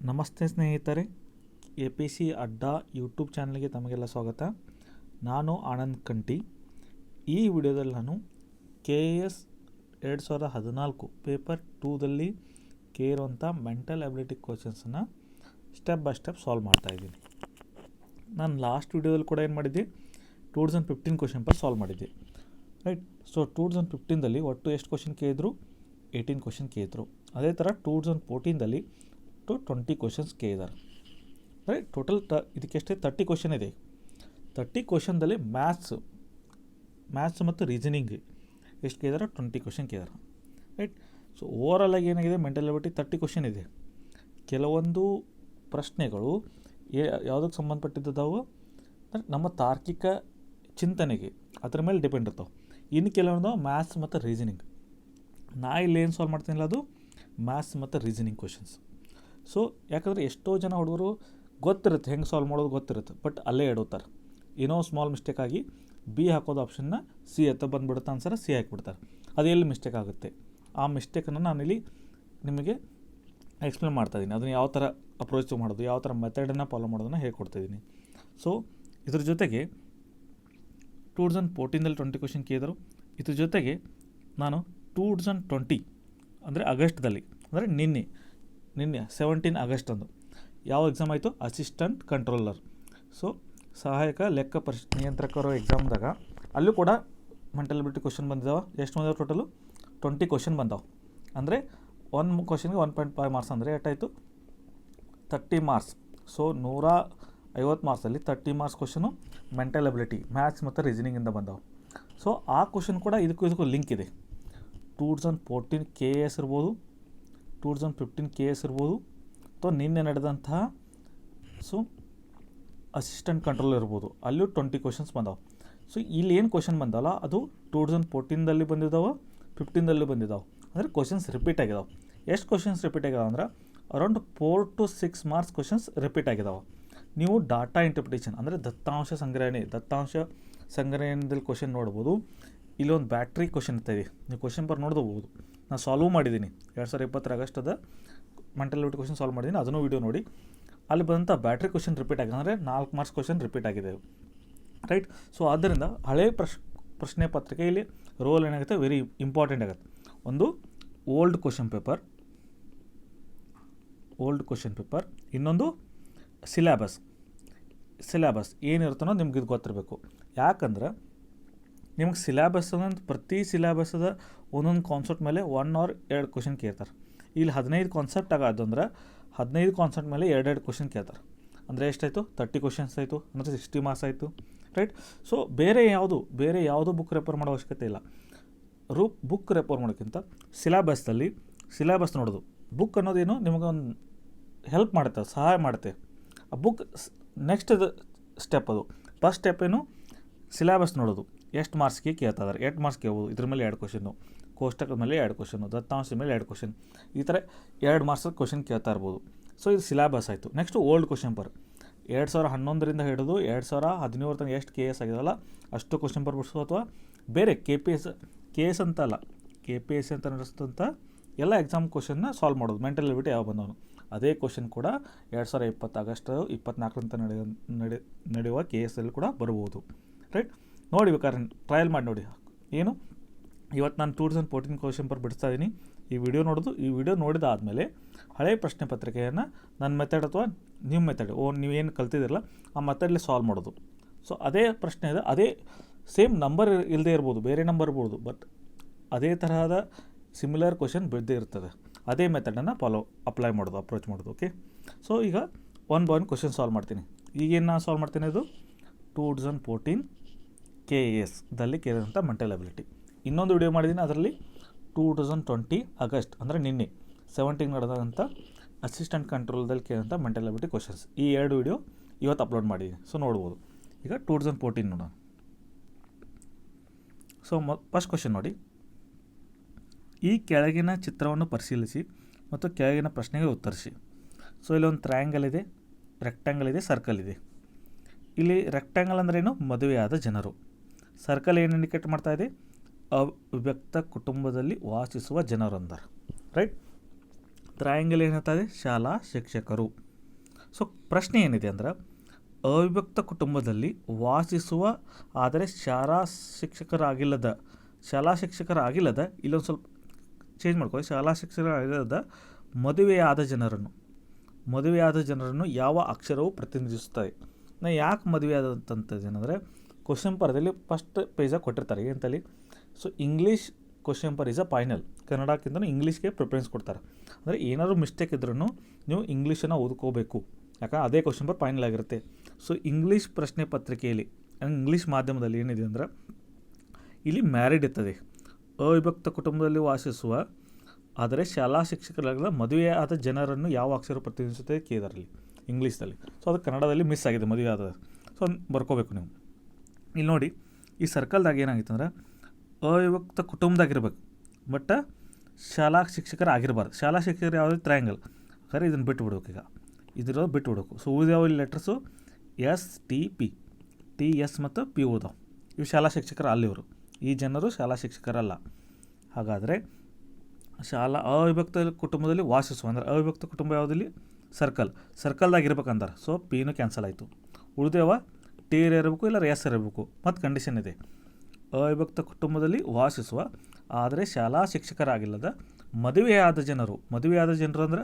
ನಮಸ್ತೆ ಸ್ನೇಹಿತರೆ, A P C ಅಡ್ಡಾ ಯೂಟ್ಯೂಬ್ ಚಾನಲ್ಗೆ ತಮಗೆಲ್ಲ ಸ್ವಾಗತ. ನಾನು ಆನಂದ್ ಕಂಟಿ. ಈ ವಿಡಿಯೋದಲ್ಲಿ ನಾನು KS 2014 ಪೇಪರ್ 2ದಲ್ಲಿ ಇರುವಂಥ ಮೆಂಟಲ್ ಅಬಿಲಿಟಿ ಕ್ವಶನ್ಸನ್ನು ಸ್ಟೆಪ್ ಬೈ ಸ್ಟೆಪ್ ಸಾಲ್ವ್ ಮಾಡ್ತಾಯಿದ್ದೀನಿ. ನಾನು ಲಾಸ್ಟ್ ವಿಡಿಯೋದಲ್ಲಿ ಕೂಡ ಏನು ಮಾಡಿದ್ದೆ, 2015 ಕ್ವಶನ್ ಪೇಪರ್ ಸಾಲ್ವ್ ಮಾಡಿದ್ದೆ, ರೈಟ್. ಸೊ 2015ದಲ್ಲಿ ಒಟ್ಟು ಎಷ್ಟು ಕ್ವಶನ್ ಕೇಳಿದ್ರು? 18 ಕ್ವಶನ್ ಕೇಳಿದ್ರು. ಅದೇ ಥರ 2014ದಲ್ಲಿ 20 ಕ್ವಶನ್ಸ್ ಕೇಳಿದ್ದಾರೆ, ರೈಟ್. ಟೋಟಲ್ ಇದಕ್ಕೆಷ್ಟೇ 30 ಕ್ವಶನ್ ಇದೆ. 30 ಕ್ವಶನ್ದಲ್ಲಿ ಮ್ಯಾಥ್ಸ್ ಮತ್ತು ರೀಸನಿಂಗ್ ಎಷ್ಟು ಕೇಳಿದಾರೆ? 20 ಕ್ವಶನ್ ಕೇಳಿದಾರೆ, ರೈಟ್. ಸೊ ಓವರಾಲ್ ಆಗಿ ಏನಾಗಿದೆ, ಮೆಂಟಲ್ ಎಬಿಲಿಟಿ 30 ಕ್ವಶನ್ ಇದೆ. ಕೆಲವೊಂದು ಪ್ರಶ್ನೆಗಳು ಯಾವುದಕ್ಕೆ ಸಂಬಂಧಪಟ್ಟಿದ್ದಾವೆ, ನಮ್ಮ ತಾರ್ಕಿಕ ಚಿಂತನೆಗೆ, ಅದರ ಮೇಲೆ ಡಿಪೆಂಡ್ ಇರ್ತಾವೆ. ಇನ್ನು ಕೆಲವೊಂದು ಮ್ಯಾಥ್ಸ್ ಮತ್ತು ರೀಸನಿಂಗ್. ನಾ ಇಲ್ಲಿ ಏನು ಸಾಲ್ವ್ ಮಾಡ್ತೀನಿಲ್ಲ, ಅದು ಮ್ಯಾಥ್ಸ್ ಮತ್ತು ರೀಸನಿಂಗ್ ಕ್ವಶನ್ಸ್. ಸೊ ಯಾಕಂದರೆ ಎಷ್ಟೋ ಜನ ಹುಡುಗರು ಗೊತ್ತಿರುತ್ತೆ, ಹೆಂಗೆ ಸಾಲ್ವ್ ಮಾಡೋದು ಗೊತ್ತಿರುತ್ತೆ, ಬಟ್ ಅಲ್ಲೇ ಎಡುತ್ತಾರೆ. ಏನೋ ಸ್ಮಾಲ್ ಮಿಸ್ಟೇಕ್ ಆಗಿ ಬಿ ಹಾಕೋದು ಆಪ್ಷನ್ನ ಸಿ ಎತ್ತ ಬಂದುಬಿಡುತ್ತೆ, ಆನ್ಸರ್ ಸಿ ಹಾಕಿಬಿಡ್ತಾರೆ. ಅದು ಎಲ್ಲಿ ಮಿಸ್ಟೇಕ್ ಆಗುತ್ತೆ, ಆ ಮಿಸ್ಟೇಕನ್ನು ನಾನಿಲ್ಲಿ ನಿಮಗೆ ಎಕ್ಸ್ಪ್ಲೇನ್ ಮಾಡ್ತಾಯಿದ್ದೀನಿ. ಅದನ್ನು ಯಾವ ಥರ ಅಪ್ರೋಚ್ ಮಾಡೋದು, ಯಾವ ಥರ ಮೆಥಡನ್ನು ಫಾಲೋ ಮಾಡೋದನ್ನು ಹೇಳ್ಕೊಡ್ತಾಯಿದ್ದೀನಿ. ಸೊ ಇದ್ರ ಜೊತೆಗೆ 2014ದಲ್ಲಿ 20 ಕ್ವಶನ್ ಕೇಳಿದರು. ಇದ್ರ ಜೊತೆಗೆ ನಾನು 2020 ಅಂದರೆ ಆಗಸ್ಟ್ದಲ್ಲಿ, ಅಂದರೆ ನಿನ್ನೆ 17 ಆಗಸ್ಟ್ ಅಂದು ಯಾವ ಎಕ್ಸಾಮ್ ಆಯಿತು? Assistant controller. ಸೊ ಸಹಾಯಕ ಲೆಕ್ಕ ನಿಯಂತ್ರಕರು ಎಕ್ಸಾಮ್ದಾಗ ಅಲ್ಲೂ ಕೂಡ ಮೆಂಟಲ್ ಎಬಿಲಿಟಿ ಕ್ವಶನ್ ಬಂದಿದ್ದಾವೆ. ಎಷ್ಟು ಬಂದಾವೆ? Total 20 question ಬಂದಾವೆ. ಅಂದರೆ ಒಂದು ಕ್ವಶನ್ಗೆ 1.5 ಮಾರ್ಕ್ಸ್, ಅಂದರೆ ಎಷ್ಟಾಯಿತು? 30 marks. So 150 ಮಾರ್ಕ್ಸಲ್ಲಿ 30 marks question mental ability, maths ಮತ್ತು ರೀಸನಿಂಗಿಂದ ಬಂದಾವೆ. ಸೊ ಆ ಕ್ವಶನ್ ಕೂಡ ಇದಕ್ಕೂ ಲಿಂಕ್ ಇದೆ. 2014 KS ಇರ್ಬೋದು, 2015 KS ಇರ್ಬೋದು, ಅಥವಾ ನಿನ್ನೆ ನಡೆದಂತಹ ಅಸಿಸ್ಟೆಂಟ್ ಕಂಟ್ರೋಲ್ ಇರ್ಬೋದು, ಅಲ್ಲೂ 20 ಕ್ವಶನ್ಸ್ ಬಂದಾವೆ. ಸೊ ಇಲ್ಲಿ ಏನು ಕ್ವಶನ್ ಬಂದಲ್ಲ, ಅದು 2014ದಲ್ಲಿ ಬಂದಿದ್ದಾವೆ, 15ದಲ್ಲಿ ಬಂದಿದ್ದಾವೆ. ಅಂದರೆ ಕ್ವಶನ್ಸ್ ರಿಪೀಟ್ ಆಗಿದಾವೆ. ಎಷ್ಟು ಕ್ವಶನ್ಸ್ ರಿಪೀಟ್ ಆಗಿದಾವೆ ಅಂದ್ರೆ around 4 to 6 marks questions repeat ಆಗಿದಾವೆ. ನೀವು ಡಾಟಾ ಇಂಟರ್ಪ್ರಿಟೇಷನ್ ಅಂದರೆ ದತ್ತಾಂಶ ಸಂಗ್ರಹಣೆಯಲ್ಲಿ ಕ್ವಶನ್ ನೋಡ್ಬೋದು. ಇಲ್ಲೊಂದು ಬ್ಯಾಟ್ರಿ ಕ್ವಶನ್ ಇರ್ತಾಯಿದೆ, ನೀವು ಕ್ವಶನ್ ಪೇಪರ್ ನೋಡ್ಬೋದು. ನಾನು ಸಾಲ್ವ್ ಮಾಡಿದ್ದೀನಿ 2020 ಆಗಸ್ಟದ ಮೆಂಟಲ್ ಎಬಿಲಿಟಿ ಕ್ವಶನ್ ಸಾಲ್ವ್ ಮಾಡಿದ್ದೀನಿ, ಅದನ್ನು ವೀಡಿಯೋ ನೋಡಿ. ಅಲ್ಲಿ ಬಂದಂಥ ಬ್ಯಾಟ್ರಿ ಕ್ವಶನ್ ರಿಪೀಟ್ ಆಗಿದೆ, ಅಂದರೆ 4 ಮಾರ್ಕ್ಸ್ ಕ್ವಶನ್ ರಿಪೀಟ್ ಆಗಿದೆ, ರೈಟ್. ಸೊ ಆದ್ದರಿಂದ ಹಳೆ ಪ್ರಶ್ನೆ ಪತ್ರಿಕೆಯಲ್ಲಿ ರೋಲ್ ಏನಾಗುತ್ತೆ, ವೆರಿ ಇಂಪಾರ್ಟೆಂಟ್ ಆಗುತ್ತೆ. ಒಂದು ಓಲ್ಡ್ ಕ್ವಶನ್ ಪೇಪರ್, ಇನ್ನೊಂದು ಸಿಲೆಬಸ್ ಏನಿರುತ್ತೋ ನಿಮ್ಗೆ ಇದು ಗೊತ್ತಿರಬೇಕು. ಯಾಕಂದ್ರೆ ನಿಮ್ಗೆ ಸಿಲೆಬಸ್ ಅನ್ನೋದು ಪ್ರತಿ ಸಿಲೆಬಸ್ದ ಒಂದೊಂದು ಕಾನ್ಸೆಪ್ಟ್ ಮೇಲೆ 1 or 2 ಕ್ವಶನ್ ಕೇಳ್ತಾರೆ. ಇಲ್ಲಿ 15 ಕಾನ್ಸೆಪ್ಟ್ ಆಗೋದು ಅಂದ್ರೆ 15 ಕಾನ್ಸೆಪ್ಟ್ ಮೇಲೆ 2 ಕ್ವಶನ್ ಕೇಳ್ತಾರೆ. ಅಂದರೆ ಎಷ್ಟಾಯಿತು? 30 ಕ್ವಶನ್ಸ್ ಆಯಿತು, ಅಂದರೆ 60 ಮಾರ್ಕ್ಸ್ ಆಯಿತು, ರೈಟ್. ಸೊ ಬೇರೆ ಯಾವುದು ಬುಕ್ ರೆಫರ್ ಮಾಡೋ ಅವಶ್ಯಕತೆ ಇಲ್ಲ. ಬುಕ್ ರೆಫರ್ ಮಾಡೋಕ್ಕಿಂತ ಸಿಲೆಬಸ್ ನೋಡೋದು. ಬುಕ್ ಅನ್ನೋದೇನು ನಿಮಗೊಂದು ಹೆಲ್ಪ್ ಮಾಡುತ್ತೆ, ಸಹಾಯ ಮಾಡುತ್ತೆ. ಆ ಬುಕ್ ನೆಕ್ಸ್ಟ್ ಸ್ಟೆಪ್, ಅದು ಫಸ್ಟ್ ಸ್ಟೆಪ್ ಏನು? ಸಿಲೆಬಸ್ ನೋಡೋದು. ಎಷ್ಟು ಮಾರ್ಕ್ಸ್ಗೆ ಕೇಳ್ತಾ ಇದ್ದಾರೆ, 8 ಮಾರ್ಕ್ಸ್ ಕೇಳ್ಬೋದು, ಇದ್ರ ಮೇಲೆ 2 ಕ್ವಶನ್ನು, ಕೋಷ್ಟಕದ ಮೇಲೆ 2 ಕ್ವಶನ್ನು, ದತ್ತಾಂಶದ ಮೇಲೆ 2 ಕ್ವಶನ್, ಈ ಥರ 2 ಮಾರ್ಕ್ಸ್ ಕ್ವಶನ್ ಕೇಳ್ತಾ ಇರ್ಬೋದು. ಸೊ ಇದು ಸಿಲೆಬಸ್ ಆಯಿತು. ನೆಕ್ಸ್ಟು ಓಲ್ಡ್ ಕ್ವಶನ್ ಪೇಪರ್ 2011ರಿಂದ ಹಿಡಿದು 2017 ತನಕ ಎಷ್ಟು KS ಆಗಿದೆಯಲ್ಲ ಅಷ್ಟು ಕ್ವಶನ್ ಪೇಪರ್ ಬಿಡಿಸೋ, ಅಥವಾ ಬೇರೆ KS ಅಂತಲ್ಲ, KPSC ಅಂತ ನಡೆಸ್ತಂಥ ಎಲ್ಲ ಎಕ್ಸಾಮ್ ಕ್ವಶನ್ನ ಸಾಲ್ವ್ ಮಾಡೋದು. ಮೆಂಟಲ್ ಎಬಿಲಿಟಿ ಯಾವ ಬಂದವನು ಅದೇ ಕ್ವಶನ್ ಕೂಡ 2020 ಆಗಸ್ಟ್ 24 ನಡೆಯುವ KS ಅಲ್ಲಿ ಕೂಡ ಬರ್ಬೋದು, ರೈಟ್. ನೋಡಿ, ಬೇಕಾದ್ರೆ ಟ್ರಯಲ್ ಮಾಡಿ ನೋಡಿ. ಏನು ಇವತ್ತು ನಾನು 2014 ಕ್ವಶನ್ ಪೇಪರ್ ಬಿಡಿಸ್ತಾ ಇದ್ದೀನಿ. ಈ ವಿಡಿಯೋ ನೋಡಿದಾದಮೇಲೆ ಹಳೆಯ ಪ್ರಶ್ನೆ ಪತ್ರಿಕೆಯನ್ನು ನನ್ನ ಮೆಥಡ್ ಅಥವಾ ನಿಮ್ಮ ಮೆಥಡ್, ನೀವೇನು ಕಲ್ತಿದ್ದೀರಲ್ಲ ಆ ಮೆಥಡಲ್ಲಿ ಸಾಲ್ವ್ ಮಾಡೋದು. ಸೊ ಅದೇ ಪ್ರಶ್ನೆ ಇದೆ, ಅದೇ ಸೇಮ್ ನಂಬರ್ ಇಲ್ಲದೆ ಇರ್ಬೋದು, ಬೇರೆ ನಂಬರ್ ಇರ್ಬೋದು, ಬಟ್ ಅದೇ ತರಹದ ಸಿಮಿಲರ್ ಕ್ವಶನ್ ಬಿಡದೇ ಇರ್ತದೆ. ಅದೇ ಮೆಥಡನ್ನು ಅಪ್ಲೈ ಮಾಡೋದು, ಅಪ್ರೋಚ್ ಮಾಡೋದು, ಓಕೆ. ಸೊ ಈಗ 1 by 1 ಕ್ವಶನ್ ಸಾಲ್ವ್ ಮಾಡ್ತೀನಿ. ಈಗೇನು ನಾನು ಸಾಲ್ವ್ ಮಾಡ್ತೀನಿ, ಅದು 2014 KS ದಲ್ಲಿ ಕೇಳಿದಂಥ ಮೆಂಟಲ್ ಎಬಿಲಿಟಿ. ಇನ್ನೊಂದು ವಿಡಿಯೋ ಮಾಡಿದ್ದೀನಿ, ಅದರಲ್ಲಿ 2020 ಆಗಸ್ಟ್ ಅಂದರೆ ನಿನ್ನೆ 17 ನಡೆದಂಥ ಅಸಿಸ್ಟೆಂಟ್ ಕಂಟ್ರೋಲ್ದಲ್ಲಿ ಕೇಳಿದಂಥ ಮೆಂಟಲ್ ಎಬಿಲಿಟಿ ಕ್ವಶನ್ಸ್. ಈ 2 ವಿಡಿಯೋ ಇವತ್ತು ಅಪ್ಲೋಡ್ ಮಾಡಿದ್ದೀನಿ, ಸೊ ನೋಡ್ಬೋದು. ಈಗ 2014 ನೋಡೋಣ. ಸೊ ಫಸ್ಟ್ ಕ್ವಶನ್ ನೋಡಿ. ಈ ಕೆಳಗಿನ ಚಿತ್ರವನ್ನು ಪರಿಶೀಲಿಸಿ ಮತ್ತು ಕೆಳಗಿನ ಪ್ರಶ್ನೆಗೆ ಉತ್ತರಿಸಿ. ಸೊ ಇಲ್ಲೊಂದು ಟ್ರಯಾಂಗಲ್ ಇದೆ, ರೆಕ್ಟ್ಯಾಂಗಲ್ ಇದೆ, ಸರ್ಕಲ್ ಇದೆ. ಇಲ್ಲಿ ರೆಕ್ಟ್ಯಾಂಗಲ್ ಅಂದ್ರೇನು? ಮದುವೆಯಾದ ಜನರು. ಸರ್ಕಲ್ ಏನು ಇಂಡಿಕೇಟ್ ಮಾಡ್ತಾ ಇದೆ? ಅವ್ಯಕ್ತ ಕುಟುಂಬದಲ್ಲಿ ವಾಸಿಸುವ ಜನರು ಅಂತಾರೆ, ರೈಟ್. ಟ್ರಯಾಂಗಲ್ ಏನಾಗ್ತದೆ ಶಾಲಾ ಶಿಕ್ಷಕರು. ಸೊ ಪ್ರಶ್ನೆ ಏನಿದೆ ಅಂದ್ರೆ ಅವಿಭಕ್ತ ಕುಟುಂಬದಲ್ಲಿ ವಾಸಿಸುವ ಆದರೆ ಶಾಲಾ ಶಿಕ್ಷಕರಾಗಿಲ್ಲದ ಇಲ್ಲೊಂದು ಸ್ವಲ್ಪ ಚೇಂಜ್ ಮಾಡ್ಕೊಳ್ಳಿ. ಶಾಲಾ ಶಿಕ್ಷಕರಾಗಿಲ್ಲದ ಮದುವೆಯಾದ ಜನರನ್ನು ಯಾವ ಅಕ್ಷರವು ಪ್ರತಿನಿಧಿಸುತ್ತದೆ. ನಾ ಯಾಕೆ ಮದುವೆ ಆದಂಥದ್ದೇನೆಂದರೆ ಕ್ವಶನ್ ಪೇಪರ್ದಲ್ಲಿ ಫಸ್ಟ್ ಪೇಜಾಗಿ ಕೊಟ್ಟಿರ್ತಾರೆ ಏನಂತಲ್ಲಿ. So English question paper is a final. ಕನ್ನಡಕ್ಕಿಂತ ಇಂಗ್ಲೀಷ್ಗೆ ಪ್ರಿಫರೆನ್ಸ್ ಕೊಡ್ತಾರೆ. ಅಂದರೆ ಏನಾದರೂ ಮಿಸ್ಟೇಕ್ ಇದ್ರೂ ನೀವು ಇಂಗ್ಲೀಷನ್ನು ಓದ್ಕೋಬೇಕು, ಯಾಕಂದ್ರೆ ಅದೇ ಕ್ವಶನ್ ಪೇಪರ್ ಫೈನಲ್ ಆಗಿರುತ್ತೆ. ಸೊ ಇಂಗ್ಲೀಷ್ ಪ್ರಶ್ನೆ ಪತ್ರಿಕೆಯಲ್ಲಿ ಇಂಗ್ಲೀಷ್ ಮಾಧ್ಯಮದಲ್ಲಿ ಏನಿದೆ ಅಂದರೆ ಇಲ್ಲಿ ಮ್ಯಾರಿಡ್ ಇರ್ತದೆ. ಅವಿಭಕ್ತ ಕುಟುಂಬದಲ್ಲಿ ವಾಸಿಸುವ ಆದರೆ ಶಾಲಾ ಶಿಕ್ಷಕರಾಗದ ಮದುವೆಯಾದ ಜನರನ್ನು ಯಾವ ಅಕ್ಷರ ಪ್ರತಿನಿಧಿಸುತ್ತದೆ ಕೇಳಿದಾರಲ್ಲಿ ಇಂಗ್ಲೀಷ್ದಲ್ಲಿ. ಸೊ ಅದು ಕನ್ನಡದಲ್ಲಿ ಮಿಸ್ ಆಗಿದೆ ಮದುವೆ ಆದ. ಸೊ ಬರ್ಕೋಬೇಕು ನೀವು. ಇಲ್ಲಿ ನೋಡಿ ಈ ಸರ್ಕಲ್ದಾಗ ಏನಾಗಿತ್ತು ಅಂದ್ರೆ ಅವಿಭಕ್ತ ಕುಟುಂಬದಾಗಿರ್ಬೇಕು, ಬಟ್ ಶಾಲಾ ಶಿಕ್ಷಕರಾಗಿರಬಾರ್ದು. ಶಾಲಾ ಶಿಕ್ಷಕರು ಯಾವುದೇ ಟ್ರಯಾಂಗಲ್ ಖರೆ ಇದನ್ನು ಬಿಟ್ಟುಬಿಡ್ಬೇಕು. ಈಗ ಇದಿರೋದು ಬಿಟ್ಟುಬಿಡ್ಬೇಕು. ಸೊ ಉಳಿದಾವ ಇಲ್ಲಿ ಲೆಟರ್ಸು STP TS ಮತ್ತು P ಉಳಿದಾವೆ. ಇವು ಶಾಲಾ ಶಿಕ್ಷಕರು ಅಲ್ಲಿವರು. ಈ ಜನರು ಶಾಲಾ ಶಿಕ್ಷಕರಲ್ಲ. ಹಾಗಾದರೆ ಅವಿಭಕ್ತ ಕುಟುಂಬದಲ್ಲಿ ವಾಸಿಸುವ ಅಂದರೆ ಅವಿಭಕ್ತ ಕುಟುಂಬ ಯಾವುದಲ್ಲಿ ಸರ್ಕಲ್ದಾಗಿರ್ಬೇಕಂತಾರೆ. ಸೊ Pನೂ ಕ್ಯಾನ್ಸಲ್ ಆಯಿತು. ಉಳಿದೇವ T ಇರಬೇಕು ಇಲ್ಲ S ಇರಬೇಕು. ಮತ್ತು ಕಂಡೀಷನ್ ಇದೆ ಅವಿಭಕ್ತ ಕುಟುಂಬದಲ್ಲಿ ವಾಸಿಸುವ ಆದರೆ ಶಾಲಾ ಶಿಕ್ಷಕರಾಗಿಲ್ಲದ ಮದುವೆಯಾದ ಜನರು ಅಂದರೆ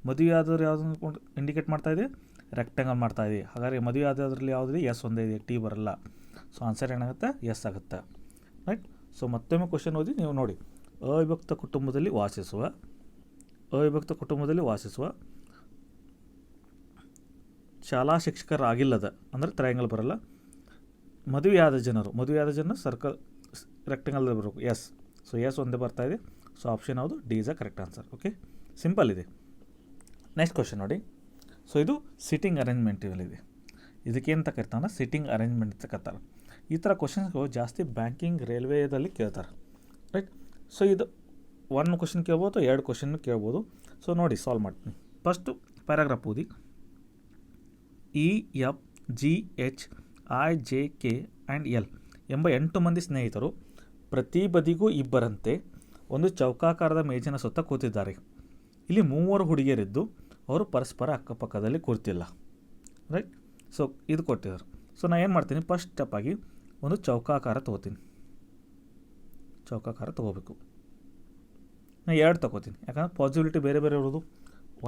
ಮದುವೆಯಾದವ್ರು ಯಾವುದನ್ನು ಇಂಡಿಕೇಟ್ ಮಾಡ್ತಾಯಿದೆ, ರೆಕ್ಟ್ಯಾಂಗಲ್ ಮಾಡ್ತಾಯಿದೆ. ಹಾಗಾದರೆ ಮದುವೆಯಾದದ್ರಲ್ಲಿ ಯಾವುದಿದೆ S ಒಂದೇ ಇದೆ, T ಬರಲ್ಲ. ಸೊ ಆನ್ಸರ್ ಏನಾಗುತ್ತೆ S ಆಗುತ್ತೆ. ರೈಟ್. ಸೊ ಮತ್ತೊಮ್ಮೆ ಕ್ವಶನ್ ಓದಿ ನೀವು ನೋಡಿ. ಅವಿಭಕ್ತ ಕುಟುಂಬದಲ್ಲಿ ವಾಸಿಸುವ ಶಾಲಾ ಶಿಕ್ಷಕರಾಗಿಲ್ಲದ ಅಂದರೆ ಟ್ರಯಾಂಗಲ್ ಬರಲ್ಲ. ಮದುವೆಯಾದ ಜನರು ಸರ್ಕಲ್ ರೆಕ್ಟ್ಯಾಂಗಲ್ ಬರಬೇಕು S. ಸೊ S ಒಂದೇ ಬರ್ತಾಯಿದೆ. ಸೊ ಆಪ್ಷನ್ ಯಾವುದು D is a correct answer. Okay, simple ಇದೆ. ನೆಕ್ಸ್ಟ್ ಕ್ವಶನ್ ನೋಡಿ. ಸೊ ಇದು ಸಿಟ್ಟಿಂಗ್ ಅರೇಂಜ್ಮೆಂಟ್ ಇಲ್ಲಿದೆ. ಇದಕ್ಕೇಂತ ಕರಿತಾನೆ ಸಿಟ್ಟಿಂಗ್ ಅರೇಂಜ್ಮೆಂಟ್ ಅಂತ ಕರ್ತಾರೆ. ಈ ಥರ ಕ್ವಶನ್ಸ್ಗಳು ಜಾಸ್ತಿ ಬ್ಯಾಂಕಿಂಗ್ ರೈಲ್ವೇದಲ್ಲಿ ಕೇಳ್ತಾರೆ. ರೈಟ್. ಸೊ ಇದು 1 ಕ್ವಶನ್ ಕೇಳ್ಬೋದು, 2 ಕ್ವಶನ್ ಕೇಳ್ಬೋದು. ಸೊ ನೋಡಿ ಸಾಲ್ವ್ ಮಾಡ್ತೀನಿ. ಫಸ್ಟು ಪ್ಯಾರಾಗ್ರಾಫ್ ಓದಿ. EFGHIJK ಆ್ಯಂಡ್ L ಎಂಬ 8 ಮಂದಿ ಸ್ನೇಹಿತರು ಪ್ರತಿ ಬದಿಗೂ ಇಬ್ಬರಂತೆ ಒಂದು ಚೌಕಾಕಾರದ ಮೇಜಿನ ಸುತ್ತ ಕೂತಿದ್ದಾರೆ. ಇಲ್ಲಿ 3 ಹುಡುಗಿಯರಿದ್ದು ಅವರು ಪರಸ್ಪರ ಅಕ್ಕಪಕ್ಕದಲ್ಲಿ ಕೂರ್ತಿಲ್ಲ. ರೈಟ್. ಸೊ ಇದು ಕೊಟ್ಟಿದ್ದಾರೆ. ಸೊ ನಾನು ಏನು ಮಾಡ್ತೀನಿ, ಫಸ್ಟ್ ಸ್ಟೆಪ್ ಆಗಿ ಒಂದು ಚೌಕಾಕಾರ ತೊಗೋಬೇಕು. ನಾನು 2 ತೊಗೋತೀನಿ, ಯಾಕಂದ್ರೆ ಪಾಸಿಬಿಲಿಟಿ ಬೇರೆ ಬೇರೆ ಇರೋದು,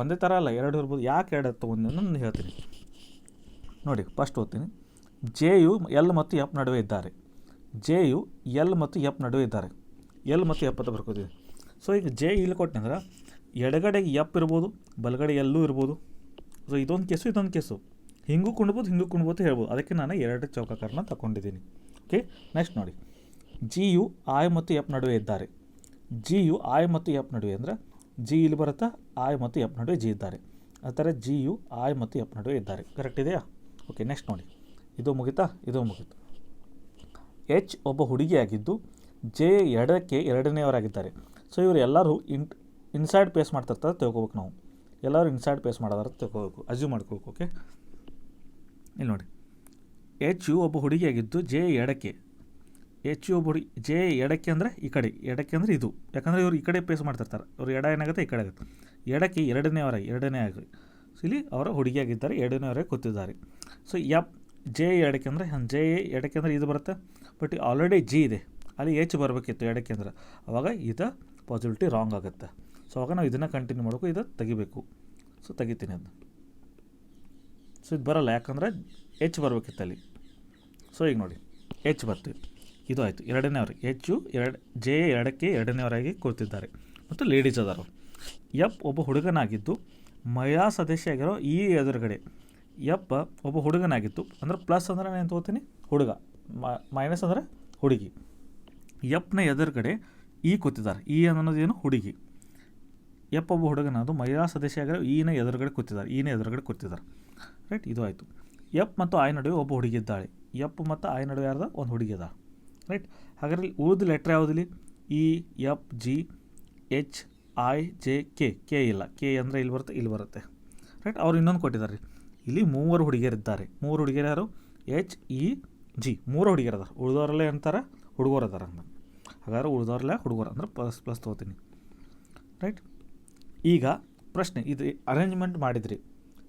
ಒಂದೇ ಥರ ಅಲ್ಲ, 2 ಇರ್ಬೋದು. ಯಾಕೆ 2 ತೊಗೊಂಡು ನಾನು ಹೇಳ್ತೀನಿ ನೋಡಿ. ಫಸ್ಟ್ ಓದ್ತೀನಿ. ಜೆಯು L ಮತ್ತು F ನಡುವೆ ಇದ್ದಾರೆ. L ಮತ್ತು F ಅಂತ ಬರ್ಕೋತೀವಿ. ಸೊ ಈಗ ಜೆ ಇಲ್ಲಿ ಕೊಟ್ಟಂದ್ರೆ ಎಡಗಡೆಗೆ F ಇರ್ಬೋದು, ಬಲಗಡೆ ಎಲ್ಲೂ ಇರ್ಬೋದು. ಸೊ ಇದೊಂದು ಕೇಸು ಹಿಂಗೂ ಕುಣ್ಬೋದು ಹೇಳ್ಬೋದು. ಅದಕ್ಕೆ ನಾನು 2 ಚೌಕಾಕಾರನ ತಗೊಂಡಿದ್ದೀನಿ. ಓಕೆ, ನೆಕ್ಸ್ಟ್ ನೋಡಿ. ಜಿಯು I ಮತ್ತು F ನಡುವೆ ಇದ್ದಾರೆ. I ಮತ್ತು F ನಡುವೆ ಅಂದರೆ ಜಿ ಇಲ್ಲಿ ಬರುತ್ತಾ, I ಮತ್ತು F ನಡುವೆ ಜಿ ಇದ್ದಾರೆ. ಆ ಥರ ಜಿಯು I ಮತ್ತು F ನಡುವೆ ಇದ್ದಾರೆ. ಕರೆಕ್ಟ್ ಇದೆಯಾ? ಓಕೆ, ನೆಕ್ಸ್ಟ್ ನೋಡಿ. ಇದು ಮುಗಿತು. H ಒಬ್ಬ ಹುಡುಗಿಯಾಗಿದ್ದು ಜೆ ಎಡಕ್ಕೆ ಎರಡನೆಯವರಾಗಿದ್ದಾರೆ. ಸೊ ಇವರು ಎಲ್ಲರೂ ಇನ್ಸೈಡ್ ಪೇಸ್ ಮಾಡ್ತಿರ್ತಾರೆ ತಿಳ್ಕೊಬೇಕು. ನಾವು ಎಲ್ಲರೂ ಇನ್ಸೈಡ್ ಪೇಸ್ ಮಾಡೋದಾರ ತಿಳ್ಕೊಬೇಕು, ಅಜ್ಯೂಮ್ ಮಾಡ್ಕೋಬೇಕು. ಓಕೆ, ಇಲ್ಲಿ ನೋಡಿ. H ಒಬ್ಬ ಹುಡುಗಿಯಾಗಿದ್ದು ಜೆ ಎಡಕ್ಕೆ ಅಂದರೆ ಈ ಕಡೆ, ಎಡಕ್ಕೆ ಅಂದರೆ ಇದು, ಯಾಕಂದರೆ ಇವರು ಈ ಕಡೆ ಪೇಸ್ ಮಾಡ್ತಿರ್ತಾರೆ. ಇವರು ಎಡ ಏನಾಗುತ್ತೆ, ಈ ಕಡೆ ಆಗುತ್ತೆ. ಎಡಕ್ಕೆ ಎರಡನೇ ಆಗಿ ಸೊ ಇಲ್ಲಿ ಅವರ ಹುಡುಗಿಯಾಗಿದ್ದಾರೆ, ಎರಡನೇವರಾಗಿ ಕೂತಿದ್ದಾರೆ. ಸೊ ಜೆ ಎಡಕ್ಕೆ ಅಂದರೆ ಇದು ಬರುತ್ತೆ. ಬಟ್ ಆಲ್ರೆಡಿ ಜಿ ಇದೆ, ಅಲ್ಲಿ H ಬರಬೇಕಿತ್ತು ಎಡಕ್ಕೆ ಅಂದರೆ, ಆವಾಗ ಇದು ಪಾಸಿಬಿಲಿಟಿ ರಾಂಗ್ ಆಗುತ್ತೆ. ಸೊ ಅವಾಗ ನಾವು ಇದನ್ನು ಕಂಟಿನ್ಯೂ ಮಾಡಬೇಕು, ಇದು ತೆಗಿಬೇಕು. ಸೊ ತೆಗಿತೀನಿ ಅದನ್ನ. ಸೊ ಇದು ಬರೋಲ್ಲ, ಯಾಕಂದರೆ H ಬರಬೇಕಿತ್ತು ಅಲ್ಲಿ. ಸೊ ಈಗ ನೋಡಿ H ಬರ್ತೀವಿ, ಇದು ಆಯಿತು. ಎರಡನೇವ್ರಿಗೆ ಜೆ ಎಡಕ್ಕೆ ಎರಡನೇವರಾಗಿ ಕೂರ್ತಿದ್ದಾರೆ ಮತ್ತು ಲೇಡೀಸ್ ಅದಾರ. F ಒಬ್ಬ ಹುಡುಗನಾಗಿದ್ದು ಮಹಿಳಾ ಸದಸ್ಯರಾಗಿರೋ ಈ ಎದುರುಗಡೆ. F ಒಬ್ಬ ಹುಡುಗನಾಗಿತ್ತು ಅಂದರೆ ಪ್ಲಸ್ ಅಂದರೆ ನಾನು ತೊಗೋತೀನಿ ಹುಡುಗ, ಮೈನಸ್ ಅಂದರೆ ಹುಡುಗಿ. Fನ ಎದುರುಗಡೆ ಕೂತಿದ್ದಾರೆ. ಅನ್ನೋದು ಏನು, ಹುಡುಗಿ. F ಒಬ್ಬ ಹುಡುಗನದು ಮಹಿಳಾ ಸದಸ್ಯರಾಗಿರೋ ಈನ ಎದುರುಗಡೆ ಕೂತಿದ್ದಾರೆ. ರೈಟ್, ಇದು ಆಯಿತು. F ಮತ್ತು I ನಡುವೆ ಒಬ್ಬ ಹುಡುಗಿ ಇದ್ದಾಳೆ. F ಮತ್ತು I ನಡುವೆ ಯಾರ್ದ ಒಂದು ಹುಡುಗಿ ಇದ್ದಾಳೆ. ರೈಟ್. ಹಾಗಾದ್ರೆ ಉಳಿದ ಲೆಟ್ರ್ ಯಾವುದಿಲ್ಲಿ, EFGHIJK. ಕೆ ಇಲ್ಲ, ಕೆ ಅಂದರೆ ಇಲ್ಲಿ ಬರುತ್ತೆ. ರೈಟ್. ಅವ್ರು ಇನ್ನೊಂದು ಕೊಟ್ಟಿದ್ದಾರೆ. ಇಲ್ಲಿ 3 ಹುಡುಗಿಯರಿದ್ದಾರೆ. 3 ಹುಡುಗಿಯರು ಯಾರು, HEG. 3 ಹುಡುಗಿಯರು ಅದಾರೆ. ಉಳಿದವರಲ್ಲೇ ಅಂತಾರೆ ಹುಡುಗರು ಅದಾರ ಅಂತ. ಹಾಗಾದ್ರೆ ಉಳಿದವ್ರಲ್ಲ ಹುಡುಗರು ಅಂದರೆ ಪ್ಲಸ್ ತೊಗೋತೀನಿ. ರೈಟ್. ಈಗ ಪ್ರಶ್ನೆ ಇದು ಅರೇಂಜ್ಮೆಂಟ್ ಮಾಡಿದ್ರಿ,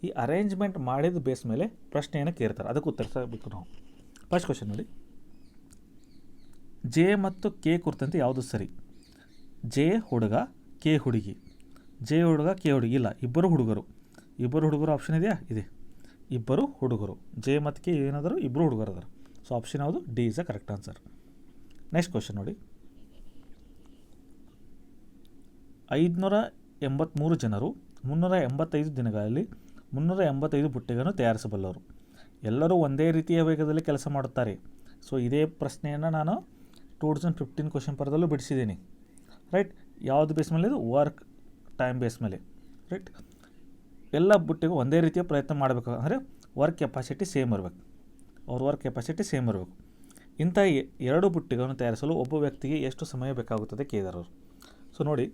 ಈ ಅರೇಂಜ್ಮೆಂಟ್ ಮಾಡಿದ ಬೇಸ್ ಮೇಲೆ ಪ್ರಶ್ನೆಯನ್ನು ಕೇಳ್ತಾರೆ, ಅದಕ್ಕೆ ಉತ್ತರಿಸಬೇಕು ನಾವು. ಫಸ್ಟ್ ಕ್ವಶನ್ ನೋಡಿ, ಜೆ ಮತ್ತು ಕೆ ಕುರಿತಂತೆ ಯಾವುದು ಸರಿ? ಜೆ ಹುಡುಗ, ಕೆ ಹುಡುಗಿ. ಜೆ ಹುಡುಗ, ಕೆ ಹುಡುಗಿ ಇಲ್ಲ, ಇಬ್ಬರು ಹುಡುಗರು. ಇಬ್ಬರು ಹುಡುಗರು ಆಪ್ಷನ್ ಇದೆಯಾ? ಇದೆ, ಇಬ್ಬರು ಹುಡುಗರು. ಜೆ ಮತ್ತು ಕೆ ಏನಾದರೂ ಇಬ್ಬರು ಹುಡುಗರು ಅದಾರ. ಸೊ ಆಪ್ಷನ್ ಯಾವುದು? D is the correct answer. Next question ನೋಡಿ, 583 ಜನರು 385 ದಿನಗಳಲ್ಲಿ 385 ಬುಟ್ಟಿಗಳನ್ನು ತಯಾರಿಸಬಲ್ಲವರು. ಎಲ್ಲರೂ ಒಂದೇ ರೀತಿಯ ವೇಗದಲ್ಲಿ ಕೆಲಸ ಮಾಡುತ್ತಾರೆ. ಸೊ ಇದೇ ಪ್ರಶ್ನೆಯನ್ನು ನಾನು 2015 ಕ್ವಶನ್ ಪೇಪರ್ದಲ್ಲೂ ಬಿಡಿಸಿದ್ದೀನಿ. ರೈಟ್, ಯಾವುದು ಬೇಸ್ ಮೇಲೆ? ಇದು ವರ್ಕ್ ಟೈಮ್ ಬೇಸ್ ಮೇಲೆ. ರೈಟ್, ಎಲ್ಲ ಬುಟ್ಟಿಗೂ ಒಂದೇ ರೀತಿಯ ಪ್ರಯತ್ನ ಮಾಡಬೇಕು ಅಂದರೆ ವರ್ಕ್ ಕೆಪಾಸಿಟಿ ಸೇಮ್ ಇರಬೇಕು, ಅವ್ರ ವರ್ಕ್ ಕೆಪಾಸಿಟಿ ಸೇಮ್ ಇರಬೇಕು. ಇಂಥ 2 ಬುಟ್ಟಿಗಳನ್ನು ತಯಾರಿಸಲು ಒಬ್ಬ ವ್ಯಕ್ತಿಗೆ ಎಷ್ಟು ಸಮಯ ಬೇಕಾಗುತ್ತದೆ ಕೇಳಿದರು. ಸೊ ನೋಡಿ,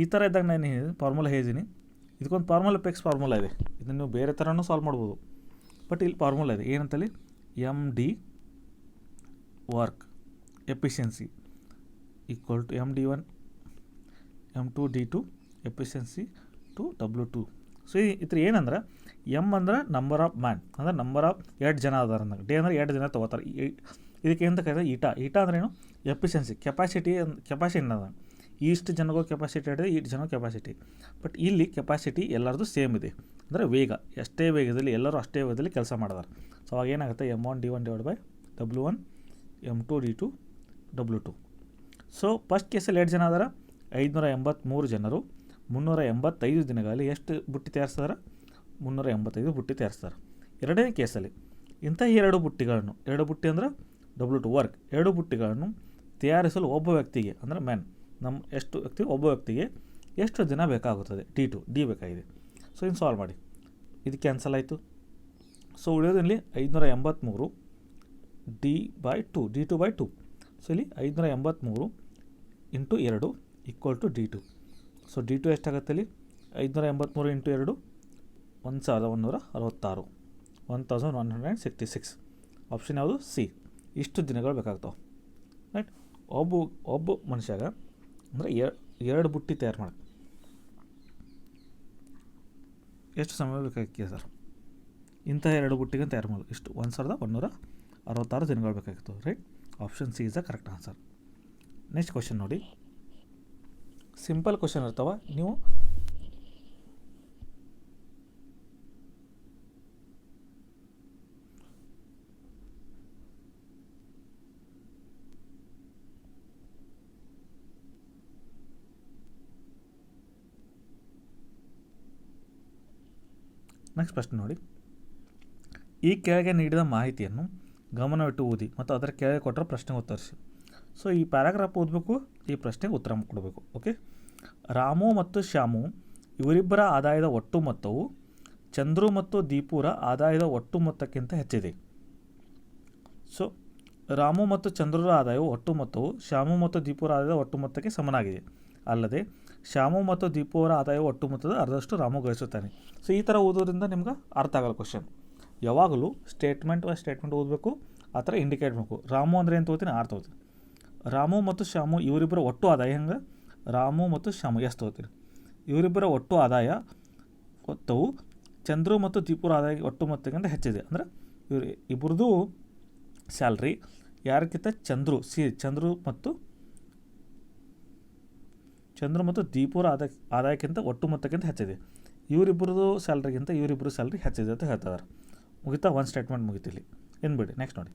ಈ ಥರ ಇದ್ದಾಗ ನಾನು ಫಾರ್ಮುಲಾ ಹೇಳಿದ್ದೀನಿ, ಇದಕ್ಕೊಂದು ಫಾರ್ಮುಲಾ ಪೆಕ್ಸ್ ಫಾರ್ಮುಲಾ ಇದೆ, ಇದನ್ನು ನೀವು ಬೇರೆ ಥರನೂ ಸಾಲ್ವ್ ಮಾಡ್ಬೋದು. ಬಟ್ ಇಲ್ಲಿ ಫಾರ್ಮುಲಾ ಇದೆ, ಏನಂತಲ್ಲಿ M D work efficiency equal to MD1 M2 D2 efficiency to W2. So ಇದ್ರ ಏನಂದ್ರೆ, ಎಮ್ ಅಂದ್ರೆ ನಂಬರ್ ಆಫ್ ಮ್ಯಾನ್, ಅಂದ್ರೆ ನಂಬರ್ ಆಫ್ 2 ಜನ ಅದಾರ ಅಂದಾಗ, ಡಿ ಅಂದ್ರೆ 2 ಜನ ತೊಗೋತಾರೆ. ಇದಕ್ಕೆ ಏನಂತ ಕರೀತಾರೆ? ಈಟಾ ಅಂದ್ರೆ ಏನು? ಎಫಿಷಿಯನ್ಸಿ, ಕೆಪಾಸಿಟಿ ಅದ. ಇಷ್ಟು ಜನಗೂ ಕೆಪಾಸಿಟಿ ಹಿಡಿದ್ರೆ ಇಷ್ಟು ಜನ ಕೆಪಾಸಿಟಿ. ಬಟ್ ಇಲ್ಲಿ ಕೆಪಾಸಿಟಿ ಎಲ್ಲರದು ಸೇಮ್ ಇದೆ, ಅಂದರೆ ವೇಗ ಎಷ್ಟೇ ವೇಗದಲ್ಲಿ ಎಲ್ಲರೂ ಅಷ್ಟೇ ವೇಗದಲ್ಲಿ ಕೆಲಸ ಮಾಡಿದಾರೆ. ಸೊ ಅವಾಗ ಏನಾಗುತ್ತೆ? M1 D1 / W1 M2 D2 W2. So first ಕೇಸಲ್ಲಿ 2 ಜನ ಅದಾರ, 583 ಜನರು 385 ದಿನಗಳಲ್ಲಿ ಎಷ್ಟು ಬುಟ್ಟಿ ತಯಾರಿಸ್ತಾರೆ? 385 ಬುಟ್ಟಿ ತಯಾರಿಸ್ತಾರೆ. ಎರಡನೇ ಕೇಸಲ್ಲಿ ಇಂಥ 2 ಬುಟ್ಟಿಗಳನ್ನು, 2 ಬುಟ್ಟಿ ಅಂದರೆ W2 ವರ್ಕ್, 2 ಬುಟ್ಟಿಗಳನ್ನು ತಯಾರಿಸಲು ಒಬ್ಬ ವ್ಯಕ್ತಿಗೆ ಅಂದರೆ ಮ್ಯಾನ್, ಎಷ್ಟು ವ್ಯಕ್ತಿ? ಒಬ್ಬ ವ್ಯಕ್ತಿಗೆ ಎಷ್ಟು ದಿನ ಬೇಕಾಗುತ್ತದೆ? ಡಿ ಬೇಕಾಗಿದೆ. ಸೊ ಇನ್ನು ಸಾಲ್ವ್ ಮಾಡಿ, ಇದು ಕ್ಯಾನ್ಸಲ್ ಆಯಿತು. So ಉಳಿಯೋದಲ್ಲಿ 583 D2/2. ಸೊ ಇಲ್ಲಿ 583 × 2 equal to D2. So D2 ಎಷ್ಟಾಗುತ್ತೆ? ಇಲ್ಲಿ 583 × 2 1166, 1166. ಆಪ್ಷನ್ ಯಾವುದು? ಸಿ. ಇಷ್ಟು ದಿನಗಳು ಬೇಕಾಗ್ತಾವೆ. ರೈಟ್, ಒಬ್ಬ ಮನುಷ್ಯಾಗ ಅಂದರೆ 2 ಬುಟ್ಟಿ ತಯಾರು ಮಾಡೋಕ್ಕೆ ಎಷ್ಟು ಸಮಯ ಬೇಕಾಗಿತ್ತು ಸರ್? ಇಂಥ 2 ಬುಟ್ಟಿಗೆ ತಯಾರು ಮಾಡೋದು ಇಷ್ಟು 1166 ದಿನಗಳು ಬೇಕಾಗಿತ್ತು. Right, option C is the correct answer. Next question ನೋಡಿ, ಸಿಂಪಲ್ ಕ್ವಶನ್ ಇರ್ತಾವೆ. ನೀವು ನೆಕ್ಸ್ಟ್ ಪ್ರಶ್ನೆ ನೋಡಿ, ಈ ಕೆಳಗೆ ನೀಡಿದ ಮಾಹಿತಿಯನ್ನು ಗಮನವಿಟ್ಟು ಓದಿ ಮತ್ತು ಅದರ ಕೆಳಗೆ ಕೊಟ್ಟರೆ ಪ್ರಶ್ನೆಗೆ ಉತ್ತರಿಸಿ. ಸೊ ಈ ಪ್ಯಾರಾಗ್ರಾಫ್ ಓದಬೇಕು, ಈ ಪ್ರಶ್ನೆಗೆ ಉತ್ತರ ಕೊಡಬೇಕು. ಓಕೆ, ರಾಮು ಮತ್ತು ಶ್ಯಾಮು ಇವರಿಬ್ಬರ ಆದಾಯದ ಒಟ್ಟು ಮೊತ್ತವು ಚಂದ್ರು ಮತ್ತು ದೀಪುರ ಆದಾಯದ ಒಟ್ಟು ಮೊತ್ತಕ್ಕಿಂತ ಹೆಚ್ಚಿದೆ. ಸೊ ರಾಮು ಮತ್ತು ಚಂದ್ರರ ಆದಾಯವು ಒಟ್ಟು ಮೊತ್ತವು ಶ್ಯಾಮು ಮತ್ತು ದೀಪುರ ಆದಾಯದ ಒಟ್ಟು ಮೊತ್ತಕ್ಕೆ ಸಮನಾಗಿದೆ. ಅಲ್ಲದೆ ಶ್ಯಾಮು ಮತ್ತು ದೀಪುವರ ಆದಾಯವು ಒಟ್ಟು ಮೊತ್ತದ ಅರ್ಧದಷ್ಟು ರಾಮು ಗಳಿಸುತ್ತಾನೆ. ಸೊ ಈ ಥರ ಓದೋದ್ರಿಂದ ನಿಮ್ಗೆ ಅರ್ಥ ಆಗಲ್ಲ ಕ್ವಶನ್. ಯಾವಾಗಲೂ ಸ್ಟೇಟ್ಮೆಂಟ್ ಓದಬೇಕು, ಆ ಥರ ಇಂಡಿಕೇಟ್ ಮಾಡಬೇಕು. ರಾಮು ಅಂದರೆ ಏನು ತೊಗೋತೀನಿ? 6 ತೊಗೋತೀನಿ. ರಾಮು ಮತ್ತು ಶ್ಯಾಮು ಇವರಿಬ್ಬರ ಒಟ್ಟು ಆದಾಯ ಹೆಂಗೆ? ರಾಮು ಮತ್ತು ಶ್ಯಾಮು ಎಷ್ಟು ತೊಗೋತೀನಿ? ಇವರಿಬ್ಬರ ಒಟ್ಟು ಆದಾಯ ಮೊತ್ತವು ಚಂದ್ರು ಮತ್ತು ದೀಪುರ ಆದಾಯ ಒಟ್ಟು ಮೊತ್ತಕ್ಕಿಂತ ಹೆಚ್ಚಿದೆ. ಅಂದರೆ ಇವರು ಇಬ್ಬರದು ಸ್ಯಾಲ್ರಿ ಯಾರಕ್ಕಿಂತ? ಚಂದ್ರು ಮತ್ತು ದೀಪುರ ಆದಾಯಕ್ಕಿಂತ ಒಟ್ಟು ಮೊತ್ತಕ್ಕಿಂತ ಹೆಚ್ಚಿದೆ. ಇವರಿಬ್ಬರದು ಸ್ಯಾಲ್ರಿಗಿಂತ ಇವರಿಬ್ಬರು ಸ್ಯಾಲ್ರಿ ಹೆಚ್ಚಿದೆ ಅಂತ ಹೇಳ್ತಿದ್ದಾರೆ. ಮುಗಿತಾ? ಒಂದು ಸ್ಟೇಟ್ಮೆಂಟ್ ಮುಗಿತಿಲ್ಲಿ, ಏನು ಬಿಡಿ. ನೆಕ್ಸ್ಟ್ ನೋಡಿ,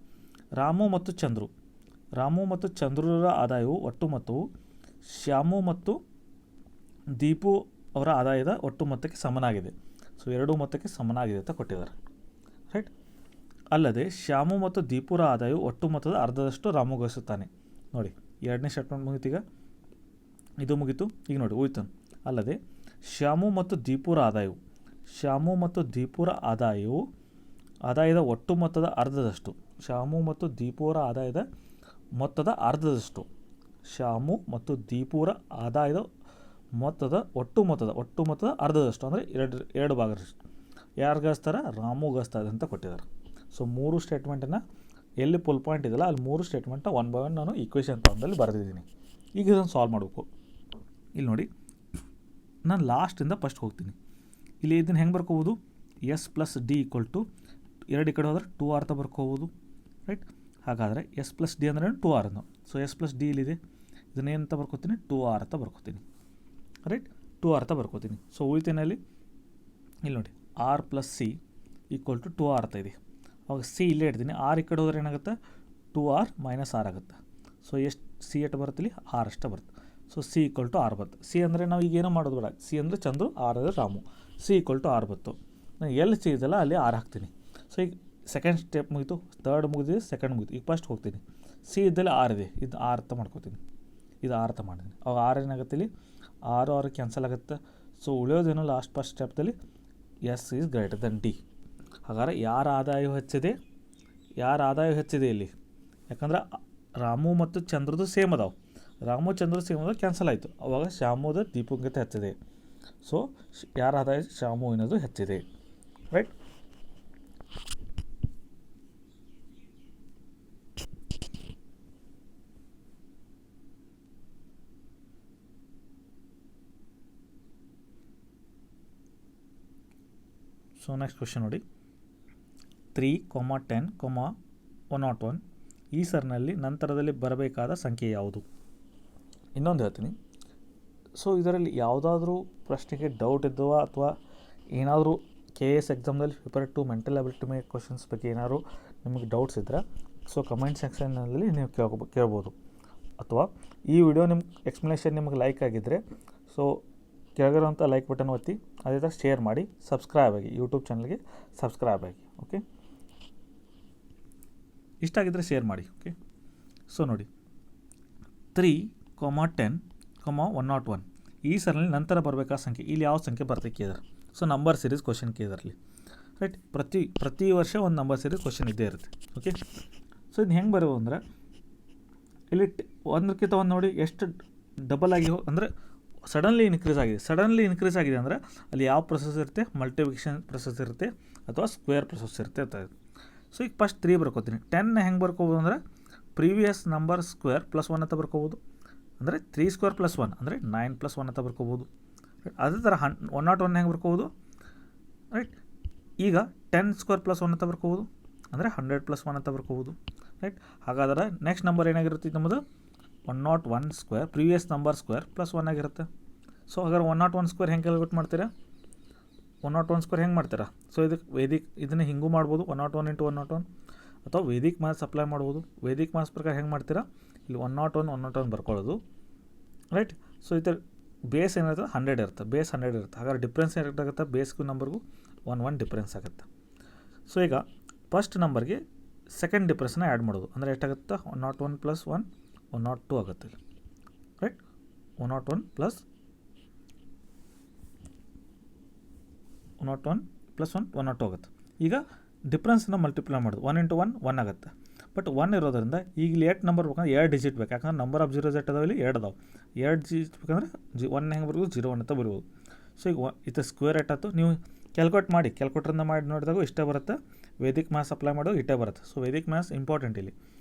ರಾಮು ಮತ್ತು ಚಂದ್ರರ ಆದಾಯವು ಒಟ್ಟು ಮೊತ್ತವು ಶ್ಯಾಮು ಮತ್ತು ದೀಪು ಅವರ ಆದಾಯದ ಒಟ್ಟು ಮೊತ್ತಕ್ಕೆ ಸಮನಾಗಿದೆ. ಸೊ 2 ಮೊತ್ತಕ್ಕೆ ಸಮನಾಗಿದೆ ಅಂತ ಕೊಟ್ಟಿದ್ದಾರೆ. ರೈಟ್, ಅಲ್ಲದೆ ಶ್ಯಾಮು ಮತ್ತು ದೀಪುರ ಆದಾಯವು ಒಟ್ಟು ಮೊತ್ತದ ಅರ್ಧದಷ್ಟು ರಾಮು ಗಳಿಸುತ್ತಾನೆ. ನೋಡಿ, ಎರಡನೇ ಸ್ಟೇಟ್ಮೆಂಟ್ ಮುಗಿತೀಗ, ಇದು ಮುಗೀತು. ಈಗ ನೋಡಿ ಉಳಿತು, ಅಲ್ಲದೆ ಶ್ಯಾಮು ಮತ್ತು ದೀಪುರ ಆದಾಯವು ಆದಾಯದ ಒಟ್ಟು ಮೊತ್ತದ ಅರ್ಧದಷ್ಟು. ಶ್ಯಾಮು ಮತ್ತು ದೀಪುರ ಆದಾಯದ ಮೊತ್ತದ ಅರ್ಧದಷ್ಟು. ಶ್ಯಾಮು ಮತ್ತು ದೀಪುರ ಆದಾಯದ ಮೊತ್ತದ ಒಟ್ಟು ಮೊತ್ತದ ಅರ್ಧದಷ್ಟು ಅಂದರೆ 2 ಭಾಗದಷ್ಟು ಯಾರು ಗಳಿಸ್ತಾರೆ? ರಾಮು ಗಳಿಸ್ತಾರೆ ಅಂತ ಕೊಟ್ಟಿದ್ದಾರೆ. ಸೊ 3 ಸ್ಟೇಟ್ಮೆಂಟನ್ನು ಎಲ್ಲಿ ಫುಲ್ ಪಾಯಿಂಟ್ ಇದೆಯಲ್ಲ ಅಲ್ಲಿ 3 ಸ್ಟೇಟ್ಮೆಂಟ್ನ 1 by 1 ನಾನು ಈಕ್ವೇಷನ್ ಫಾರ್ಮ್ದಲ್ಲಿ ಬರೆದಿದ್ದೀನಿ. ಈಗ ಇದನ್ನು ಸಾಲ್ವ್ ಮಾಡಬೇಕು. ಇಲ್ಲಿ ನೋಡಿ, ನಾನು ಲಾಸ್ಟಿಂದ ಫಸ್ಟ್ ಹೋಗ್ತೀನಿ. ಇಲ್ಲಿ ಇದನ್ನು ಹೆಂಗೆ ಬರ್ಕೋಬೋದು, S plus D equal to 2 ಈ ಕಡೆ ಹೋದರೆ 2r ಅಂತ ಬರ್ಕೋಬೋದು, ರೈಟ್. ಹಾಗಾದರೆ ಎಸ್ ಪ್ಲಸ್ ಡಿ ಅಂದರೆ 2r ಅನ್ನು. ಸೊ ಎಸ್ ಪ್ಲಸ್ ಡಿ ಇಲ್ಲಿದೆ, ಇದನ್ನೇನಂತ ಬರ್ಕೋತೀನಿ, 2r ಅಂತ ಬರ್ಕೋತೀನಿ, ರೈಟ್. 2r ಅಂತ ಬರ್ಕೋತೀನಿ. ಸೊ ಉಳಿತೇನಲ್ಲಿ ಇಲ್ಲಿ ನೋಡಿ r plus c equal to 2r ಅಂತ ಇದೆ. ಅವಾಗ ಸಿ ಇಲ್ಲೇ ಇಡ್ತೀನಿ, ಆರ್ ಈ ಕಡೆ ಹೋದ್ರೆ ಏನಾಗುತ್ತೆ, 2r ಮೈನಸ್ ಆರ್ ಆಗುತ್ತೆ. ಸೊ ಎಷ್ಟು ಸಿ ಎಷ್ಟು ಬರುತ್ತೆ ಇಲ್ಲಿ, ಆರ್ ಅಷ್ಟೇ ಬರುತ್ತೆ. So c equal to r ಬರುತ್ತೆ. ಸಿ ಅಂದರೆ ನಾವು ಈಗ ಏನೋ ಮಾಡೋದು ಬೇಡ, ಸಿ ಅಂದರೆ ಚಂದ್ರು, ಆರ್ ಅಂದರೆ Ramu. C equal to r ಬತ್ತು. ನಾನು ಎಲ್ಲಿ ಸಿ ಇದೆಲ್ಲ ಅಲ್ಲಿ ಆರ್ ಹಾಕ್ತೀನಿ. ಸೊ ಈಗ ಸೆಕೆಂಡ್ ಸ್ಟೆಪ್ ಮುಗಿತು, ತರ್ಡ್ ಮುಗಿದಿದೆ, ಸೆಕೆಂಡ್ ಮುಗಿತು. ಈಗ ಫಸ್ಟ್ ಹೋಗ್ತೀನಿ, ಸಿ ಇದ್ದಲ್ಲಿ ಆರ್ ಇದೆ, ಇದು ಆರ್ ಅಂತ ಮಾಡ್ಕೋತೀನಿ, ಇದು ಆರ್ ಅಂತ ಮಾಡಿದ್ದೀನಿ. ಅವಾಗ ಆರ್ ಏನಾಗುತ್ತೆ ಇಲ್ಲಿ, ಆರು ಕ್ಯಾನ್ಸಲ್ ಆಗುತ್ತೆ. ಸೊ ಉಳಿಯೋದೇನೋ ಲಾಸ್ಟ್ ಫಸ್ಟ್ ಸ್ಟೆಪ್ದಲ್ಲಿ S is greater than D. ಹಾಗಾದ್ರೆ ಯಾರ ಆದಾಯ ಹೆಚ್ಚಿದೆ ಇಲ್ಲಿ, ಯಾಕಂದ್ರೆ ರಾಮು ಮತ್ತು ಚಂದ್ರದು ಸೇಮ್ ಅದಾವೆ. ರಾಮು ಚಂದ್ರ ಸೇಮ್ ಅದಾವೆ, ಕ್ಯಾನ್ಸಲ್ ಆಯಿತು. ಅವಾಗ ಶ್ಯಾಮುದ ದೀಪಂಗಿಂತ ಹೆಚ್ಚಿದೆ. ಸೊ ಯಾರ ಆದಾಯ, ಶ್ಯಾಮು ಅನ್ನೋದು ಹೆಚ್ಚಿದೆ, ರೈಟ್. ಸೊ ನೆಕ್ಸ್ಟ್ ಕ್ವೆಶ್ಚನ್ ನೋಡಿ, 3, 10, 101 ಈ ಸರ್ನಲ್ಲಿ ನಂತರದಲ್ಲಿ ಬರಬೇಕಾದ ಸಂಖ್ಯೆ ಯಾವುದು? ಇನ್ನೊಂದು ಹೇಳ್ತೀನಿ. ಸೊ ಇದರಲ್ಲಿ ಯಾವುದಾದ್ರೂ ಪ್ರಶ್ನೆಗೆ ಡೌಟ್ ಇದ್ದವ ಅಥವಾ ಏನಾದರೂ KS ಎಕ್ಸಾಮ್ದಲ್ಲಿ ಪೇಪರ್ 2 ಮೆಂಟಲ್ ಅಬಿಲಿಟಿ ಮೇಲೆ ಕ್ವಶನ್ಸ್ ಬಗ್ಗೆ ಏನಾದರೂ ನಿಮಗೆ ಡೌಟ್ಸ್ ಇದ್ದರೆ ಸೊ ಕಮೆಂಟ್ ಸೆಕ್ಷನ್ನಲ್ಲಿ ನೀವು ಕೇಳ್ಬೋದು. ಅಥವಾ ಈ ವಿಡಿಯೋ ನಿಮ್ಮ ಎಕ್ಸ್ಪ್ಲನೇಷನ್ ನಿಮಗೆ ಲೈಕ್ ಆಗಿದ್ದರೆ ಸೊ ಕೆಳಗಿರುವಂಥ ಲೈಕ್ ಬಟನ್ ಒತ್ತಿ, ಅದೇ ಥರ ಶೇರ್ ಮಾಡಿ, ಸಬ್ಸ್ಕ್ರೈಬ್ ಆಗಿ, ಯೂಟ್ಯೂಬ್ ಚಾನಲ್ಗೆ ಸಬ್ಸ್ಕ್ರೈಬ್ ಆಗಿ. ಓಕೆ, ಇಷ್ಟ ಆಗಿದ್ದರೆ ಶೇರ್ ಮಾಡಿ. ಓಕೆ, ಸೊ ನೋಡಿ 3, 10, 101 ಈ ಸರಲ್ಲಿ ನಂತರ ಬರಬೇಕಾದ ಸಂಖ್ಯೆ, ಇಲ್ಲಿ ಯಾವ ಸಂಖ್ಯೆ ಬರ್ತದೆ ಕೇಳಿದ್ರೆ. ಸೊ ನಂಬರ್ ಸೀರೀಸ್ ಕ್ವಶನ್ ಕೇಳಿದ್ರಲ್ಲಿ, ರೈಟ್. ಪ್ರತಿ ವರ್ಷ ಒಂದು ನಂಬರ್ ಸೀರೀಸ್ ಕ್ವಶನ್ ಇದ್ದೇ ಇರುತ್ತೆ. ಓಕೆ, ಸೊ ಇದು ಹೆಂಗೆ ಬರೋದು ಅಂದರೆ ಇಲ್ಲಿ ಒಂದಕ್ಕಿಂತ ಒಂದು ನೋಡಿ ಎಷ್ಟು ಡಬಲ್ ಆಗಿ ಅಂದರೆ ಸಡನ್ಲಿ ಇನ್ಕ್ರೀಸ್ ಆಗಿದೆ ಅಂದರೆ ಅಲ್ಲಿ ಯಾವ ಪ್ರೊಸೆಸ್ ಇರುತ್ತೆ, ಮಲ್ಟಿಪ್ಲಿಕೇಶನ್ ಪ್ರೊಸೆಸ್ ಇರುತ್ತೆ ಅಥವಾ ಸ್ಕ್ವೇರ್ ಪ್ರೊಸೆಸ್ ಇರುತ್ತೆ ಅಂತ. ಸೊ ಈಗ ಫಸ್ಟ್ 3 ಬರ್ಕೋತೀನಿ. 10 ಹೆಂಗೆ ಬರ್ಕೋಬೋದು ಅಂದರೆ ಪ್ರೀವಿಯಸ್ ನಂಬರ್ ಸ್ಕ್ವೇರ್ ಪ್ಲಸ್ 1 ಅಂತ ಬರ್ಕೋಬೋದು. ಅಂದರೆ 3 ಸ್ಕ್ವೇರ್ ಪ್ಲಸ್ 1 ಅಂದರೆ 9 ಪ್ಲಸ್ 1 ಅಂತ ಬರ್ಕೋಬೋದು. ಅದೇ ಥರ 101 ಹೆಂಗೆ ಬರ್ಕೋಬೋದು, ರೈಟ್. ಈಗ 10 ಸ್ಕ್ವೇರ್ ಪ್ಲಸ್ 1 ಅಂತ ಬರ್ಕೋಬೋದು, ಅಂದರೆ 100 ಪ್ಲಸ್ 1 ಅಂತ ಬರ್ಕೋಬೋದು, ರೈಟ್. ಹಾಗಾದ್ರೆ ನೆಕ್ಸ್ಟ್ ನಂಬರ್ ಏನಾಗಿರುತ್ತೆ ನಮ್ಮದು 101 square previous number square plus 1 ಆಗಿರುತ್ತೆ. ಸೊ ಹಾಗಾದ್ರೆ 101 ಸ್ಕ್ವೇರ್ ಹೆಂಗೆ ಕ್ಯಾಲ್ಕುಲೇಟ್ ಮಾಡ್ತೀರಾ, 101 ಸ್ಕ್ವೇರ್ ಹೆಂಗೆ ಮಾಡ್ತೀರಾ? ಸೊ ಇದಕ್ಕೆ ಇದನ್ನು ಹಿಂಗೂ ಮಾಡ್ಬೋದು, 101 × 101, ಅಥವಾ ವೇದಿಕ್ ಮ್ಯಾಥ್ಸ್ ಅಪ್ಲೈ ಮಾಡ್ಬೋದು. ವೇದಿಕ್ ಮ್ಯಾಥ್ಸ್ ಪ್ರಕಾರ ಹೆಂಗೆ ಮಾಡ್ತೀರಾ, ಇಲ್ಲಿ 101 ಬರ್ಕೊಳ್ಳೋದು, ರೈಟ್. ಸೊ ಇದರ ಬೇಸ್ ಏನಿರುತ್ತೆ 100 ಇರುತ್ತೆ, ಬೇಸ್ 100 ಇರುತ್ತೆ. ಹಾಗಾದ್ರೆ ಡಿಫ್ರೆನ್ಸ್ ಏನಾಗುತ್ತೆ, ಬೇಸ್ಗೂ ನಂಬರ್ಗೂ 1 ಡಿಫ್ರೆನ್ಸ್ ಆಗುತ್ತೆ. ಸೊ ಈಗ ಫಸ್ಟ್ ನಂಬರ್ಗೆ ಸೆಕೆಂಡ್ ಡಿಫ್ರೆನ್ಸ್ನ ಆ್ಯಡ್ ಮಾಡೋದು, ಅಂದರೆ ಎಷ್ಟಾಗುತ್ತೆ 101 ಪ್ಲಸ್ 1 102 ಆಗುತ್ತೆ, ರೈಟ್. 101 ಪ್ಲಸ್ 102 ಆಗುತ್ತೆ. ಈಗ ಡಿಫ್ರೆನ್ಸ್ನ ಮಲ್ಟಿಪ್ಲೈ ಮಾಡೋದು, 1 × 1 1 ಆಗುತ್ತೆ. ಬಟ್ 1 ಇರೋದ್ರಿಂದ ಈಗ ಇಲ್ಲಿ 8 ನಂಬರ್ ಬೇಕಂದ್ರೆ 2 ಡಿಜಿಟ್ ಬೇಕು, ಯಾಕಂದ್ರೆ ನಂಬರ್ ಆಫ್ ಜೀರೋಸ್ ಎಟ್ ಅದಾವೆ, ಇಲ್ಲಿ 2 ಅದಾವೆ. 2 ಡಿಜಿಟ್ ಬೇಕಂದ್ರೆ 1 ಹೆಂಗೆ ಬರ್ಬೋದು, 0 ಅಂತ ಬರ್ಬೋದು. ಸೊ ಈಗ ಇದು ಸ್ಕ್ವೇರ್ ಎಟ್ಟಾಯ್ತು, ನೀವು ಕ್ಯಾಲ್ಕುಲೇಟ್ರಿಂದ ಮಾಡಿ ನೋಡಿದಾಗ ಇಷ್ಟೇ ಬರುತ್ತೆ. ವೇದಿಕ್ ಮ್ಯಾಥ್ಸ್ ಅಪ್ಲೈ ಮಾಡೋದು ಇಷ್ಟೇ ಬರುತ್ತೆ. ಸೊ ವೇದಿಕ್ ಮ್ಯಾಥ್ಸ್ ಇಂಪಾರ್ಟೆಂಟ್ ಇಲ್ಲಿ.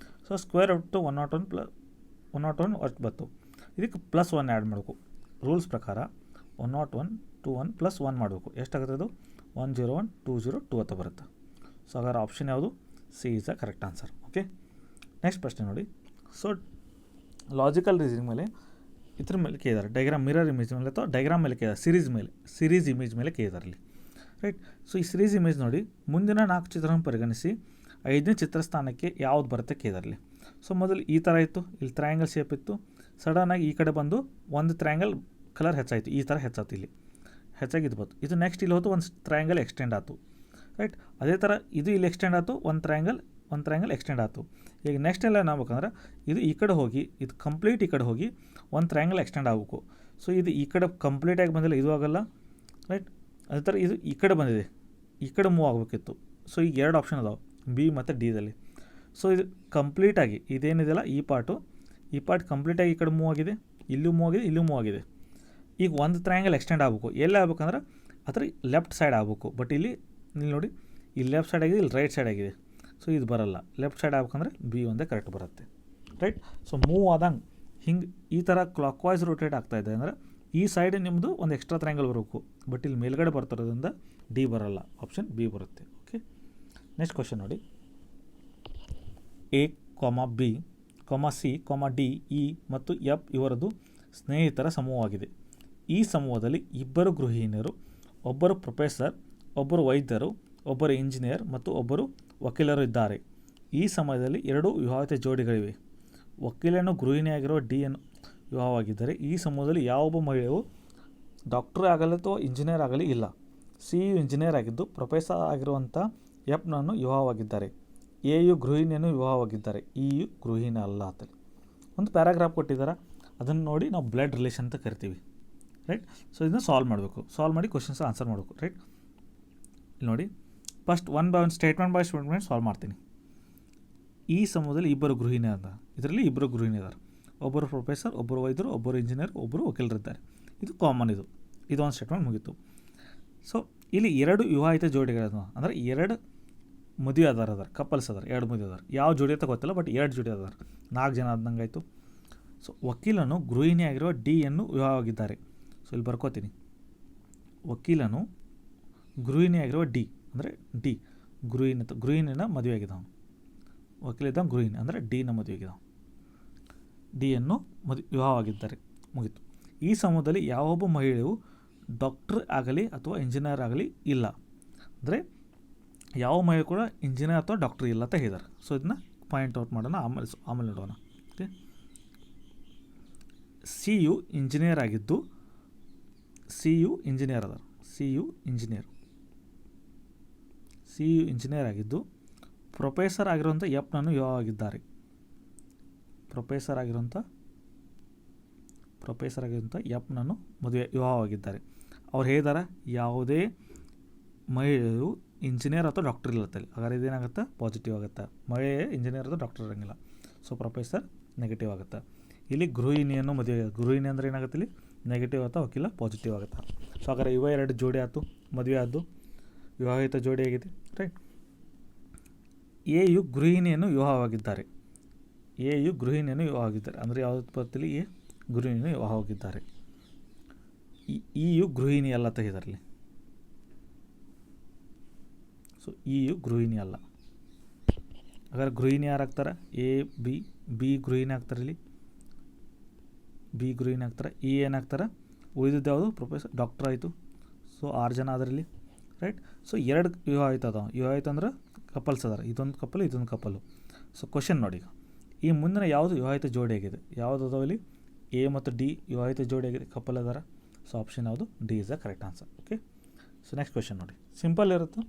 ಸೊ ಸ್ಕ್ವೇರ್ ಟು 101 ಅಷ್ಟು ಬಂತು. ಇದಕ್ಕೆ ಪ್ಲಸ್ 1 ಆ್ಯಡ್ ಮಾಡಬೇಕು ರೂಲ್ಸ್ ಪ್ರಕಾರ. 101 2 1 ಪ್ಲಸ್ 1 ಮಾಡಬೇಕು, ಎಷ್ಟಾಗುತ್ತೆ ಅದು 101 202 ಅಂತ ಬರುತ್ತೆ. ಸೊ ಹಾಗಾದ್ರೆ ಆಪ್ಷನ್ ಯಾವುದು, C is the correct answer. Okay, next ಪ್ರಶ್ನೆ ನೋಡಿ. ಸೊ ಲಾಜಿಕಲ್ ರೀಸನಿಂಗ್ ಮೇಲೆ ಇದ್ರ ಮೇಲೆ ಕೇಳಿದ್ದಾರೆ, ಡೈಗ್ರಾಮ್ ಮಿರರ್ ಇಮೇಜ್ ಮೇಲೆ ಅಥವಾ ಡೈಗ್ರಾಮ್ ಮೇಲೆ ಕೇಳಿದ್ದಾರೆ, ಸಿರೀಸ್ ಇಮೇಜ್ ಮೇಲೆ ಕೇಳಿದ್ದಾರೆ ಇಲ್ಲಿ, ರೈಟ್. ಸೊ ಈ ಸಿರೀಸ್ ಇಮೇಜ್ ನೋಡಿ, ಮುಂದಿನ 4 ಚಿತ್ರಗಳನ್ನು ಪರಿಗಣಿಸಿ 5ನೇ ಚಿತ್ರ ಸ್ಥಾನಕ್ಕೆ ಯಾವ್ದು ಬರುತ್ತೆ ಕೇಳಿದಾರಲ್ಲಿ. ಸೊ ಮೊದಲು ಈ ಥರ ಇತ್ತು, ಇಲ್ಲಿ ಟ್ರಯಾಂಗಲ್ ಶೇಪ್ ಇತ್ತು. ಸಡನ್ನಾಗಿ ಈ ಕಡೆ ಬಂದು ಒಂದು ಟ್ರಯಾಂಗಲ್ ಕಲರ್ ಹೆಚ್ಚಾಯಿತು, ಈ ಥರ ಹೆಚ್ಚಾಯ್ತು, ಇಲ್ಲಿ ಹೆಚ್ಚಾಗಿದ್ದು ಬಂತು. ಇದು ನೆಕ್ಸ್ಟ್ ಇಲ್ಲಿ ಹೋತು, ಒಂದು ಟ್ರಯಾಂಗಲ್ ಎಕ್ಸ್ಟೆಂಡ್ ಆಯಿತು, ರೈಟ್. ಅದೇ ಥರ ಇದು ಇಲ್ಲಿ ಎಕ್ಸ್ಟೆಂಡ್ ಆಯಿತು, ಒಂದು ಟ್ರಯಾಂಗಲ್ ಎಕ್ಸ್ಟೆಂಡ್ ಆಯಿತು. ಈಗ ನೆಕ್ಸ್ಟ್ ಎಲ್ಲ ಏನಾಗಬೇಕಂದ್ರೆ ಇದು ಈ ಕಡೆ ಹೋಗಿ, ಇದು ಕಂಪ್ಲೀಟ್ ಈ ಕಡೆ ಹೋಗಿ ಒಂದು ಟ್ರಯಾಂಗಲ್ ಎಕ್ಸ್ಟೆಂಡ್ ಆಗಬೇಕು. ಸೊ ಇದು ಈ ಕಡೆ ಕಂಪ್ಲೀಟಾಗಿ ಬಂದಿಲ್ಲ, ಇದು ಆಗೋಲ್ಲ, ರೈಟ್. ಅದೇ ಥರ ಇದು ಈ ಕಡೆ ಬಂದಿದೆ, ಈ ಕಡೆ ಮೂವ್ ಆಗಬೇಕಿತ್ತು. ಸೊ ಈಗ 2 ಆಪ್ಷನ್ ಅದಾವೆ, ಬಿ ಮತ್ತು ಡಿದಲ್ಲಿ. ಸೊ ಇದು ಕಂಪ್ಲೀಟಾಗಿ ಇದೇನಿದೆಯಲ್ಲ ಈ ಪಾರ್ಟ್ ಕಂಪ್ಲೀಟಾಗಿ ಈ ಕಡೆ ಮೂವ್ ಆಗಿದೆ, ಇಲ್ಲೂ ಮೂವ್ ಆಗಿದೆ, ಇಲ್ಲೂ ಮೂವ್ ಆಗಿದೆ. ಈಗ ಒಂದು ಟ್ರಯಾಂಗಲ್ ಎಕ್ಸ್ಟೆಂಡ್ ಆಗಬೇಕು, ಎಲ್ಲಿ ಆಗ್ಬೇಕಂದ್ರೆ ಅದರ ಲೆಫ್ಟ್ ಸೈಡ್ ಆಗಬೇಕು. ಬಟ್ ಇಲ್ಲಿ ನೋಡಿ, ಇಲ್ಲಿ ಲೆಫ್ಟ್ ಸೈಡ್ ಆಗಿದೆ, ಇಲ್ಲಿ ರೈಟ್ ಸೈಡ್ ಆಗಿದೆ. ಸೊ ಇದು ಬರಲ್ಲ, ಲೆಫ್ಟ್ ಸೈಡ್ ಆಗ್ಬೇಕಂದ್ರೆ ಬಿ ಒಂದೇ ಕರೆಕ್ಟ್ ಬರುತ್ತೆ, ರೈಟ್. ಸೊ ಮೂವ್ ಆದಂಗೆ ಹಿಂಗೆ ಈ ಥರ ಕ್ಲಾಕ್ ವೈಸ್ ರೊಟೇಟ್ ಆಗ್ತಾಯಿದೆ ಅಂದರೆ ಈ ಸೈಡ್ ನಿಮ್ಮದು ಒಂದು ಎಕ್ಸ್ಟ್ರಾ ಟ್ರಯಾಂಗಲ್ ಬರಬೇಕು, ಬಟ್ ಇಲ್ಲಿ ಮೇಲ್ಗಡೆ ಬರ್ತಿರೋದ್ರಿಂದ ಡಿ ಬರಲ್ಲ, ಆಪ್ಷನ್ ಬಿ ಬರುತ್ತೆ. ಓಕೆ, ನೆಕ್ಸ್ಟ್ ಕ್ವಶನ್ ನೋಡಿ. A, B, C, D, E ಮತ್ತು ಎಫ್ ಇವರದು ಸ್ನೇಹಿತರ ಸಮೂಹವಾಗಿದೆ. ಈ ಸಮೂಹದಲ್ಲಿ ಇಬ್ಬರು ಗೃಹಿಣಿಯರು, ಒಬ್ಬರು ಪ್ರೊಫೆಸರ್, ಒಬ್ಬರು ವೈದ್ಯರು, ಒಬ್ಬರು ಇಂಜಿನಿಯರ್ ಮತ್ತು ಒಬ್ಬರು ವಕೀಲರು ಇದ್ದಾರೆ. ಈ ಸಮಯದಲ್ಲಿ 2 ವಿವಾಹಿತ ಜೋಡಿಗಳಿವೆ. ವಕೀಲನು ಗೃಹಿಣಿಯಾಗಿರುವ ಡಿ ಯನ್ನು ವಿವಾಹವಾಗಿದ್ದರೆ ಈ ಸಮೂಹದಲ್ಲಿ ಯಾವೊಬ್ಬ ಮಹಿಳೆಯು ಡಾಕ್ಟರ್ ಆಗಲಿ ಅಥವಾ ಇಂಜಿನಿಯರ್ ಆಗಲಿ ಇಲ್ಲ. ಸಿ ಯು ಇಂಜಿನಿಯರ್ ಆಗಿದ್ದು ಪ್ರೊಫೆಸರ್ ಆಗಿರುವಂಥ ಎಫ್ನನ್ನು ವಿವಾಹವಾಗಿದ್ದಾರೆ. ಎ ಯು ಗೃಹಿಣಿಯನ್ನು ವಿವಾಹವಾಗಿದ್ದಾರೆ. ಇ ಯು ಗೃಹಿಣಿ ಅಲ್ಲ ಅಂತೇಳಿ ಒಂದು ಪ್ಯಾರಾಗ್ರಾಫ್ ಕೊಟ್ಟಿದ್ದಾರೆ. ಅದನ್ನು ನೋಡಿ ನಾವು ಬ್ಲಡ್ ರಿಲೇಷನ್ ಅಂತ ಕರಿತೀವಿ, ರೈಟ್. ಸೊ ಇದನ್ನು ಸಾಲ್ವ್ ಮಾಡಬೇಕು, ಸಾಲ್ವ್ ಮಾಡಿ ಕ್ವಶನ್ಸ್ ಆನ್ಸರ್ ಮಾಡಬೇಕು, ರೈಟ್. ಇಲ್ಲಿ ನೋಡಿ, first one by one statement by statement solve ಮಾಡ್ತೀನಿ. ಈ ಸಮೂಹದಲ್ಲಿ ಇಬ್ಬರು ಗೃಹಿಣಿ ಅದ, ಇದರಲ್ಲಿ ಇಬ್ಬರು ಗೃಹಿಣಿ ಇದ್ದಾರೆ. ಒಬ್ಬರು ಪ್ರೊಫೆಸರ್, ಒಬ್ಬರು ವೈದ್ಯರು, ಒಬ್ಬರು ಇಂಜಿನಿಯರ್, ಒಬ್ಬರು ವಕೀಲರಿದ್ದಾರೆ. ಇದು ಕಾಮನ್, ಇದು ಒಂದು ಸ್ಟೇಟ್ಮೆಂಟ್ ಮುಗೀತು. ಸೊ ಇಲ್ಲಿ 2 ವಿವಾಹಿತ ಜೋಡಿಗಳದ, ಅಂದರೆ 2 ಮದುವೆ ಅದಾರ, ಕಪಲ್ಸ್ ಅದಾರ, 2 ಮದುವೆ ಅದಾರ. ಯಾವ ಜೋಡಿ ಅಂತ ಗೊತ್ತಿಲ್ಲ, ಬಟ್ 2 ಜೋಡಿ ಅದಾರ, 4 ಜನ ಆದಂಗೆ ಆಯಿತು. ಸೊ ವಕೀಲನು ಗೃಹಿಣಿಯಾಗಿರುವ ಡಿ ಯನ್ನು ವಿವಾಹವಾಗಿದ್ದಾರೆ. ಸೊ ಇಲ್ಲಿ ಬರ್ಕೋತೀನಿ, ವಕೀಲನು ಗೃಹಿಣಿಯಾಗಿರುವ ಡಿ ಅಂದರೆ ಡಿ ಗೃಹಿಣಿನ ಮದುವೆ ಆಗಿದ್ದಾವೆ. ವಕೀಲಿದ್ದ ಗೃಹಿಣಿ ಅಂದರೆ ಡಿನ ಮದುವೆ ಆಗಿದ್ದಾವೆ. ಡಿಯನ್ನು ವಿವಾಹವಾಗಿದ್ದಾರೆ, ಮುಗಿತು. ಈ ಸಮೂಹದಲ್ಲಿ ಯಾವೊಬ್ಬ ಮಹಿಳೆಯು ಡಾಕ್ಟರ್ ಆಗಲಿ ಅಥವಾ ಇಂಜಿನಿಯರ್ ಆಗಲಿ ಇಲ್ಲ. ಅಂದರೆ ಯಾವ ಮಹಿಳೆ ಕೂಡ ಇಂಜಿನಿಯರ್ ಅಥವಾ ಡಾಕ್ಟರ್ ಇಲ್ಲ ಅಂತ ಹೇಳಿದ್ದಾರೆ. ಸೊ ಇದನ್ನ ಪಾಯಿಂಟ್ ಔಟ್ ಮಾಡೋಣ, ಆಮೇಲೆ ನೋಡೋಣ. ಓಕೆ, ಸಿ ಯು ಇಂಜಿನಿಯರ್ ಆಗಿದ್ದು, ಸಿ ಯು ಇಂಜಿನಿಯರ್ ಆಗಿದ್ದು ಪ್ರೊಫೆಸರ್ ಆಗಿರುವಂಥ ಎಫ್ನನ್ನು ವಿವಾಹವಾಗಿದ್ದಾರೆ. ಪ್ರೊಫೆಸರ್ ಆಗಿರುವಂಥ ಎಫ್ನನ್ನು ವಿವಾಹವಾಗಿದ್ದಾರೆ. ಅವ್ರು ಹೇಳಿದಾರೆ ಯಾವುದೇ ಮಹಿಳೆಯು ಇಂಜಿನಿಯರ್ ಅಥವಾ ಡಾಕ್ಟರ್ ಇಲ್ಲತ್ತಲ್ಲಿ. ಹಾಗಾದ್ರೆ ಇದೇನಾಗುತ್ತೆ, ಪಾಸಿಟಿವ್ ಆಗುತ್ತೆ. ಮಹಿಳೆ ಇಂಜಿನಿಯರ್ ಅಥವಾ ಡಾಕ್ಟರ್ ಇರೋಂಗಿಲ್ಲ. ಸೊ ಪ್ರೊಫೆಸರ್ ನೆಗೆಟಿವ್ ಆಗುತ್ತೆ. ಇಲ್ಲಿ ಗೃಹಿಣಿಯನ್ನು ಗೃಹಿಣಿ ಅಂದರೆ ಏನಾಗುತ್ತೆ, ಇಲ್ಲಿ ನೆಗೆಟಿವ್ ಅಥವಾ ವಕೀಲ ಪಾಸಿಟಿವ್ ಆಗುತ್ತೆ. ಸೊ ಹಾಗಾದ್ರೆ 2 ಜೋಡಿ ಆಯಿತು, ಮದುವೆ ಆದ್ದು, ವಿವಾಹಿತ ಜೋಡಿ ಆಗಿದೆ, ರೈಟ್. ಎ ಯು ಗೃಹಿಣಿಯನ್ನು ವಿವಾಹವಾಗಿದ್ದಾರೆ. ಅಂದರೆ ಯಾವುದೇ ಪದದಲ್ಲಿ ಎ ಗೃಹಿಣಿಯನ್ನು ವಿವಾಹವಾಗಿದ್ದಾರೆ. ಇ ಯು ಗೃಹಿಣಿ ಅಲ್ಲ ಅಂತ ಇದರಲ್ಲಿ. ಸೊ ಇ ಯು ಗೃಹಿಣಿ ಅಲ್ಲ. ಹಾಗಾದ್ರೆ ಗೃಹಿಣಿ ಯಾರಾಗ್ತಾರೆ, ಎ ಬಿ ಗೃಹಿಣಿ ಆಗ್ತಾರೆ. ಇಲ್ಲಿ ಬಿ ಗೃಹಿಣಿ ಆಗ್ತಾರೆ. ಇ ಏನಾಗ್ತಾರೆ, ಉಳಿದಿದ್ದು ಯಾವುದು, ಪ್ರೊಫೆಸರ್ ಡಾಕ್ಟರ್ ಆಯಿತು. ಸೊ 6 ಜನ ಅದರಲ್ಲಿ, ರೈಟ್. ಸೊ 2 ವಿವಾಹಿತ ಅದಾವೆ. ವಿವಾಹಿತ ಅಂದ್ರೆ ಕಪಲ್ಸ್ ಅದಾರ, ಇದೊಂದು ಕಪಲು. ಸೊ ಕ್ವಶನ್ ನೋಡಿ, ಈ ಮುಂದಿನ ಯಾವುದು ವಿವಾಹಿತ ಜೋಡಿ ಆಗಿದೆ, ಯಾವುದು ಅದಾವ ಇಲ್ಲಿ, ಎ ಮತ್ತು ಡಿ ವಿವಾಹಿತ ಜೋಡಿ ಆಗಿದೆ, ಕಪಲ್ ಅದಾರ. ಸೊ ಆಪ್ಷನ್ ಯಾವುದು, D is the correct answer. Okay, so next question ನೋಡಿ, ಸಿಂಪಲ್ ಇರುತ್ತೆ.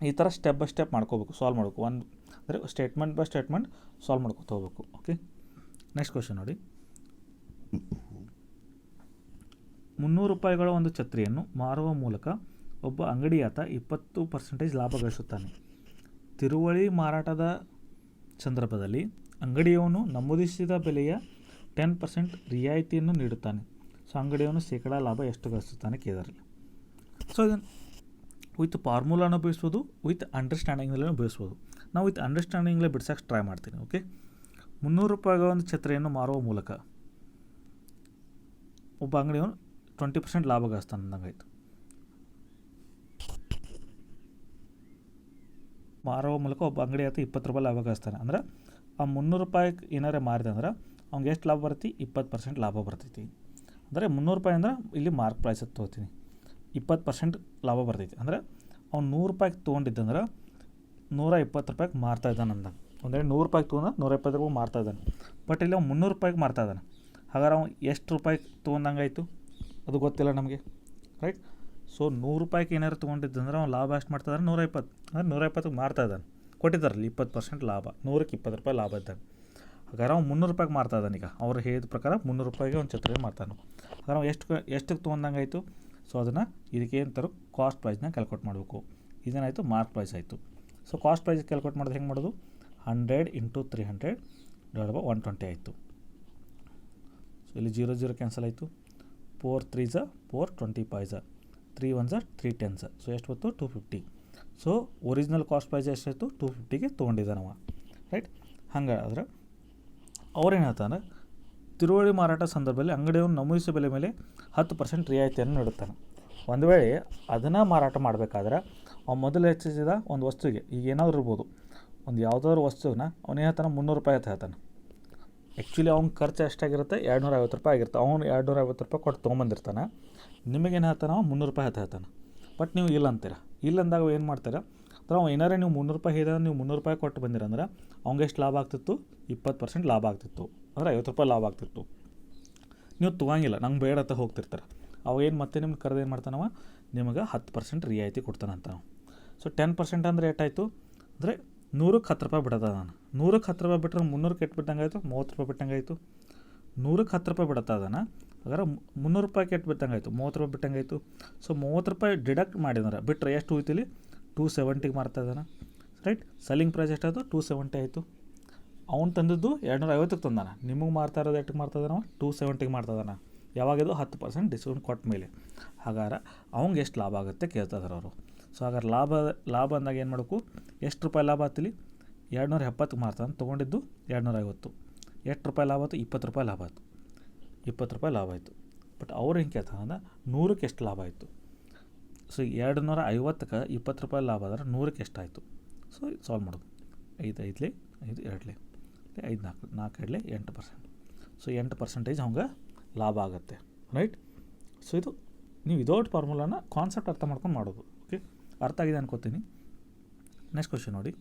ಈ ಥರ ಸ್ಟೆಪ್ ಬೈ ಸ್ಟೆಪ್ ಮಾಡ್ಕೋಬೇಕು, ಸಾಲ್ವ್ ಮಾಡಬೇಕು. ಅಂದರೆ ಸ್ಟೇಟ್ಮೆಂಟ್ ಬೈ ಸ್ಟೇಟ್ಮೆಂಟ್ ಸಾಲ್ವ್ ಮಾಡ್ಕೊತ ಹೋಗ್ಬೇಕು. ಓಕೆ, ನೆಕ್ಸ್ಟ್ ಕ್ವಶನ್ ನೋಡಿ. 300 ರೂಪಾಯಿಗಳ ಒಂದು ಛತ್ರಿಯನ್ನು ಮಾರುವ ಮೂಲಕ ಒಬ್ಬ ಅಂಗಡಿಯಾತ 20% ಲಾಭ ಗಳಿಸುತ್ತಾನೆ. ತಿರುವಳಿ ಮಾರಾಟದ ಸಂದರ್ಭದಲ್ಲಿ ಅಂಗಡಿಯವನು ನಮೂದಿಸಿದ ಬೆಲೆಯ 10% ರಿಯಾಯಿತಿಯನ್ನು ನೀಡುತ್ತಾನೆ. ಸೊ ಅಂಗಡಿಯವನು ಶೇಕಡಾ ಲಾಭ ಎಷ್ಟು ಗಳಿಸುತ್ತಾನೆ ಕೇಳಿದಾರಲ್ಲ. ಸೊ ಇದನ್ನು ವಿತ್ ಫಾರ್ಮುಲಾನು ಬಿಡಿಸ್ಬೋದು, ವಿತ್ ಅಂಡರ್ಸ್ಟ್ಯಾಂಡಿಂಗ್ನಲ್ಲೂ ಬಿಡಿಸ್ಬೋದು. ನಾವು ವಿತ್ ಅಂಡರ್ಸ್ಟ್ಯಾಂಡಿಂಗ್ಲೇ ಬಿಡ್ಸೋಕ್ಕೆ ಟ್ರೈ ಮಾಡ್ತೀನಿ. ಓಕೆ, 300 ರೂಪಾಯಿಗಳ ಒಂದು ಛತ್ರಿಯನ್ನು ಮಾರುವ ಮೂಲಕ ಒಬ್ಬ ಅಂಗಡಿಯವನು 20% ಲಾಭ ಗಳಿಸ್ತಾನೆ ಅಂದಂಗಾಯ್ತು. ಮಾರುವ ಮೂಲಕ ಒಬ್ಬ ಅಂಗಡಿ ಆತ 20 ರೂಪಾಯಿ ಲಾಭ ಗಳಿಸ್ತಾನೆ. ಅಂದ್ರೆ ಆ 300 ರೂಪಾಯಿ ಏನಾರೇ ಮಾರಿದೆ ಅಂದ್ರೆ ಅವ್ನಿಗೆ ಎಷ್ಟು ಲಾಭ ಬರ್ತೈತಿ, 20% ಲಾಭ ಬರ್ತೈತಿ. ಅಂದರೆ 300 ರೂಪಾಯಿ ಅಂದ್ರೆ ಇಲ್ಲಿ ಮಾರ್ಕ್ ಪ್ರೈಸ್ ಅಂತ ತೊಗೋತೀನಿ, 20% ಲಾಭ ಬರ್ತೈತಿ. ಅಂದರೆ ಅವ್ನು 100 ರೂಪಾಯಿಗೆ ತೊಗೊಂಡಿದ್ದಂದ್ರೆ 120 ರೂಪಾಯಿಗೆ ಮಾರ್ತಾ ಇದ್ದಾನೆ ಅಂದಂಗೆ. ಒಂದೇಳಿ 100 ರೂಪಾಯಿಗೆ ತೊಗೊಂಡು 120 ರೂಪಾಯಿಗೆ ಮಾರ್ತಾ ಇದ್ದಾನೆ. ಬಟ್ ಇಲ್ಲಿ ಅವ್ನು 300 ರೂಪಾಯಿಗೆ ಮಾರ್ತಾ ಇದ್ದಾನೆ. ಹಾಗಾದ್ರೆ ಅವ್ನು ಎಷ್ಟು ರೂಪಾಯಿಗೆ ತೊಗೊಂಡಂಗೆ ಆಯಿತು ಅದು ಗೊತ್ತಿಲ್ಲ ನಮಗೆ, ರೈಟ್. ಸೊ 100 ರೂಪಾಯಿಗೆ ಏನಾರು ತೊಗೊಂಡಿದ್ದಂದ್ರೆ ಅವ್ನು ಲಾಭ ಎಷ್ಟು ಮಾಡ್ತಾ ಇದ್ದಾನೆ, 120. ಅಂದರೆ 120ಗೆ ಮಾರ್ತಾ ಇದ್ದಾನೆ, ಕೊಟ್ಟಿದ್ದಾರಲ್ಲಿ 20% ಲಾಭ, 100ಕ್ಕೆ 20 ರೂಪಾಯಿ ಲಾಭ ಇದ್ದಾನೆ. ಹಾಗಾದ್ರೆ ಅವ್ನು 300 ರೂಪಾಯಿಗೆ ಮಾರ್ತಾ ಇದ್ದಾನೆ. ಈಗ ಅವ್ರು ಹೇಳಿದ ಪ್ರಕಾರ 300 ರೂಪಾಯಿಗೆ ಒಂದು ಛತ್ರಿ ಮಾರ್ತಾನೆ. ಹಾಗಾದ್ರೆ ಅವ್ನು ಎಷ್ಟಕ್ಕೆ ತೊಗೊಂಡಂಗೆ ಆಯಿತು. ಸೊ ಅದನ್ನು ಇದಕ್ಕೆ ಏನು ತರೋ ಕಾಸ್ಟ್ ಪ್ರೈಸ್ನ ಕ್ಯಾಲ್ಕುಲೇಟ್ ಮಾಡಬೇಕು. ಇದೇನಾಯಿತು, ಮಾರ್ಕ್ ಪ್ರೈಸ್ ಆಯಿತು. ಸೊ ಕಾಸ್ಟ್ ಪ್ರೈಸ್ ಕ್ಯಾಲ್ಕುಲೇಟ್ ಮಾಡೋದು ಹೆಂಗೆ ಮಾಡೋದು, 100 × 300 / 120 ಆಯಿತು. ಸೊ ಇಲ್ಲಿ 0 0 ಕ್ಯಾನ್ಸಲ್ ಆಯಿತು. 4 3s 4, 20 5s, 3 1s 3 10s. So ಎಷ್ಟು ಬಂತು, 250. ಸೊ ಒರಿಜಿನಲ್ ಕಾಸ್ಟ್ ಪ್ರೈಸ್ ಎಷ್ಟಾಯಿತು, 250ಗೆ ತೊಗೊಂಡಿದ್ದಾನವ, ರೈಟ್. ಹಾಗಾದ್ರೆ ಅವ್ರೇನು ಹೇಳ್ತಾನೆ, ತಿರುವಳಿ ಮಾರಾಟ ಸಂದರ್ಭದಲ್ಲಿ ಅಂಗಡಿಯವನು ನಮೂದಿಸಿದ ಬೆಲೆ ಮೇಲೆ 10% ರಿಯಾಯಿತಿಯನ್ನು ನೀಡುತ್ತಾನೆ. ಒಂದು ವೇಳೆ ಅದನ್ನು ಮಾರಾಟ ಮಾಡಬೇಕಾದ್ರೆ ಅವ್ನು ಮೊದಲು ಹೆಚ್ಚಿಸಿದ ಒಂದು ವಸ್ತುವಿಗೆ ಈಗ ಏನಾದರೂ ಇರ್ಬೋದು, ಒಂದು ಯಾವುದಾದ್ರು ವಸ್ತುವನ್ನ ಅವನು ಹೇಳ್ತಾನೆ 300 ರೂಪಾಯಿ ಅಂತ ಹೇಳ್ತಾನೆ. ಆ್ಯಕ್ಚುಲಿ ಅವ್ನ ಖರ್ಚು ಎಷ್ಟಾಗಿರುತ್ತೆ, 250 ರೂಪಾಯಿ ಆಗಿರುತ್ತೆ. ಅವನು 250 ರೂಪಾಯಿ ಕೊಟ್ಟು ತೊಗೊಂಬಂದಿರ್ತಾನೆ. ನಿಮಗೇನು ಹೇಳ್ತಾನೆ, 300 ರೂಪಾಯಿ ಅಂತ ಹೇಳ್ತಾನೆ. ಬಟ್ ನೀವು ಇಲ್ಲ ಅಂತೀರ. ಇಲ್ಲ ಅಂದಾಗ ಏನು ಮಾಡ್ತಾರೆ ಅಂದ್ರೆ ಅವ ಏನಾರೇ ನೀವು 300 ರೂಪಾಯಿ ಹೇಳಿದ್ರೆ ನೀವು 300 ರೂಪಾಯಿ ಕೊಟ್ಟು ಬಂದಿರಂದ್ರೆ ಅವ್ನಿಗೆ ಎಷ್ಟು ಲಾಭ ಆಗ್ತಿತ್ತು, 20% ಲಾಭ ಆಗ್ತಿತ್ತು, ಅಂದರೆ 50 ರೂಪಾಯಿ ಲಾಭ ಆಗ್ತಿತ್ತು. ನೀವು ತೊಗೊಂಗಿಲ್ಲ, ನಂಗೆ ಬೇಡ ಅಂತ ಹೋಗ್ತಿರ್ತಾರೆ. ಅವ ಏನು ಮತ್ತೆ ನಿಮ್ಗೆ ಕರೆದು ಏನು ಮಾಡ್ತಾನವ, ನಿಮಗೆ 10% ರಿಯಾಯಿತಿ ಕೊಡ್ತಾನಂತ. ಸೊ 10% ಅಂದರೆ ಏಟಾಯಿತು ಅಂದರೆ 100ಕ್ಕೆ 10 ರೂಪಾಯಿ ಬಿಡೋದ. ನಾನು 100ಕ್ಕೆ 10 ರೂಪಾಯಿ ಬಿಟ್ಟರೆ 300ಕ್ಕೆ ಬಿಟ್ಟಂಗೆ ಆಯಿತು, 30 ರೂಪಾಯಿ ಬಿಟ್ಟಂಗೆ ಆಯಿತು. 100ಕ್ಕೆ 10 ರೂಪಾಯಿ ಬಿಡುತ್ತಾ ಅದನ್ನು, ಹಾಗಾದ್ರೆ 300 ರೂಪಾಯಿ ಕೆಟ್ಟು ಬಿಟ್ಟಂಗೆ ಆಯಿತು, 30 ರೂಪಾಯಿ ಬಿಟ್ಟಂಗೆ ಆಯಿತು. ಸೊ 30 ರೂಪಾಯಿ ಡಿಡಕ್ಟ್ ಮಾಡಿದ್ರೆ ಬಿಟ್ಟರೆ ಎಷ್ಟು ಹೋಯ್ತಿಲ್ಲಿ, 270ಗೆ ಮಾರ್ತಾ ಇದ್ದಾನೆ. ರೈಟ್, ಸೆಲ್ಲಿಂಗ್ ಪ್ರೈಸ್ ಎಷ್ಟಾಯಿತು, 270 ಆಯಿತು. ಅವ್ನು ತಂದಿದ್ದು 250ಕ್ಕೆ ತಂದಾನ, ನಿಮಗೆ ಮಾರ್ತಾ ಇರೋದು ಎಷ್ಟಕ್ಕೆ ಮಾರ್ತಾ ಇದ್ದಾನ, 270ಗೆ ಮಾರ್ತಾ ಇದ್ದಾನೆ. ಯಾವಾಗಿದು 10% ಡಿಸ್ಕೌಂಟ್ ಕೊಟ್ಟ ಮೇಲೆ. ಹಾಗಾದ್ರೆ ಅವ್ನಿಗೆ ಎಷ್ಟು ಲಾಭ ಆಗುತ್ತೆ ಕೇಳ್ತಾ ಇದ್ದಾರೆ ಅವರು. ಸೊ ಹಾಗಾದ್ರೆ ಲಾಭ ಅಂದಾಗ ಏನು ಮಾಡಬೇಕು, ಎಷ್ಟು ರೂಪಾಯಿ ಲಾಭ ಆತಿಲಿ, 270ಕ್ಕೆ ಮಾರ್ತಾನೆ, ತೊಗೊಂಡಿದ್ದು 250. ಎಷ್ಟು ರೂಪಾಯಿ ಲಾಭ ಆಯ್ತು, 20 ರೂಪಾಯಿ ಲಾಭ ಆಯಿತು. 20 ರೂಪಾಯಿ ಲಾಭ ಆಯಿತು. ಬಟ್ ಅವ್ರು ಹೆಂಗೆ ಕೇಳ್ತಾನೆ ಅಂದ್ರೆ 100ಕ್ಕೆ ಎಷ್ಟು ಲಾಭ ಆಯಿತು. ಸೊ 250ಕ್ಕೆ 20 ರೂಪಾಯಿ ಲಾಭ ಆದರೆ 100ಕ್ಕೆ ಎಷ್ಟಾಯಿತು. ಸೊ ಸಾಲ್ವ್ ಮಾಡೋದು, 5 5 5 2 5 4 4 8%. ಸೊ 8% ಅವಂಗೆ ಲಾಭ ಆಗುತ್ತೆ. ರೈಟ್. ಸೊ ಇದು ನೀವು ಇದೋಟ್ ಫಾರ್ಮುಲಾನ ಕಾನ್ಸೆಪ್ಟ್ ಅರ್ಥ ಮಾಡ್ಕೊಂಡು ಮಾಡೋದು. ಓಕೆ, ಅರ್ಥ ಆಗಿದೆ ಅನ್ಕೋತೀನಿ. ನೆಕ್ಸ್ಟ್ ಕ್ವಶನ್ ನೋಡಿ.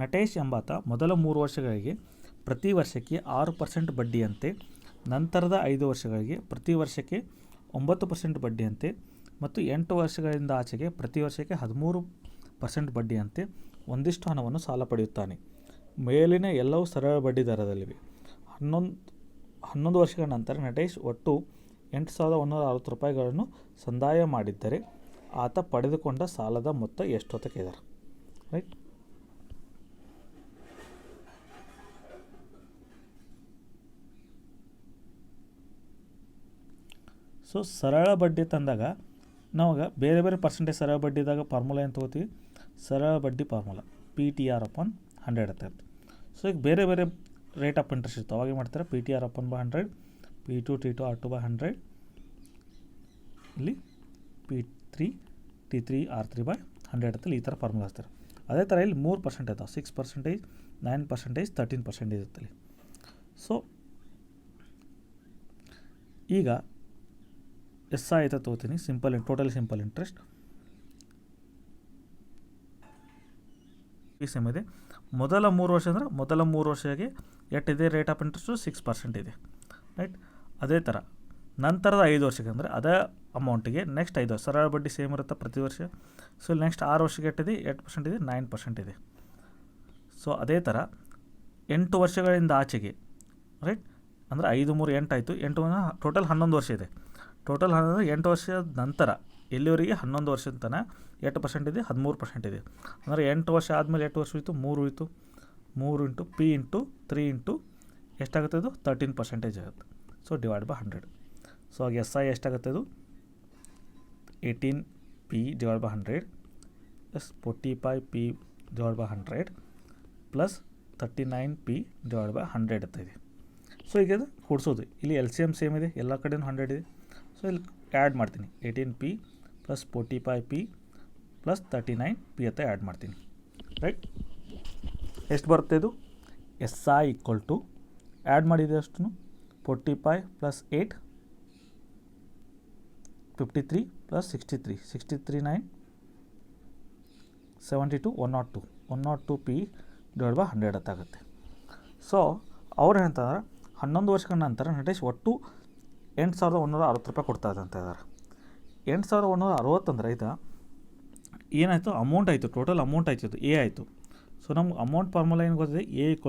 ನಟೇಶ್ ಎಂಬಾತ ಮೊದಲ 3 ವರ್ಷಗಳಿಗೆ ಪ್ರತಿ ವರ್ಷಕ್ಕೆ 6% ಬಡ್ಡಿಯಂತೆ, ನಂತರದ 5 ವರ್ಷಗಳಿಗೆ ಪ್ರತಿ ವರ್ಷಕ್ಕೆ 9% ಬಡ್ಡಿಯಂತೆ ಮತ್ತು 8 ವರ್ಷಗಳಿಂದ ಆಚೆಗೆ ಪ್ರತಿ ವರ್ಷಕ್ಕೆ 13% ಬಡ್ಡಿಯಂತೆ ಒಂದಿಷ್ಟು ಹಣವನ್ನು ಸಾಲ ಪಡೆಯುತ್ತಾನೆ. ಮೇಲಿನ ಎಲ್ಲವೂ ಸರಳ ಬಡ್ಡಿ ದರದಲ್ಲಿವೆ. 11 ವರ್ಷಗಳ ನಂತರ ನಟೇಶ್ ಒಟ್ಟು 8,160 ರೂಪಾಯಿಗಳನ್ನು ಸಂದಾಯ ಮಾಡಿದ್ದರೆ ಆತ ಪಡೆದುಕೊಂಡ ಸಾಲದ ಮೊತ್ತ ಎಷ್ಟು ಅಂತ ಕೇಳಿದ್ದಾರೆ. ರೈಟ್. ಸೊ ಸರಳ ಬಡ್ಡಿ ತಂದಾಗ ನಾವಾಗ ಬೇರೆ ಬೇರೆ ಪರ್ಸೆಂಟೇಜ್ ಸರಳ ಬಡ್ಡಿದಾಗ ಫಾರ್ಮುಲಾ ಏನು ತೊಗೋತೀವಿ, ಸರಳ ಬಡ್ಡಿ ಫಾರ್ಮುಲಾ PTR/100 ಅಂತ ಇರ್ತದೆ. ಸೊ ಈಗ ಬೇರೆ ಬೇರೆ ರೇಟ್ ಆಫ್ ಇಂಟ್ರೆಸ್ಟ್ ಇರ್ತಾವೆ. ಅವಾಗ ಏನು ಮಾಡ್ತಾರೆ, PTR/100, P2 T2 R2/100, ಇಲ್ಲಿ P3 T3 R3/100 ಅಂತಲ್ಲಿ ಈ ಥರ ಫಾರ್ಮುಲಾ ಹಚ್ತಾರೆ. ಅದೇ ಥರ ಇಲ್ಲಿ 3% ಇರ್ತಾವೆ, 6%, 9%, 13% ಇರುತ್ತಲ್ಲಿ. ಸೊ ಈಗ SI ಆಯ್ತಾ ತೊಗೋತೀನಿ, ಟೋಟಲಿ ಸಿಂಪಲ್ ಇಂಟ್ರೆಸ್ಟ್ ಈ ಸೇಮ್ ಇದೆ. ಮೊದಲ 3 ವರ್ಷ ಅಂದರೆ ಮೊದಲ 3 ವರ್ಷಕ್ಕೆ ಎಷ್ಟಿದೆ ರೇಟ್ ಆಫ್ ಇಂಟ್ರೆಸ್ಟು, 6% ಇದೆ. ರೈಟ್. ಅದೇ ಥರ ನಂತರದ 5 ವರ್ಷಕ್ಕೆ ಅಂದರೆ ಅದೇ ಅಮೌಂಟಿಗೆ ನೆಕ್ಸ್ಟ್ 5 ವರ್ಷ ಸರಳ ಬಡ್ಡಿ ಸೇಮ್ ಇರುತ್ತೆ ಪ್ರತಿ ವರ್ಷ. ಸೊ ಇಲ್ಲಿ ನೆಕ್ಸ್ಟ್ 6 ವರ್ಷಕ್ಕೆ ಎಷ್ಟಿದೆ, 8% ಇದೆ, 9% ಇದೆ. ಸೊ ಅದೇ ಥರ 8 ವರ್ಷಗಳಿಂದ ಆಚೆಗೆ, ರೈಟ್, ಅಂದರೆ 5 3 8 ಆಯಿತು. 8 ಟೋಟಲ್ 11 ವರ್ಷ ಇದೆ. ಟೋಟಲ್ 8 ವರ್ಷದ ನಂತರ ಎಲ್ಲಿವರೆಗೆ 11 ವರ್ಷದ ತನಕ 8% ಇದೆ, 13% ಇದೆ. ಅಂದರೆ 8 ವರ್ಷ ಆದಮೇಲೆ 8 ವರ್ಷ ಹೋಯಿತು, 3 ಹೋಯಿತು. 3 ಇಂಟು P ಇಂಟು 3 ಇಂಟು ಎಷ್ಟಾಗುತ್ತೆ, ಇದು 13% ಆಗುತ್ತೆ. ಸೊ /100. ಸೊ ಆಗ SI ಎಷ್ಟಾಗುತ್ತೆ, ಇದು 18P/100 plus 45P/100 plus 39P/100 ಅಂತ ಇದೆ. ಸೊ ಈಗ ಅದು ಕೂಡಿಸೋದು, ಇಲ್ಲಿ LCM ಸೇಮ್ ಇದೆ, ಎಲ್ಲ ಕಡೆಯೂ 100 ಇದೆ. ಸೊ ಇಲ್ಲಿ ಆ್ಯಡ್ ಮಾಡ್ತೀನಿ, 18P plus 45P plus 39P ಅಂತ ಆ್ಯಡ್ ಮಾಡ್ತೀನಿ. ರೈಟ್. ಎಷ್ಟು ಬರುತ್ತೆ ಇದು, SI = ಆ್ಯಡ್ ಮಾಡಿದೆ ಅಷ್ಟು 45 ಪ್ಲಸ್ 8 53 ಪ್ಲಸ್ 63 63 9 72 102 102P/100 ಅಂತ ಆಗುತ್ತೆ. ಸೊ ಅವ್ರು ಏನಂತಂದ್ರೆ 11 ವರ್ಷಗಳ ನಂತರ ನಟೇಶ್ ಒಟ್ಟು 8,160 ರೂಪಾಯಿ ಕೊಡ್ತಾ ಇದೆ ಅಂತ ಇದ್ದಾರೆ. 8,160 ಅಂದರೆ ಇದು ಏನಾಯಿತು, ಅಮೌಂಟ್ ಆಯಿತು, ಟೋಟಲ್ ಅಮೌಂಟ್ ಆಯಿತು, ಇದು A ಆಯಿತು. ಸೊ ನಮ್ಗೆ ಅಮೌಂಟ್ ಫಾರ್ಮುಲಾ ಏನು ಗೊತ್ತಿದೆ, A =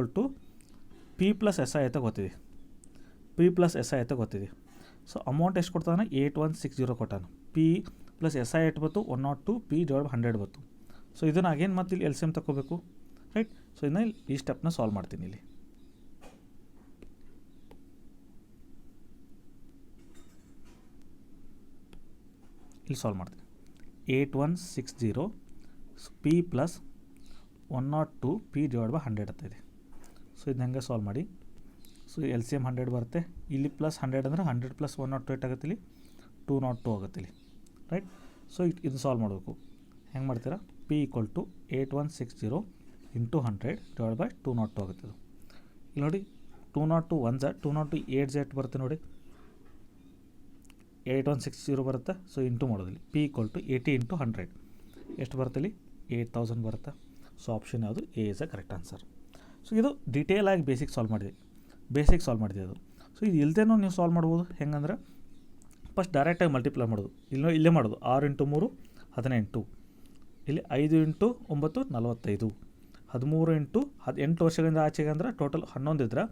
P + SI ಅಂತ ಗೊತ್ತಿದೆ. P + SI ಅಂತ ಗೊತ್ತಿದೆ. ಸೊ ಅಮೌಂಟ್ ಎಷ್ಟು ಕೊಡ್ತಾನೆ, 8160 ಕೊಟ್ಟಾನೆ. P + SI ಎಷ್ಟು ಬಂತು, 102P/100 ಬಂತು. ಸೊ ಇದನ್ನು ಅಗೇನ್ ಮತ್ತೆ ಇಲ್ಲಿ LCM ತಗೋಬೇಕು. ರೈಟ್. ಸೊ ಇದನ್ನ ಈ ಸ್ಟೆಪ್ನ ಸಾಲ್ವ್ ಮಾಡ್ತೀನಿ. ಇಲ್ಲಿ ಸಾಲ್ವ್ ಮಾಡ್ತೀನಿ. 8160 P + 102P/100 ಅಂತ ಇದೆ. ಸೊ ಇದನ್ನ ಹೆಂಗೆ ಸಾಲ್ವ್ ಮಾಡಿ, ಸೊ ಎಲ್ ಸಿ ಎಮ್ 100 ಬರುತ್ತೆ. ಇಲ್ಲಿ ಪ್ಲಸ್ 100 ಅಂದರೆ 100 ಪ್ಲಸ್ 108 ಆಗುತ್ತೆ, ಇಲ್ಲಿ 202 ಆಗುತ್ತೆ ಇಲ್ಲಿ, ರೈಟ್. ಸೊ ಇದು ಸಾಲ್ವ್ ಮಾಡಬೇಕು. ಹೆಂಗೆ ಮಾಡ್ತೀರಾ? P equal to 8160 into 100 divide by 202 ಆಗುತ್ತೆ. ಇದು ಇಲ್ಲಿ ನೋಡಿ 202 1 ಝ 202 8 ಝ ಬರುತ್ತೆ ನೋಡಿ, 8160 ಬರುತ್ತೆ. ಸೊ ಇಂಟು ಮಾಡೋದಿಲ್ಲ. ಪಿ ಈಕ್ವಲ್ ಟು 80 ಇಂಟು 100 ಎಷ್ಟು ಬರುತ್ತೆ ಇಲ್ಲಿ? 8000 ಬರುತ್ತೆ. ಸೊ ಆಪ್ಷನ್ ಯಾವುದು? A is a correct answer. So ಇದು ಡೀಟೇಲಾಗಿ ಬೇಸಿಕ್ ಸಾಲ್ವ್ ಮಾಡಿದೆ ಅದು. ಸೊ ಇದು ಇಲ್ಲದೇನೂ ನೀವು ಸಾಲ್ವ್ ಮಾಡ್ಬೋದು. ಹೆಂಗಂದ್ರೆ ಫಸ್ಟ್ ಡೈರೆಕ್ಟಾಗಿ ಮಲ್ಟಿಪ್ಲೈ ಮಾಡೋದು. ಇಲ್ಲೇ ಮಾಡೋದು. 6 ಇಂಟು 3 18, ಇಲ್ಲಿ 5 ಇಂಟು 9 45, 13 ಇಂಟು 8 ವರ್ಷಗಳಿಂದ ಆಚೆಗೆ ಅಂದ್ರೆ ಟೋಟಲ್ 11 ಇದ್ರೆ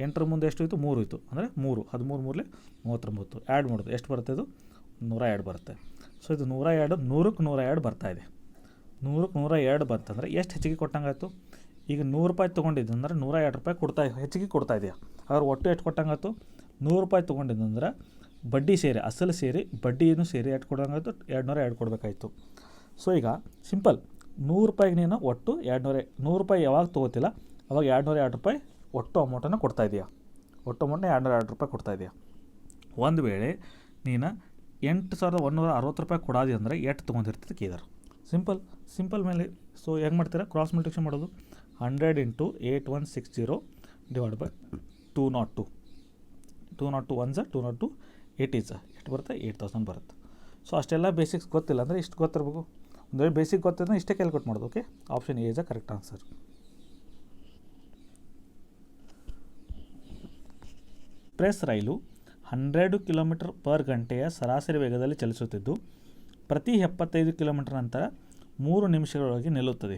8ರ ಮುಂದೆ ಎಷ್ಟು ಇತ್ತು? 3 ಇತ್ತು, ಅಂದರೆ 3 13 ಮೂರಲೆ 39. ಆ್ಯಡ್ ಮಾಡೋದು. ಎಷ್ಟು ಬರುತ್ತೆ? ಇದು 102 ಬರುತ್ತೆ. ಸೊ ಇದು 102 100ಕ್ಕೆ 102 ಬರ್ತಾಯಿದೆ. 100ಕ್ಕೆ 102 ಬಂತಂದರೆ ಎಷ್ಟು ಹೆಚ್ಚಿಗೆ ಕೊಟ್ಟಂಗಾಯ್ತು? ಈಗ 100 ರೂಪಾಯಿ ತೊಗೊಂಡಿದ್ದಂದ್ರೆ 102 ರೂಪಾಯಿ ಹೆಚ್ಚಿಗೆ ಕೊಡ್ತಾ ಇದೆಯಾ? ಅವ್ರು ಒಟ್ಟು ಎಷ್ಟು ಕೊಟ್ಟಂಗಾಯ್ತು? 100 ರೂಪಾಯಿ ತೊಗೊಂಡಿದ್ದಂದ್ರೆ ಬಡ್ಡಿ ಸೇರಿ, ಅಸಲು ಸೇರಿ, ಬಡ್ಡಿಯನ್ನು ಸೇರಿ ಎಷ್ಟು ಕೊಡೋಂಗಾಯ್ತು? 202 ಕೊಡಬೇಕಾಯ್ತು. ಸೊ ಈಗ ಸಿಂಪಲ್, 100 ರೂಪಾಯಿಗೆ ನೀನು ಒಟ್ಟು 100 ರೂಪಾಯಿ ಯಾವಾಗ ತೊಗೋತಿಲ್ಲ ಅವಾಗ 202 ರೂಪಾಯಿ ಒಟ್ಟು ಅಮೌಂಟನ್ನು ಕೊಡ್ತಾ ಇದೆಯಾ? ಒಟ್ಟು ಅಮೌಂಟ್ನ 202 ರೂಪಾಯಿ ಕೊಡ್ತಾ ಇದೆಯಾ? ಒಂದು ವೇಳೆ ನೀನು 8160 ರೂಪಾಯಿ ಕೊಡಾದಿ ಅಂದರೆ ಎಷ್ಟು ತೊಗೊಂಡಿರ್ತದೆ ಕೇಳಿದಾರೆ. ಸಿಂಪಲ್ ಮೇಲೆ. ಸೊ ಹೆಂಗೆ ಮಾಡ್ತೀರಾ? ಕ್ರಾಸ್ ಮಲ್ಟಿಪ್ಲಿಕೇಷನ್ ಮಾಡೋದು. 100 ಇಂಟು 8160 ಡಿವೈಡ್ ಬೈ 202. 202 1 ಝ 202 8 ಝ ಎಷ್ಟು ಬರುತ್ತೆ? 8000 ಬರುತ್ತೆ. ಸೊ ಅಷ್ಟೆಲ್ಲ ಬೇಸಿಕ್ಸ್ ಗೊತ್ತಿಲ್ಲ ಅಂದರೆ ಇಷ್ಟು ಗೊತ್ತಿರಬೇಕು. ಒಂದು ವೇಳೆ ಬೇಸಿಕ್ ಗೊತ್ತಿದ್ರೆ ಇಷ್ಟೇ ಕ್ಯಾಲ್ಕುಲೇಟ್ ಮಾಡೋದು. Okay, option A is a correct answer. Express rail 100 kilometre per ಗಂಟೆಯ ಸರಾಸರಿ ವೇಗದಲ್ಲಿ ಚಲಿಸುತ್ತಿದ್ದು ಪ್ರತಿ 75 ಕಿಲೋಮೀಟರ್ ನಂತರ 3 ನಿಮಿಷಗಳೊಳಗೆ ನಿಲ್ಲುತ್ತದೆ.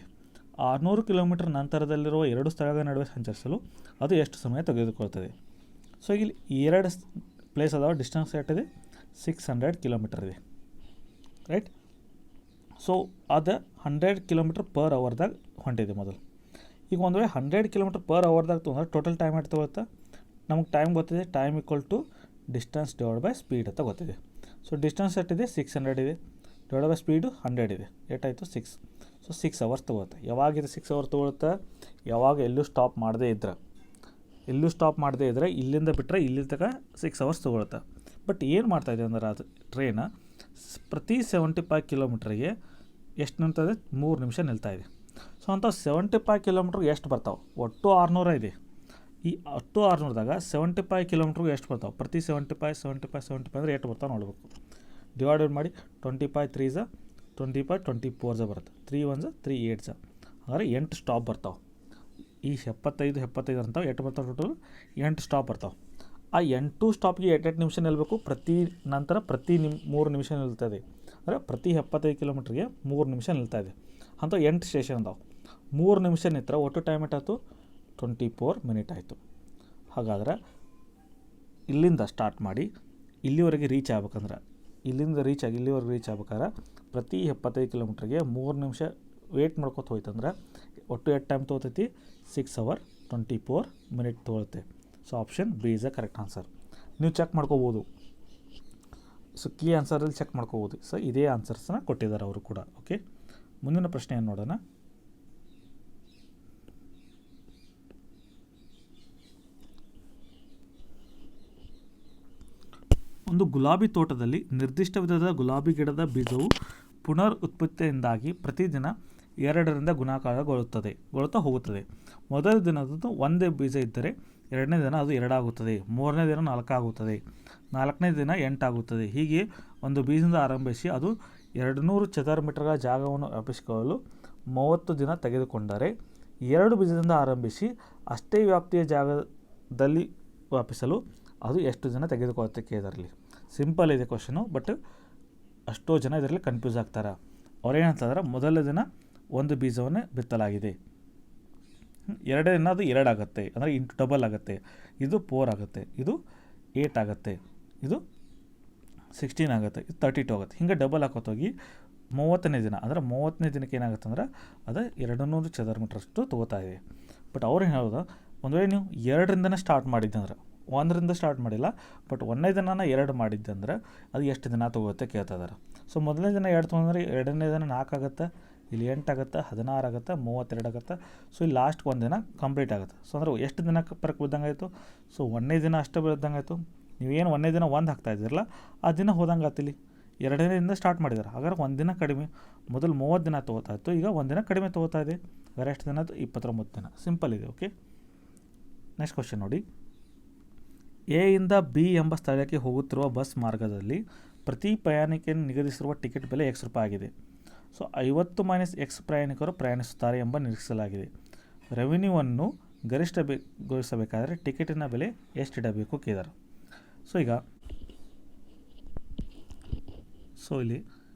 600 ಕಿಲೋಮೀಟರ್ ನಂತರದಲ್ಲಿರುವ 2 ಸ್ಥಳಗಳ ನಡುವೆ ಸಂಚರಿಸಲು ಅದು ಎಷ್ಟು ಸಮಯ ತೆಗೆದುಕೊಳ್ತದೆ? ಸೊ ಇಲ್ಲಿ 2 ಪ್ಲೇಸ್ ಅದಾವ. ಡಿಸ್ಟೆನ್ಸ್ ಎಷ್ಟಿದೆ? 600 ಕಿಲೋಮೀಟರ್ ಇದೆ, ರೈಟ್. ಸೊ ಅದು 100 ಕಿಲೋಮೀಟರ್ ಪರ್ ಅವರ್ದಾಗ ಹೊಂಟಿದೆ ಮೊದಲು. ಈಗ ಒಂದು ವೇಳೆ 100 ಕಿಲೋಮೀಟರ್ ಪರ್ ಅವರ್ದಾಗ ತೊಗೊಂಡ್ರೆ ಟೋಟಲ್ ಟೈಮ್ ಎಷ್ಟು ತಗೊಳ್ತಾ? ನಮಗೆ ಟೈಮ್ ಗೊತ್ತಿದೆ. Time equal to distance divide by speed ಅಂತ ಗೊತ್ತಿದೆ. ಸೊ ಡಿಸ್ಟೆನ್ಸ್ ಎಷ್ಟಿದೆ? 600 ಇದೆ, ಡಿವೈಡ್ ಬೈ ಸ್ಪೀಡು 100 ಇದೆ. ಏಟಾಯಿತು? 6. ಸೊ 6 ಅವರ್ಸ್ ತೊಗೊಳುತ್ತೆ. ಯಾವಾಗಿದೆ 6 ಅವರ್ಸ್ ತೊಗೊಳುತ್ತೆ? ಯಾವಾಗ ಎಲ್ಲೂ ಸ್ಟಾಪ್ ಮಾಡದೇ ಇದ್ದರೆ ಇಲ್ಲಿಂದ ಬಿಟ್ಟರೆ ಇಲ್ಲಿ ತನಕ 6 ಅವರ್ಸ್ ತೊಗೊಳುತ್ತೆ. ಬಟ್ ಏನು ಮಾಡ್ತಾಯಿದೆ ಅಂದ್ರೆ ಅದು ಟ್ರೈನ್ ಪ್ರತಿ 75 ಕಿಲೋಮೀಟ್ರಿಗೆ ಎಷ್ಟು ನಿಲ್ತದೆ? 3 ನಿಮಿಷ ನಿಲ್ತಾಯಿದೆ. ಸೊ ಅಂಥ 75 ಕಿಲೋಮೀಟ್ರಿಗೆ ಎಷ್ಟು ಬರ್ತಾವೆ? ಒಟ್ಟು 600 ಇದೆ. ಈ ಒಟ್ಟು 600ದಾಗ 75 ಕಿಲೋಮೀಟ್ರಿಗೆ ಎಷ್ಟು ಬರ್ತಾವೆ? ಪ್ರತಿ 75 ಅಂದರೆ ಎಷ್ಟು ಬರ್ತಾವೆ ನೋಡಬೇಕು. ಡಿವೈಡೆಡ್ ಮಾಡಿ 25 3 ಝ 25 24 ಝ ಬರುತ್ತೆ. 3 1 ಝ 3 8 ಝ ಅಂದರೆ 8 ಸ್ಟಾಪ್ ಬರ್ತಾವೆ. ಈ 75 ಅಂತಾವೆ ಎಷ್ಟು ಬರ್ತಾವೆ? ಟೋಟಲ್ 8 ಸ್ಟಾಪ್ ಬರ್ತಾವೆ. ಆ 8 ಸ್ಟಾಪ್ಗೆ 8 ನಿಮಿಷ ನಿಲ್ಲಬೇಕು. ಪ್ರತಿ 3 ನಿಮಿಷ ನಿಲ್ತದೆ. ಅಂದರೆ ಪ್ರತಿ 75 ಕಿಲೋಮೀಟ್ರಿಗೆ 3 ನಿಮಿಷ ನಿಲ್ತಾ ಇದೆ. ಅಂತ 8 ಸ್ಟೇಷನ್ ಅದಾವೆ. 3 ನಿಮಿಷ ನಿಂತರ ಒಟ್ಟು ಟೈಮ್ ಎಷ್ಟಾಯ್ತು? 24 ಮಿನಿಟ್ ಆಯಿತು. ಹಾಗಾದ್ರೆ ಇಲ್ಲಿಂದ ಸ್ಟಾರ್ಟ್ ಮಾಡಿ ಇಲ್ಲಿವರೆಗೆ ರೀಚ್ ಆಗ್ಬೇಕಂದ್ರೆ, ಇಲ್ಲಿಂದ ಇಲ್ಲಿವರೆಗೆ ರೀಚ್ ಆಗ್ಬೇಕಾದ್ರೆ ಪ್ರತಿ 75 ಕಿಲೋಮೀಟ್ರಿಗೆ 3 ನಿಮಿಷ ವೇಟ್ ಮಾಡ್ಕೊತ ಹೋಯ್ತಂದ್ರೆ ಒಟ್ಟು ಎಷ್ಟು ಟೈಮ್ ತೊಗೊತೈತಿ? 6 ಅವರ್ 24 ಮಿನಿಟ್ ತೊಗೊಳುತ್ತೆ. So option B is a correct answer. ನೀವು ಚೆಕ್ ಮಾಡ್ಕೋಬೋದು. ಸೊ ಕೀ ಆನ್ಸರಲ್ಲಿ ಚೆಕ್ ಮಾಡ್ಕೋಬೋದು. ಸೊ ಇದೇ ಆನ್ಸರ್ಸ್ನ ಕೊಟ್ಟಿದ್ದಾರೆ ಅವರು ಕೂಡ. ಓಕೆ, ಮುಂದಿನ ಪ್ರಶ್ನೆಯನ್ನು ನೋಡೋಣ. ಒಂದು ಗುಲಾಬಿ ತೋಟದಲ್ಲಿ ನಿರ್ದಿಷ್ಟ ವಿಧದ ಗುಲಾಬಿ ಗಿಡದ ಬೀಜವು ಪುನರ್ ಉತ್ಪತ್ತಿಯಿಂದಾಗಿ ಪ್ರತಿದಿನ 2ರಿಂದ ಗುಣಾಕಾರಗೊಳ್ಳುತ್ತಾ ಹೋಗುತ್ತದೆ. ಮೊದಲ ದಿನದ್ದು ಒಂದೇ ಬೀಜ ಇದ್ದರೆ 2ನೇ ದಿನ ಅದು 2 ಆಗುತ್ತದೆ, 3ನೇ ದಿನ 4 ಆಗುತ್ತದೆ, 4ನೇ ದಿನ 8 ಆಗುತ್ತದೆ. ಹೀಗೆ ಒಂದು ಬೀಜದಿಂದ ಆರಂಭಿಸಿ ಅದು 200 ಚದರ ಮೀಟರ್ಗಳ ಜಾಗವನ್ನು ವ್ಯಾಪಿಸಿಕೊಳ್ಳಲು 30 ದಿನ ತೆಗೆದುಕೊಂಡರೆ 2 ಬೀಜದಿಂದ ಆರಂಭಿಸಿ ಅಷ್ಟೇ ವ್ಯಾಪ್ತಿಯ ಜಾಗದಲ್ಲಿ ವ್ಯಾಪಿಸಲು ಅದು ಎಷ್ಟು ದಿನ ತೆಗೆದುಕೊಳ್ಳುತ್ತೆ ಕೇಳಿದಾರಲ್ಲಿ. ಸಿಂಪಲ್ ಇದೆ ಕ್ವಶನು, ಬಟ್ ಅಷ್ಟೋ ಜನ ಇದರಲ್ಲಿ ಕನ್ಫ್ಯೂಸ್ ಆಗ್ತಾರೆ. ಅವ್ರೇನಂತಂದ್ರೆ ಮೊದಲ ದಿನ ಒಂದು ಬೀಜವನ್ನೇ ಬಿತ್ತಲಾಗಿದೆ, 2ನೇ ದಿನ ಅದು 2 ಆಗುತ್ತೆ, ಅಂದರೆ ಇಂಟು ಡಬಲ್ ಆಗುತ್ತೆ. ಇದು 4 ಆಗುತ್ತೆ, ಇದು 8 ಆಗುತ್ತೆ, ಇದು 16 ಆಗುತ್ತೆ, ಇದು 32 ಆಗುತ್ತೆ. ಹಿಂಗೆ ಡಬಲ್ ಹಾಕೋತೋಗಿ 30ನೇ ದಿನ, ಅಂದರೆ 30ನೇ ದಿನಕ್ಕೆ ಏನಾಗುತ್ತೆ ಅಂದ್ರೆ ಅದು 200 ಚದರ ಮೀಟ್ರಷ್ಟು ತೊಗೋತಾ ಇದೆ. ಬಟ್ ಅವ್ರು ಏನು ಹೇಳೋದು, ಒಂದು ವೇಳೆ ನೀವು 2ರಿಂದನೇ ಸ್ಟಾರ್ಟ್ ಮಾಡಿದ್ದಂದ್ರೆ, 1ರಿಂದ ಸ್ಟಾರ್ಟ್ ಮಾಡಿಲ್ಲ, ಬಟ್ 1ನೇ ದಿನ 2 ಮಾಡಿದ್ದಂದ್ರೆ ಅದು ಎಷ್ಟು ದಿನ ತೊಗೊಳುತ್ತೆ ಕೇಳ್ತಾ ಇದ್ದಾರೆ. ಸೊ ಮೊದಲನೇ ದಿನ 2 ತೊಗೊಂಡ್ರೆ 2ನೇ ದಿನ 4 ಆಗುತ್ತೆ, ಇಲ್ಲಿ 8 ಆಗುತ್ತೆ, 16 ಆಗುತ್ತೆ, 32 ಆಗುತ್ತೆ. ಸೊ ಇಲ್ಲಿ ಲಾಸ್ಟ್ ಒಂದು ದಿನ ಕಂಪ್ಲೀಟ್ ಆಗುತ್ತೆ. ಸೊ ಅಂದರೆ ಎಷ್ಟು ದಿನಕ್ಕೆ ಪರಕ್ಕೆ ಬಿದ್ದಂಗೆ ಆಯಿತು? ಸೊ 1ನೇ ದಿನ ಅಷ್ಟೇ ಬೀಳ್ದಂಗೆ ಆಯಿತು. ನೀವೇನು 1ನೇ ದಿನ 1 ಹಾಕ್ತಾ ಇದ್ದೀರಲ್ಲ ಆ ದಿನ ಹೋದಂಗೆ ಆತಿಲ್ಲಿ. 2ನೇ ದಿನದಿಂದ ಸ್ಟಾರ್ಟ್ ಮಾಡಿದ್ದಾರೆ, ಹಾಗಾದ್ರೆ ಒಂದು ದಿನ ಕಡಿಮೆ. ಮೊದಲು 30 ದಿನ ತೊಗೋತಾ ಇತ್ತು, ಈಗ ಒಂದು ದಿನ ಕಡಿಮೆ ತೊಗೋತಾ ಇದೆ. ಹಾಗಾದ್ರೆ ಎಷ್ಟು ದಿನ ಆಯಿತು? 29 ದಿನ. ಸಿಂಪಲ್ ಇದೆ. ಓಕೆ, ನೆಕ್ಸ್ಟ್ ಕ್ವಶನ್ ನೋಡಿ. ಎ ಇಂದ ಬಿ ಎಂಬ ಸ್ಥಳಕ್ಕೆ ಹೋಗುತ್ತಿರುವ ಬಸ್ ಮಾರ್ಗದಲ್ಲಿ ಪ್ರತಿ ಪ್ರಯಾಣಿಕಕ್ಕೆ ನಿಗದಿಸಿರುವ ಟಿಕೆಟ್ ಬೆಲೆ X ರೂಪಾಯಿ ಆಗಿದೆ. ಸೊ 50 - X ಪ್ರಯಾಣಿಕರು ಪ್ರಯಾಣಿಸುತ್ತಾರೆ ಎಂಬ ನಿರೀಕ್ಷಿಸಲಾಗಿದೆ. ರೆವಿನ್ಯೂವನ್ನು ಗರಿಷ್ಠಗೊಳಿಸಬೇಕಾದರೆ ಟಿಕೆಟಿನ ಬೆಲೆ ಎಷ್ಟು ಇಡಬೇಕು ಕೇಳಿದ್ದಾರೆ. ಸೊ ಇಲ್ಲಿ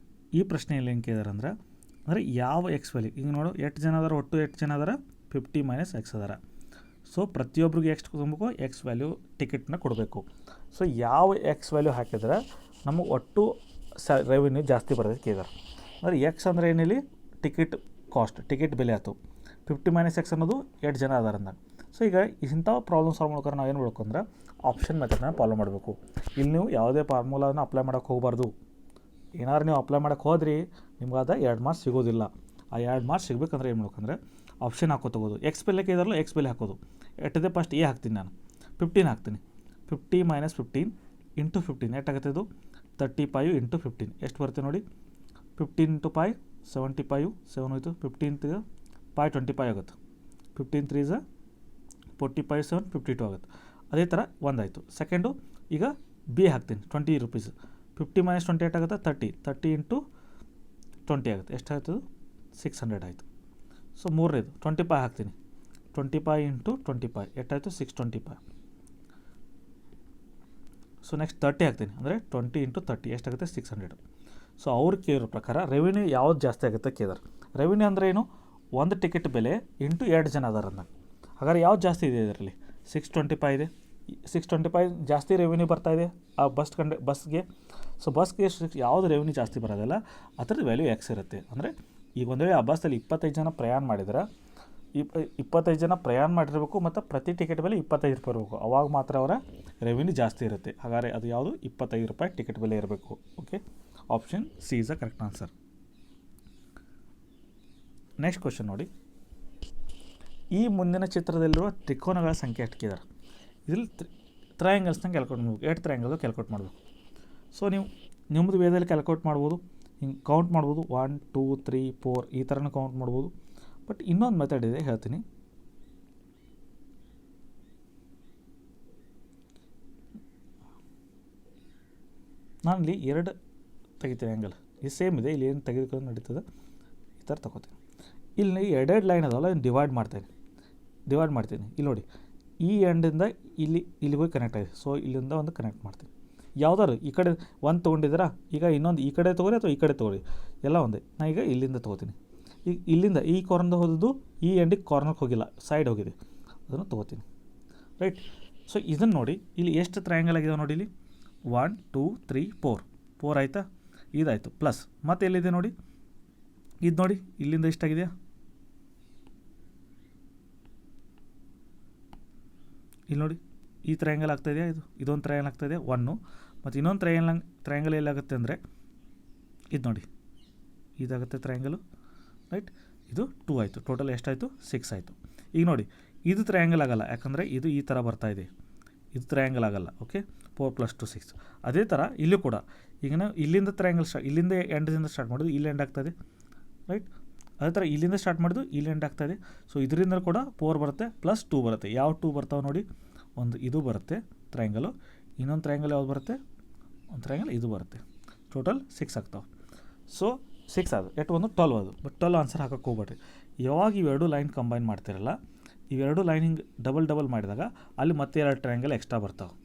ಈ ಪ್ರಶ್ನೆಯಲ್ಲಿ ಏನು ಕೇಳಿದಾರೆ ಅಂದರೆ ಯಾವ ಎಕ್ಸ್ ವ್ಯಾಲ್ಯೂ, ಈಗ ನೋಡು ಎಷ್ಟು ಜನ ಅದಾರ, ಒಟ್ಟು ಎಷ್ಟು ಜನ ಅದಾರ? 50 - X ಅದಾರ. ಸೊ ಪ್ರತಿಯೊಬ್ಬರಿಗೆ ಎಷ್ಟು ತುಂಬಬೇಕು? ಎಕ್ಸ್ ವ್ಯಾಲ್ಯೂ ಟಿಕೆಟ್ನ ಕೊಡಬೇಕು. ಸೊ ಯಾವ ಎಕ್ಸ್ ವ್ಯಾಲ್ಯೂ ಹಾಕಿದ್ರೆ ನಮಗೆ ಒಟ್ಟು ರೆವಿನ್ಯೂ ಜಾಸ್ತಿ ಬರೋದಕ್ಕೆ ಕೇಳಿದಾರೆ. ಅಂದರೆ ಎಕ್ಸ್ ಅಂದರೆ ಏನಿಲ್ಲಿ ಟಿಕೆಟ್ ಕಾಸ್ಟ್, ಟಿಕೆಟ್ ಬೆಲೆ ಆಯಿತು. 50 - X ಅನ್ನೋದು 8 ಜನ ಅದಾರ ಅಂದಾಗ. ಸೊ ಈಗ ಇಂಥ ಪ್ರಾಬ್ಲಮ್ ಸಾಲ್ವ್ ಮಾಡ್ಕೊಂಡು ನಾವು ಏನು ಮಾಡಬೇಕು ಅಂದ್ರೆ ಆಪ್ಷನ್ ಮೆಥಡ್ನ ಫಾಲೋ ಮಾಡಬೇಕು. ಇಲ್ಲಿ ನೀವು ಯಾವುದೇ ಫಾರ್ಮುಲಾನ ಅಪ್ಲೈ ಮಾಡೋಕ್ಕೆ ಹೋಗಬಾರ್ದು. ಏನಾದ್ರು ನೀವು ಅಪ್ಲೈ ಮಾಡೋಕ್ಕೆ ಹೋದ್ರಿ ನಿಮ್ಗೆ ಅದು 2 ಮಾರ್ಕ್ಸ್ ಸಿಗೋದಿಲ್ಲ. ಆ 2 ಮಾರ್ಕ್ಸ್ ಸಿಗಬೇಕಂದ್ರೆ ಏನು ಮಾಡ್ಬೇಕಂದ್ರೆ ಆಪ್ಷನ್ ಹಾಕೋತಗೋದು. ಎಕ್ಸ್ ಬೆಲೆ ಕೇಳಿದಾರಲ್ಲ, ಎಕ್ಸ್ ಬೆಲೆ ಹಾಕೋದು. ಎಟ್ಟಿದೆ ಫಸ್ಟ್ ಎ ಹಾಕ್ತೀನಿ ನಾನು, 15 ಹಾಕ್ತೀನಿ. 50 - 15 ಇಂಟು 15 ಎಷ್ಟಾಗುತ್ತೆ? ಇದು 35 ಇಂಟು 15 ಎಷ್ಟು ಬರುತ್ತೆ ನೋಡಿ? 15 ಇಂಟು 5 75, 7 ಹೋಯ್ತು. 15 5 25 ಆಗುತ್ತೆ. 15 3 45, 7 52 ಆಗುತ್ತೆ. ಅದೇ ಥರ ಒಂದಾಯಿತು. ಸೆಕೆಂಡು ಈಗ ಬಿ ಹಾಕ್ತೀನಿ, 20 ರೂಪೀಸ್. 50 - 20 ಎಷ್ಟಾಗುತ್ತೆ? 30 ಇಂಟು 20 ಆಗುತ್ತೆ. ಎಷ್ಟಾಯ್ತು? 600 ಆಯಿತು. ಸೊ ಮೂರನೇದು 25 ಹಾಕ್ತೀನಿ. 25 ಇಂಟು 25 ಎಷ್ಟಾಯಿತು? 625. ಸೊ ನೆಕ್ಸ್ಟ್ 30 ಹಾಕ್ತೀನಿ, ಅಂದರೆ 20 ಇಂಟು 30 ಎಷ್ಟಾಗುತ್ತೆ? 600. ಸೊ ಅವ್ರು ಕೇಳಿರೋ ಪ್ರಕಾರ ರೆವಿನ್ಯೂ ಯಾವ್ದು ಜಾಸ್ತಿ ಆಗುತ್ತೆ ಕೇಳಿದಾರೆ. ರೆವಿನ್ಯೂ ಅಂದರೆ ಏನು? ಒಂದು ಟಿಕೆಟ್ ಬೆಲೆ ಇಂಟು 2 ಜನ ಅದಾರ ಅಂದಾಗ. ಹಾಗಾದ್ರೆ ಯಾವ್ದು ಜಾಸ್ತಿ ಇದೆ ಇದರಲ್ಲಿ? 625 ಇದೆ. 625 ಜಾಸ್ತಿ ರೆವಿನ್ಯೂ ಬರ್ತಾಯಿದೆ ಆ ಬಸ್ಗೆ. ಸೊ ಬಸ್ಗೆ ಯಾವುದು ರೆವಿನ್ಯೂ ಜಾಸ್ತಿ ಬರೋದಿಲ್ಲ ಅದರದ್ದು ವ್ಯಾಲ್ಯೂ ಎಕ್ಸ್ ಇರುತ್ತೆ. ಅಂದರೆ ಈಗ ಒಂದು ವೇಳೆ ಆ ಬಸ್ಸಲ್ಲಿ 25 ಜನ ಪ್ರಯಾಣ ಮಾಡಿದ್ರೆ 25 ಜನ ಪ್ರಯಾಣ ಮಾಡಿರಬೇಕು ಮತ್ತು ಪ್ರತಿ ಟಿಕೆಟ್ ಬೆಲೆ 25 ರೂಪಾಯಿ ಇರಬೇಕು. ಅವಾಗ ಮಾತ್ರ ಅವರ ರೆವಿನ್ಯೂ ಜಾಸ್ತಿ ಇರುತ್ತೆ. ಹಾಗಾದರೆ ಅದು ಯಾವುದು? 25 ರೂಪಾಯಿ ಟಿಕೆಟ್ ಬೆಲೆ ಇರಬೇಕು. Okay, option C is a correct answer. Next question ನೋಡಿ. ಈ ಮುಂದಿನ ಚಿತ್ರದಲ್ಲಿರುವ ತ್ರಿಕೋನಗಳ ಸಂಖ್ಯೆ ಎಷ್ಟು ಕೇಳಿದಾರೆ. ಇದರಲ್ಲಿ ಟ್ರಯಾಂಗಲ್ಸ್ನ ಕ್ಯಾಲ್ಕುಲೇಟ್ ಮಾಡಬೇಕು. 8 ಟ್ರಯಾಂಗಲ್ ಕ್ಯಾಲ್ಕುಲೇಟ್ ಮಾಡಬೇಕು. ಸೊ ನೀವು ನಿಮ್ಮದು ವೇದಲ್ಲಿ ಕ್ಯಾಲ್ಕುಲೇಟ್ ಮಾಡ್ಬೋದು, ಹಿಂಗೆ ಕೌಂಟ್ ಮಾಡ್ಬೋದು. 1 2 3 4 ಈ ಥರನೂ ಕೌಂಟ್ ಮಾಡ್ಬೋದು. ಬಟ್ ಇನ್ನೊಂದು ಮೆಥಡ್ ಇದೆ, ಹೇಳ್ತೀನಿ. ನಾನಿಲ್ಲಿ 2 ತೆಗಿತೀನಿ ಆ್ಯಂಗಲ್. ಇದು ಸೇಮ್ ಇದೆ, ಇಲ್ಲಿ ಏನು ತೆಗೆದುಕೊಂಡು ನಡೀತದೆ ಈ ಥರ ತಗೋತೀನಿ. ಇಲ್ಲಿ 2 ಲೈನ್ ಅದಲ್ಲ, ಡಿವೈಡ್ ಮಾಡ್ತೀನಿ. ಇಲ್ಲಿ ನೋಡಿ, ಈ ಎಂಡಿಂದ ಇಲ್ಲಿ ಹೋಗಿ ಕನೆಕ್ಟ್ ಆಗಿದೆ. ಸೊ ಇಲ್ಲಿಂದ ಒಂದು ಕನೆಕ್ಟ್ ಮಾಡ್ತೀನಿ. ಯಾವ್ದಾದ್ರು ಈ ಕಡೆ ಒಂದು ತೊಗೊಂಡಿದ್ದೀರಾ, ಈಗ ಇನ್ನೊಂದು ಈ ಕಡೆ ತೊಗೊರಿ ಅಥವಾ ಈ ಕಡೆ ತೊಗೊರಿ, ಎಲ್ಲ ಒಂದೇ. ನಾನು ಈಗ ಇಲ್ಲಿಂದ ತೊಗೋತೀನಿ. ಈಗ ಇಲ್ಲಿಂದ ಈ ಕಾರ್ನರ್ ಹೋದದ್ದು ಈ ಎಂಡಿಗೆ ಕಾರ್ನರ್ಗೆ ಹೋಗಿಲ್ಲ, ಸೈಡ್ ಹೋಗಿದೆ, ಅದನ್ನು ತೊಗೋತೀನಿ. ರೈಟ್. ಸೊ ಇದನ್ನು ನೋಡಿ, ಇಲ್ಲಿ ಎಷ್ಟು ಟ್ರಯಾಂಗಲ್ ಆಗಿದೆ ನೋಡಿ. ಇಲ್ಲಿ 1 2 3 4 ಆಯಿತಾ? ಇದಾಯಿತು. ಪ್ಲಸ್ ಮತ್ತೆ ಎಲ್ಲಿದೆ ನೋಡಿ, ಇದು ನೋಡಿ, ಇಲ್ಲಿಂದ ಎಷ್ಟಾಗಿದೆಯಾ? ಇಲ್ಲಿ ನೋಡಿ, ಈ ಟ್ರಯಾಂಗಲ್ ಆಗ್ತಾಯಿದೆಯಾ? ಇದೊಂದು ಟ್ರಯಾಂಗಲ್ ಆಗ್ತಾಯಿದೆ 1. ಮತ್ತು ಇನ್ನೊಂದು ಟ್ರಯಾಂಗಲ್ ಎಲ್ಲಾಗುತ್ತೆ ಅಂದರೆ ಇದು ನೋಡಿ, ಇದಾಗುತ್ತೆ ಟ್ರಯಾಂಗಲು. ರೈಟ್. ಇದು 2 ಆಯಿತು. ಟೋಟಲ್ ಎಷ್ಟಾಯಿತು? 6 ಆಯಿತು. ಈಗ ನೋಡಿ, ಇದು ಟ್ರಯಾಂಗಲ್ ಆಗಲ್ಲ, ಯಾಕಂದರೆ ಇದು ಈ ಥರ ಬರ್ತಾಯಿದೆ. ಇದು ಟ್ರಯಾಂಗಲ್ ಆಗಲ್ಲ. ಓಕೆ, 4 + 2 6. ಅದೇ ಥರ ಇಲ್ಲೂ ಕೂಡ ಈಗ ನಾವು ಇಲ್ಲಿಂದ ಟ್ರಯಾಂಗಲ್ ಇಲ್ಲಿಂದ ಎಂಡದಿಂದ ಸ್ಟಾರ್ಟ್ ಮಾಡೋದು ಇಲ್ಲಿ ಎಂಡ್ ಆಗ್ತಾಯಿದೆ. ರೈಟ್. ಅದೇ ಥರ ಇಲ್ಲಿಂದ ಸ್ಟಾರ್ಟ್ ಮಾಡಿದ್ದು ಇಲ್ಲಿ ಎಂಡ್ ಆಗ್ತಾಯಿದೆ. ಸೊ ಇದರಿಂದ ಕೂಡ 4 ಬರುತ್ತೆ ಪ್ಲಸ್ 2 ಬರುತ್ತೆ. ಯಾವ 2 ಬರ್ತಾವೆ ನೋಡಿ? ಒಂದು ಇದು ಬರುತ್ತೆ ಟ್ರಯಾಂಗಲು, ಇನ್ನೊಂದು ಟ್ರಯಾಂಗಲ್ ಯಾವ್ದು ಬರುತ್ತೆ? ಒಂದು ಟ್ರಯಾಂಗಲ್ ಇದು ಬರುತ್ತೆ. ಟೋಟಲ್ 6 ಆಗ್ತಾವೆ. ಸೊ 6 ಅದು ಎಟ್ ಒಂದು 12 ಅದು. ಬಟ್ 12 ಆನ್ಸರ್ ಹಾಕೋಕ್ಕೆ ಹೋಗ್ಬೇಡ್ರಿ. ಯಾವಾಗ ಇವೆರಡು ಲೈನ್ ಕಂಬೈನ್ ಮಾಡ್ತಿರಲ್ಲ, ಇವೆರಡು ಲೈನ್ ಹಿಂಗೆ ಡಬಲ್ ಮಾಡಿದಾಗ ಅಲ್ಲಿ ಮತ್ತೆ 2 ಟ್ರಯಾಂಗಲ್ ಎಕ್ಸ್ಟ್ರಾ ಬರ್ತಾವೆ.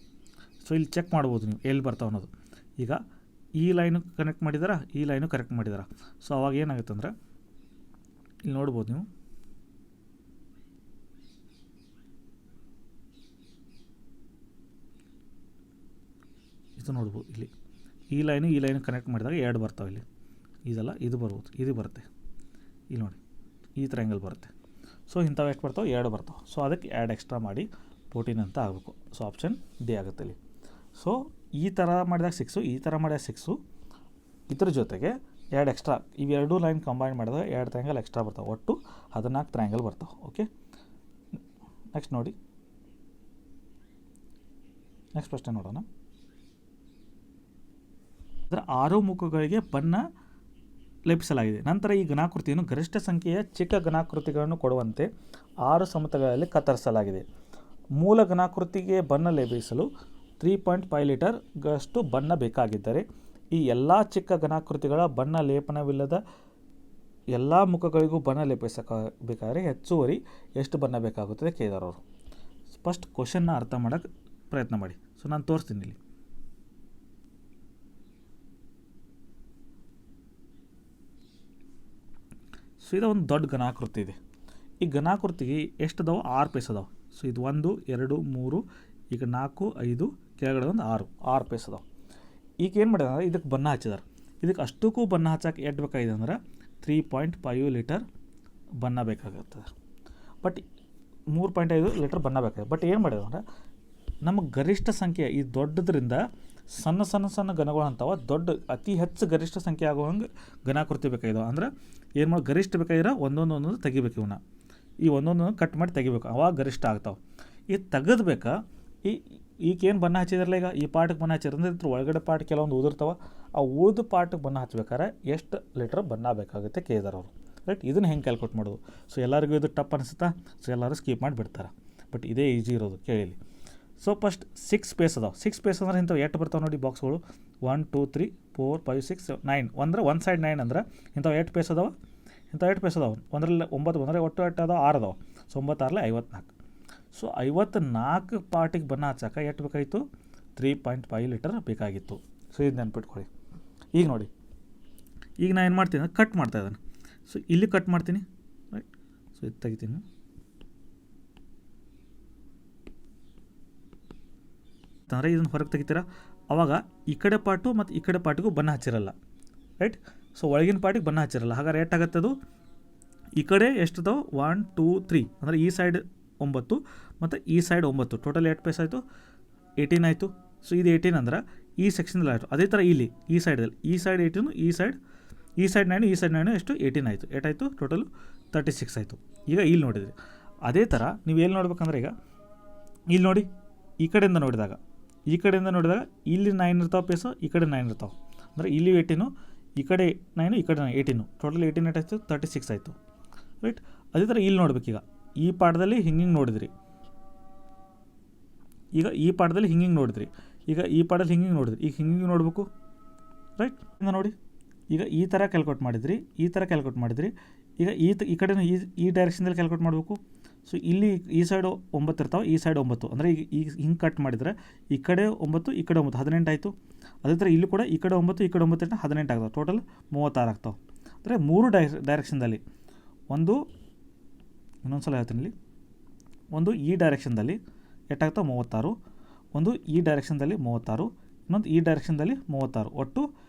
ಸೊ ಇಲ್ಲಿ ಚೆಕ್ ಮಾಡ್ಬೋದು ನೀವು ಎಲ್ಲಿ ಬರ್ತಾವೆ ಅನ್ನೋದು. ಈಗ ಈ ಲೈನು ಕನೆಕ್ಟ್ ಮಾಡಿದಾರ, ಈ ಲೈನು ಕನೆಕ್ಟ್ ಮಾಡಿದಾರ. ಸೊ ಅವಾಗ ಏನಾಗುತ್ತೆ ಅಂದರೆ ಇಲ್ಲಿ ನೋಡ್ಬೋದು ನೀವು, ಇದು ನೋಡ್ಬೋದು. ಇಲ್ಲಿ ಈ ಲೈನು ಕನೆಕ್ಟ್ ಮಾಡಿದಾಗ 2 ಬರ್ತಾವೆ. ಇಲ್ಲಿ ಇದಲ್ಲ, ಇದು ಬರ್ಬೋದು, ಇದು ಬರುತ್ತೆ. ಇಲ್ಲಿ ನೋಡಿ, ಈ ಟ್ರಯಾಂಗಲ್ ಬರುತ್ತೆ. ಸೊ ಇಂಥವು ಎಷ್ಟು ಬರ್ತಾವೆ? 2 ಬರ್ತಾವೆ. ಸೊ ಅದಕ್ಕೆ 2 ಎಕ್ಸ್ಟ್ರಾ ಮಾಡಿ 14 ಅಂತ ಆಗಬೇಕು. ಸೊ ಆಪ್ಷನ್ ಡಿ ಆಗುತ್ತೆ ಇಲ್ಲಿ. ಸೊ ಈ ಥರ ಮಾಡಿದಾಗ 6, ಈ ಥರ ಮಾಡಿದಾಗ 6, ಇದ್ರ ಜೊತೆಗೆ ಎರಡು ಎಕ್ಸ್ಟ್ರಾ, ಇವೆರಡೂ ಲೈನ್ ಕಂಬೈನ್ ಮಾಡಿದ್ರೆ 2 ಟ್ರಯಾಂಗಲ್ ಎಕ್ಸ್ಟ್ರಾ ಬರ್ತಾವೆ, ಒಟ್ಟು 14 ಟ್ರಯಾಂಗಲ್ ಬರ್ತಾವೆ. ಓಕೆ, ನೆಕ್ಸ್ಟ್ ನೋಡಿ, ನೆಕ್ಸ್ಟ್ ಪ್ರಶ್ನೆ ನೋಡೋಣ. ಅದರ 6 ಮುಖಗಳಿಗೆ ಬಣ್ಣ ಲೇಪಿಸಲಾಗಿದೆ. ನಂತರ ಈ ಘನಾಕೃತಿಯನ್ನು ಗರಿಷ್ಠ ಸಂಖ್ಯೆಯ ಚಿಕ್ಕ ಘನಾಕೃತಿಗಳನ್ನು ಕೊಡುವಂತೆ 6 ಸಮತಲಗಳಲ್ಲಿ ಕತ್ತರಿಸಲಾಗಿದೆ. ಮೂಲ ಘನಾಕೃತಿಗೆ ಬಣ್ಣ ಲೇಪಿಸಲು 3.5 ಲೀಟರ್ಗಷ್ಟು ಬಣ್ಣ ಬೇಕಾಗಿದ್ದರೆ ಈ ಎಲ್ಲ ಚಿಕ್ಕ ಘನಾಕೃತಿಗಳ ಬಣ್ಣ ಲೇಪನವಿಲ್ಲದ ಎಲ್ಲ ಮುಖಗಳಿಗೂ ಬಣ್ಣ ಲೇಪಿಸಬೇಕಾದರೆ ಹೆಚ್ಚುವರಿ ಎಷ್ಟು ಬಣ್ಣ ಬೇಕಾಗುತ್ತದೆ ಕೇಳಿದವರು. ಫಸ್ಟ್ ಕ್ವಶನ್ನ ಅರ್ಥ ಮಾಡೋಕ್ಕೆ ಪ್ರಯತ್ನ ಮಾಡಿ. ಸೊ ನಾನು ತೋರಿಸ್ತೀನಿ ಇಲ್ಲಿ. ಸೊ ಇದು ಒಂದು ದೊಡ್ಡ ಘನಾಕೃತಿ ಇದೆ. ಈ ಘನಾಕೃತಿಗೆ ಎಷ್ಟು ಅದಾವೆ? 6 ಪೀಸ್ ಅದಾವೆ. ಸೊ ಇದು 1 2 3, ಈಗ 4 5, ಕೆಳಗಡೆ ಒಂದು 6 ಪೀಸ್ ಅದಾವೆ. ಈಗ ಏನು ಮಾಡಿದ ಅಂದ್ರೆ ಇದಕ್ಕೆ ಬಣ್ಣ ಹಚ್ಚಿದಾರೆ. ಇದಕ್ಕೆ ಅಷ್ಟಕ್ಕೂ ಬಣ್ಣ ಹಚ್ಚಕ್ಕೆ ಎಷ್ಟು ಬೇಕಾಗಿದೆ ಅಂದ್ರೆ 3.5 ಲೀಟರ್ ಬಣ್ಣ ಬೇಕಾಗುತ್ತದೆ. ಬಟ್ 3.5 ಲೀಟರ್ ಬಣ್ಣ ಬೇಕಾಗಿದೆ. ಬಟ್ ಏನು ಮಾಡಿದ ಅಂದ್ರೆ ನಮಗೆ ಗರಿಷ್ಠ ಸಂಖ್ಯೆ ಈ ದೊಡ್ಡದ್ರಿಂದ ಸಣ್ಣ ಸಣ್ಣ ಸಣ್ಣ ಘನಗಳು ಅಂತಾವ, ದೊಡ್ಡ ಅತಿ ಹೆಚ್ಚು ಗರಿಷ್ಠ ಸಂಖ್ಯೆ ಆಗುವಂಗೆ ಘನಾಕೃತಿ ಬೇಕಾಗಿದಾವೆ. ಅಂದ್ರೆ ಏನು ಮಾಡಿ ಗರಿಷ್ಠ ಬೇಕಾಗಿದ್ರೆ ಒಂದೊಂದು ತೆಗಿಬೇಕು. ಇವನ್ನ ಈ ಒಂದೊಂದು ಕಟ್ ಮಾಡಿ ತೆಗಿಬೇಕು, ಅವಾಗ ಗರಿಷ್ಠ ಆಗ್ತಾವೆ. ಈ ತೆಗೆದ್ಬೇಕಾ ಈಗೇನು ಬಣ್ಣ ಹಚ್ಚಿದ್ರಲ್ಲ, ಈಗ ಈ ಪಾರ್ಟಿಗೆ ಬಣ್ಣ ಹಚ್ಚಿದ್ರೆ ಇದ್ರ ಒಳಗಡೆ ಪಾರ್ಟ್ ಕೆಲವೊಂದು ಉದುರ್ತಾವೆ. ಆ ಉಳಿದ ಪಾರ್ಟಿಗೆ ಬಣ್ಣ ಹಚ್ಬೇಕಾದ್ರೆ ಎಷ್ಟು ಲೀಟ್ರ್ ಬಣ್ಣ ಬೇಕಾಗುತ್ತೆ ಕೇಳಿದಾರೆ ಅವರು. ರೈಟ್, ಇದನ್ನು ಹೆಂಗೆ ಕ್ಯಾಲ್ಕುಲೇಟ್ ಮಾಡೋದು? ಸೊ ಎಲ್ಲರಿಗೂ ಇದು ಟಪ್ ಅನಿಸುತ್ತಾ? ಸೊ ಎಲ್ಲರೂ ಸ್ಕಿಪ್ ಮಾಡಿ ಬಿಡ್ತಾರೆ. ಬಟ್ ಇದೇ ಈಜಿ ಇರೋದು, ಕೇಳಿ. ಸೊ ಫಸ್ಟ್ 6 ಪೇಸ್ ಅದಾವೆ. 6 ಪೇಸ್ ಅಂದ್ರೆ ಇಂಥವು ಎಷ್ಟು ಬರ್ತಾವೆ ನೋಡಿ ಬಾಕ್ಸ್ಗಳು? 1 2 3 4 5 6 9 ಅಂದರೆ ಒಂದು ಸೈಡ್ 9 ಅಂದ್ರೆ ಇಂಥವು 8 ಪೇಸ್ ಅದಾವೆ. ಇಂಥವು 8 ಪೇಸ್ ಅದಾವೆ. ಒಂದರಲ್ಲಿ 9 ಬಂದರೆ ಒಟ್ಟು 8 ಅದಾವೆ, 6 ಅದಾವೆ. ಸೊ 9 6 54. ಸೊ 54 ಪಾರ್ಟಿಗೆ ಬಣ್ಣ ಹಚ್ಚಕ್ಕೆ ಎಷ್ಟು ಬೇಕಾಗಿತ್ತು? 3.5 ಲೀಟರ್ ಬೇಕಾಗಿತ್ತು. ಸೊ ಇದು ನೆನ್ಪಿಟ್ಕೊಳ್ಳಿ. ಈಗ ನೋಡಿ, ಈಗ ನಾನು ಏನು ಮಾಡ್ತೀನಿ ಕಟ್ ಮಾಡ್ತಾ ಇದ್ದಾನೆ. ಸೊ ಇಲ್ಲಿ ಕಟ್ ಮಾಡ್ತೀನಿ. ರೈಟ್, ಸೊ ಇದು ತೆಗಿತೀನಿ. ಅಂದರೆ ಇದನ್ನು ಹೊರಗೆ ತೆಗಿತೀರಾ, ಆವಾಗ ಈ ಕಡೆ ಪಾರ್ಟು ಮತ್ತು ಈ ಕಡೆ ಪಾರ್ಟಿಗೂ ಬಣ್ಣ ಹಚ್ಚಿರಲ್ಲ. ರೈಟ್, ಸೊ ಒಳಗಿನ ಪಾರ್ಟಿಗೆ ಬಣ್ಣ ಹಚ್ಚಿರಲ್ಲ. ಹಾಗಾದ್ರೆ ಏಟಾಗತ್ತೆ ಅದು? ಈ ಕಡೆ ಎಷ್ಟು ಅದಾವೆ? 1 2 3 ಅಂದರೆ ಈ ಸೈಡ್ 9 ಮತ್ತು ಈ ಸೈಡ್ 9, ಟೋಟಲ್ 8 ಪೇಸ್ ಆಯಿತು, 18 ಆಯಿತು. ಸೊ ಇದು 18 ಅಂದ್ರೆ ಈ ಸೆಕ್ಷನ್ದಲ್ಲಿ ಆಯಿತು. ಅದೇ ಥರ ಇಲ್ಲಿ ಈ ಸೈಡಲ್ಲಿ ಈ ಸೈಡ್ 18, ಈ ಸೈಡ್ 9, ಈ ಸೈಡ್ 9 ಎಷ್ಟು? 18 ಆಯಿತು. 8 ಆಯಿತು, ಟೋಟಲು 36 ಆಯಿತು. ಈಗ ಇಲ್ಲಿ ನೋಡಿದ್ರಿ. ಅದೇ ಥರ ನೀವು ಎಲ್ಲಿ ನೋಡ್ಬೇಕಂದ್ರೆ ಈಗ ಇಲ್ಲಿ ನೋಡಿ, ಈ ಕಡೆಯಿಂದ ನೋಡಿದಾಗ ಇಲ್ಲಿ 9 ಇರ್ತಾವೆ ಪೇಸು, ಈ ಕಡೆ 9 ಇರ್ತಾವೆ. ಅಂದರೆ ಇಲ್ಲಿ 18, ಈ ಕಡೆ 9, ಈ ಕಡೆ 18, ಟೋಟಲ್ 18 ಆಯಿತು, 36 ಆಯಿತು. ರೈಟ್, ಅದೇ ಥರ ಇಲ್ಲಿ ನೋಡ್ಬೇಕೀಗ ಈ ಪಾಠದಲ್ಲಿ ಹಿಂಗೆ ನೋಡಿದ್ರಿ, ಈಗ ಈ ಪಾಠದಲ್ಲಿ ಹಿಂಗೆ ನೋಡಿದ್ರಿ, ಈಗ ಈ ಪಾಠದಲ್ಲಿ ಹಿಂಗೆ ನೋಡಿದ್ರಿ, ಈಗ ಹಿಂಗೆ ನೋಡಬೇಕು. ರೈಟ್, ನೋಡಿ ಈಗ ಈ ಥರ ಕ್ಯಾಲ್ಕುಲೇಟ್ ಮಾಡಿದ್ರಿ, ಈ ಥರ ಕ್ಯಾಲ್ಕುಲೇಟ್ ಮಾಡಿದ್ರಿ. ಈಗ ಈ ಕಡೆ ಈ ಡೈರೆಕ್ಷನ್ದಲ್ಲಿ ಕ್ಯಾಲ್ಕುಲೇಟ್ ಮಾಡಬೇಕು. ಸೊ ಇಲ್ಲಿ ಈ ಸೈಡು 9 ಇರ್ತಾವೆ, ಈ ಸೈಡ್ 9 ಅಂದರೆ ಈಗ ಹಿಂಗೆ ಕಟ್ ಮಾಡಿದರೆ ಈ ಕಡೆ 9, ಈ ಕಡೆ 9, 18 ಆಯಿತು. ಅದೇ ಥರ ಇಲ್ಲಿ ಕೂಡ ಈ ಕಡೆ 9, ಈ ಕಡೆ 9 18 ಆಗ್ತಾವೆ, ಟೋಟಲ್ 36 ಆಗ್ತಾವೆ. ಅಂದರೆ 3 ಡೈರೆಕ್ಷನ್ದಲ್ಲಿ ಇನ್ನೊಂದು ಸಲ ಹೇಳ್ತೀನಿ ಇಲ್ಲಿ, ಒಂದು ಈ ಡೈರೆಕ್ಷನ್ದಲ್ಲಿ ಎಷ್ಟಾಗ್ತಾವೆ? 36. ಒಂದು ಈ ಡೈರೆಕ್ಷನ್ದಲ್ಲಿ 36, ಇನ್ನೊಂದು ಈ ಡೈರೆಕ್ಷನ್ದಲ್ಲಿ 36, ಒಟ್ಟು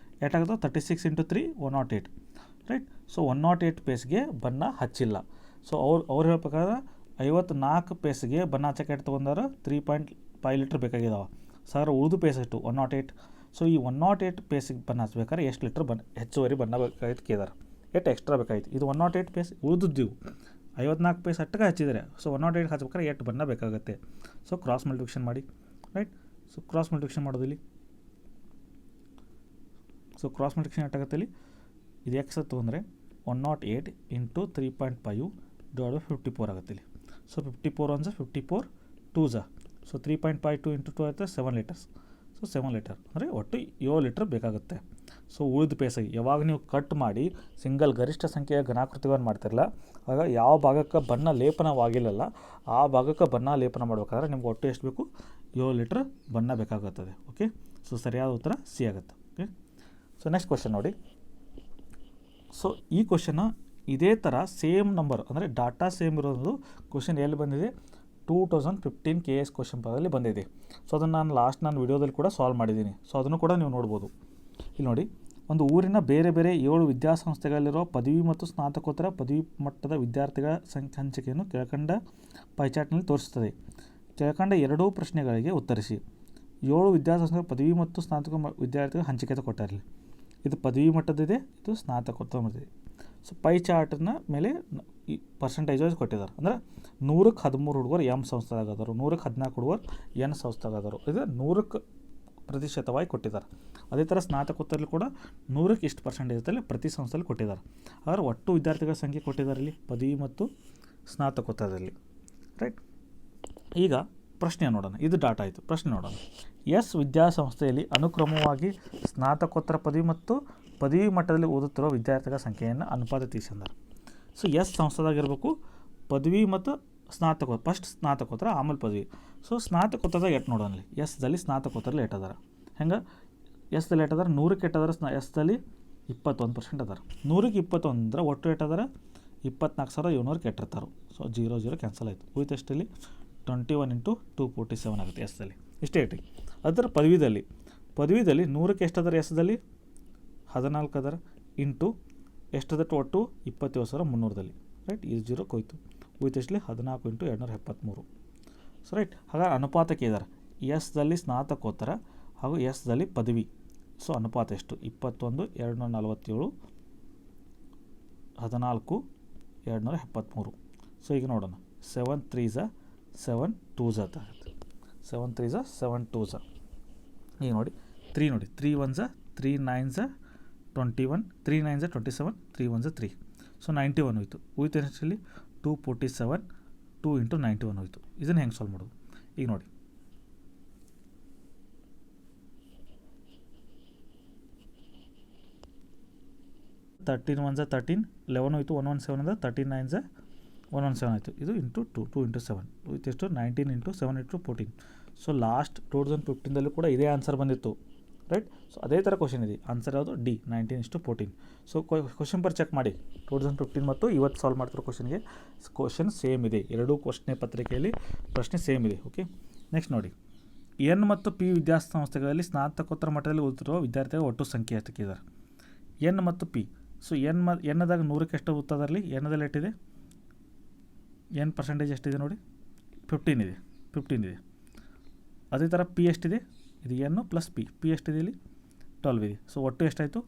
ಎಷ್ಟಾಗ್ತಾವೆ? 36 × 3 108. ರೈಟ್, ಸೊ 108 ಪೇಸ್ಗೆ ಬಣ್ಣ ಹಚ್ಚಿಲ್ಲ. ಸೊ ಅವ್ರು ಹೇಳ್ಬೇಕಾದ್ರೆ 54 ಪೇಸ್ಗೆ ಬಣ್ಣ ಹಚ್ಚಕ್ಕೆ ಎಷ್ಟು ತೊಗೊಂಡಾರ? 3.5 ಲೀಟ್ರ್ ಬೇಕಾಗಿದ್ದಾವೆ. ಸರ್ ಉಳಿದು ಪೇಸ್ ಎಷ್ಟು? 108. ಸೊ ಈ 108 ಪೇಸಿಗೆ ಬಣ್ಣ ಹಚ್ಬೇಕಾದ್ರೆ ಎಷ್ಟು ಲೀಟ್ರ್ ಹೆಚ್ಚುವರಿ ಬಣ್ಣ ಬೇಕಾಗಿತ್ತು ಕೇಳಿದಾರೆ. ಎಷ್ಟು ಎಕ್ಸ್ಟ್ರಾ ಬೇಕಾಗಿತ್ತು? ಇದು 108 ಪೇಸ್ ಉಳಿದಿದ್ದೀವಿ, 54 ಪೇಸ್ ಅಟ್ಟಕ್ಕೆ ಹಚ್ಚಿದರೆ. ಸೊ 108 ಹಚ್ಬೇಕಾದ್ರೆ ಎಷ್ಟು ಬಣ್ಣ ಬೇಕಾಗುತ್ತೆ? ಸೊ ಕ್ರಾಸ್ ಮಲ್ಟಿಪ್ಲಿಕೇಶನ್ ಮಾಡಿ. ರೈಟ್, ಸೊ ಕ್ರಾಸ್ ಮಲ್ಟಿಪ್ಲಿಕೇಶನ್ ಮಾಡೋದು ಇಲ್ಲಿ. ಸೊ ಕ್ರಾಸ್ ಮಲ್ಟಿಪ್ಲಿಕೇಶನ್ ಎಷ್ಟಾಗುತ್ತೆ ಇಲ್ಲಿ? ಇದು ಎಕ್ಸ್ ತೊಗೊಂಡ್ರೆ 108 × 3.5 / 54 ಆಗುತ್ತೆ ಇಲ್ಲಿ. ಸೊ 54 1 54 2 ಸೊ 3.52 × 2 ಆಗುತ್ತೆ 7 ಲೀಟರ್ಸ್. ಸೊ 7 ಲೀಟರ್ ಅಂದರೆ ಒಟ್ಟು 7 ಲೀಟರ್ ಬೇಕಾಗುತ್ತೆ. ಸೊ ಉಳಿದ ಪೇಸಾಗಿ ಯಾವಾಗ ನೀವು ಕಟ್ ಮಾಡಿ ಸಿಂಗಲ್ ಗರಿಷ್ಠ ಸಂಖ್ಯೆಯ ಘನಾಕೃತಿಗಳನ್ನು ಮಾಡ್ತಿರಲ್ಲ, ಆಗ ಯಾವ ಭಾಗಕ್ಕೆ ಬಣ್ಣ ಲೇಪನವಾಗಿಲ್ಲಲ್ಲ ಆ ಭಾಗಕ್ಕೆ ಬಣ್ಣ ಲೇಪನ ಮಾಡಬೇಕಾದ್ರೆ ನಿಮ್ಗೆ ಒಟ್ಟು ಎಷ್ಟು ಬೇಕು? 7 ಲೀಟ್ರ್ ಬಣ್ಣ ಬೇಕಾಗುತ್ತದೆ. ಓಕೆ, ಸೊ ಸರಿಯಾದ ಉತ್ತರ ಸಿ ಆಗುತ್ತೆ. ಓಕೆ, ಸೊ ನೆಕ್ಸ್ಟ್ ಕ್ವಶನ್ ನೋಡಿ. ಸೊ ಈ ಕ್ವಶನ್ ಇದೇ ಥರ ಸೇಮ್ ನಂಬರ್ ಅಂದರೆ ಡಾಟಾ ಸೇಮ್ ಇರೋದು ಕ್ವಶನ್ ಎಲ್ಲಿ ಬಂದಿದೆ? 2015 KS ಕ್ವಶನ್ ಪೇಪರಲ್ಲಿ ಬಂದಿದೆ. ಸೊ ಅದನ್ನು ನಾನು ವಿಡಿಯೋದಲ್ಲಿ ಕೂಡ ಸಾಲ್ವ್ ಮಾಡಿದ್ದೀನಿ. ಸೊ ಅದನ್ನು ಕೂಡ ನೀವು ನೋಡ್ಬೋದು. ಇಲ್ಲಿ ನೋಡಿ, ಒಂದು ಊರಿನ ಬೇರೆ ಬೇರೆ 7 ವಿದ್ಯಾಸಂಸ್ಥೆಗಳಲ್ಲಿರುವ ಪದವಿ ಮತ್ತು ಸ್ನಾತಕೋತ್ತರ ಪದವಿ ಮಟ್ಟದ ವಿದ್ಯಾರ್ಥಿಗಳ ಹಂಚಿಕೆಯನ್ನು ಕೆಳಕಂಡ ಪೈಚಾರ್ಟ್ನಲ್ಲಿ ತೋರಿಸುತ್ತದೆ. ಕೆಳಕಂಡ 2 ಪ್ರಶ್ನೆಗಳಿಗೆ ಉತ್ತರಿಸಿ. 7 ವಿದ್ಯಾಸಂಸ್ಥೆಗಳ ಪದವಿ ಮತ್ತು ಸ್ನಾತಕ ವಿದ್ಯಾರ್ಥಿಗಳ ಹಂಚಿಕೆ ಕೊಟ್ಟಾರಲ್ಲಿ. ಇದು ಪದವಿ ಮಟ್ಟದಿದೆ, ಇದು ಸ್ನಾತಕೋತ್ತರ ಮಟ್ಟದಿದೆ. ಸೊ ಪೈ ಚಾರ್ಟ್ನ ಮೇಲೆ ಈ ಪರ್ಸೆಂಟೇಜ್ ವೈಸ್ ಕೊಟ್ಟಿದ್ದಾರೆ. ಅಂದರೆ 100ಕ್ಕೆ 13 ಹುಡುಗರು ಎಮ್ ಸಂಸ್ಥೆದಾಗದರು, 100ಕ್ಕೆ 14 ಹುಡುಗರು ಎನ್ ಸಂಸ್ಥೆದಾಗದರು. ಇದು 100ಕ್ಕೆ ಪ್ರತಿಶತವಾಗಿ ಕೊಟ್ಟಿದ್ದಾರೆ. ಅದೇ ಥರ ಸ್ನಾತಕೋತ್ತರಲ್ಲಿ ಕೂಡ 100ಕ್ಕೆ ಇಷ್ಟು ಪರ್ಸೆಂಟೇಜಲ್ಲಿ ಪ್ರತಿ ಸಂಸ್ಥೆಯಲ್ಲಿ ಕೊಟ್ಟಿದ್ದಾರೆ. ಆದರೆ ಒಟ್ಟು ವಿದ್ಯಾರ್ಥಿಗಳ ಸಂಖ್ಯೆ ಕೊಟ್ಟಿದ್ದಾರೆ ಇಲ್ಲಿ ಪದವಿ ಮತ್ತು ಸ್ನಾತಕೋತ್ತರದಲ್ಲಿ. ರೈಟ್. ಈಗ ಪ್ರಶ್ನೆ ನೋಡೋಣ. ಇದು ಡಾಟಾ ಆಯಿತು. ಪ್ರಶ್ನೆ ನೋಡೋಣ. ಎಸ್ ವಿದ್ಯಾಸಂಸ್ಥೆಯಲ್ಲಿ ಅನುಕ್ರಮವಾಗಿ ಸ್ನಾತಕೋತ್ತರ ಪದವಿ ಮತ್ತು ಪದವಿ ಮಟ್ಟದಲ್ಲಿ ಓದುತ್ತಿರುವ ವಿದ್ಯಾರ್ಥಿಗಳ ಸಂಖ್ಯೆಯನ್ನು ಅನುಪಾತ ತಿಳಿಸಿದ್ದಾರೆ. ಸೊ ಎಸ್ ಸಂಸ್ಥೆದಾಗಿರಬೇಕು ಪದವಿ ಮತ್ತು ಫಸ್ಟ್ ಸ್ನಾತಕೋತ್ತರ ಆಮೇಲೆ ಪದವಿ. ಸೊ ಸ್ನಾತಕೋತ್ತರದಾಗ ಎಟ್ ನೋಡೋಣ. ಎಸ್ದಲ್ಲಿ ಸ್ನಾತಕೋತ್ತರಲ್ಲಿ ಎಟ್ಟದಾರ ಹೆಂಗೆ ಎಸ್ದಲ್ಲಿ ಎಟ್ಟದಾರ 100ಕ್ಕೆ ಎಟ್ಟದಾರ ಎಸ್ದಲ್ಲಿ 21% ಅದಾರ. 100ಕ್ಕೆ 21 ಅಂದ್ರೆ ಒಟ್ಟು ಎಟ್ಟದಾರ 24,700 ಕೆಟ್ಟಿರ್ತಾರೆ. ಸೊ 0 ಕ್ಯಾನ್ಸಲ್ ಆಯಿತು. ಉಳಿತು ಎಷ್ಟಲ್ಲಿ 21 × 247 ಆಗುತ್ತೆ ಎಸ್ದಲ್ಲಿ. ಇಷ್ಟೇ ಇಟ್ಟು. ಅದರ ಪದವಿದಲ್ಲಿ 100ಕ್ಕೆ ಎಷ್ಟದಾರ ಎಸ್ದಲ್ಲಿ 14 ಅದರ ಇಂಟು ಎಷ್ಟದಟ್ಟು ಒಟ್ಟು 27,300ದಲ್ಲಿ. ರೈಟ್. ಇದು 0ಕ್ಕೆ ಹೋಯ್ತು. ಉಳಿತು ಎಷ್ಟಲ್ಲಿ 14 × 273. So right. ಹಾಗಾದ್ರೆ ಅನುಪಾತಕ್ಕೆ ಇದ್ದಾರೆ ಎಸ್ದಲ್ಲಿ ಸ್ನಾತಕೋತ್ತರ ಹಾಗೂ ಎಸ್ದಲ್ಲಿ ಪದವಿ. ಸೊ ಅನುಪಾತ ಎಷ್ಟು? 21 247 14 273. ಸೊ ಈಗ ನೋಡೋಣ. 7 3s 7 2s ಆಗುತ್ತೆ. 7 3s 7 2s. ಈಗ ನೋಡಿ 3 ನೋಡಿ 3 1s 3 9s 21 3 9s 27 3 1s 3. So 91 ಹೋಯಿತು. ಉಳಿತು ಎಷ್ಟಲ್ಲಿ 247 2 × 91 ಹೋಯಿತು. ಇದನ್ನು ಹೆಂಗೆ ಸಾಲ್ವ್ ಮಾಡೋದು? ಈಗ ನೋಡಿ 13 1s 13 11 ಹೋಯಿತು. 117 ಅಂದರೆ 13 9s 117 ಆಯಿತು. ಇದು ಇಂಟು 2 2 × 7 ಹೋಯ್ತು ಎಷ್ಟು 19 × 7 × 14. ಸೊ ಲಾಸ್ಟ್ 2015 ಕೂಡ ಇದೇ ಆನ್ಸರ್ ಬಂದಿತ್ತು. ರೈಟ್. ಸೊ ಅದೇ ಥರ ಕ್ವಶನ್ ಇದೆ. ಆನ್ಸರ್ ಯಾವುದು? D 19:14. So question per check ಮಾಡಿ. 2015 ಮತ್ತು ಇವತ್ತು ಸಾಲ್ವ್ ಮಾಡ್ತಿರೋ ಕ್ವಶನ್ ಸೇಮ್ ಇದೆ. ಎರಡೂ ಪ್ರಶ್ನೆ ಪತ್ರಿಕೆಯಲ್ಲಿ ಪ್ರಶ್ನೆ ಸೇಮ್ ಇದೆ. ಓಕೆ. ನೆಕ್ಸ್ಟ್ ನೋಡಿ. ಎನ್ ಮತ್ತು ಪಿ ವಿದ್ಯಾಸಂಸ್ಥೆಗಳಲ್ಲಿ ಸ್ನಾತಕೋತ್ತರ ಮಟ್ಟದಲ್ಲಿ ಓದುತ್ತಿರುವ ವಿದ್ಯಾರ್ಥಿಗಳ ಒಟ್ಟು ಸಂಖ್ಯೆ ಎಷ್ಟಕ್ಕಿದ್ದಾರೆ? ಎನ್ ಮತ್ತು ಪಿ. ಸೊ ಎನ್ನದಾಗ 100ಕ್ಕೆ ಎಷ್ಟು ಓದ್ತದರಲ್ಲಿ? ಎನ್ನದಲ್ಲಿ ಎಷ್ಟಿದೆ? ಎನ್ ಪರ್ಸೆಂಟೇಜ್ ಎಷ್ಟಿದೆ ನೋಡಿ? 15 ಇದೆ. 15 ಇದೆ. ಅದೇ ಥರ ಪಿ ಎಷ್ಟಿದೆ? ಇದು ಎನ್ನು ಪ್ಲಸ್ ಪಿ ಎಷ್ಟಿದೆ ಇಲ್ಲಿ? 12 ಇದೆ. ಸೊ ಒಟ್ಟು ಎಷ್ಟಾಯಿತು?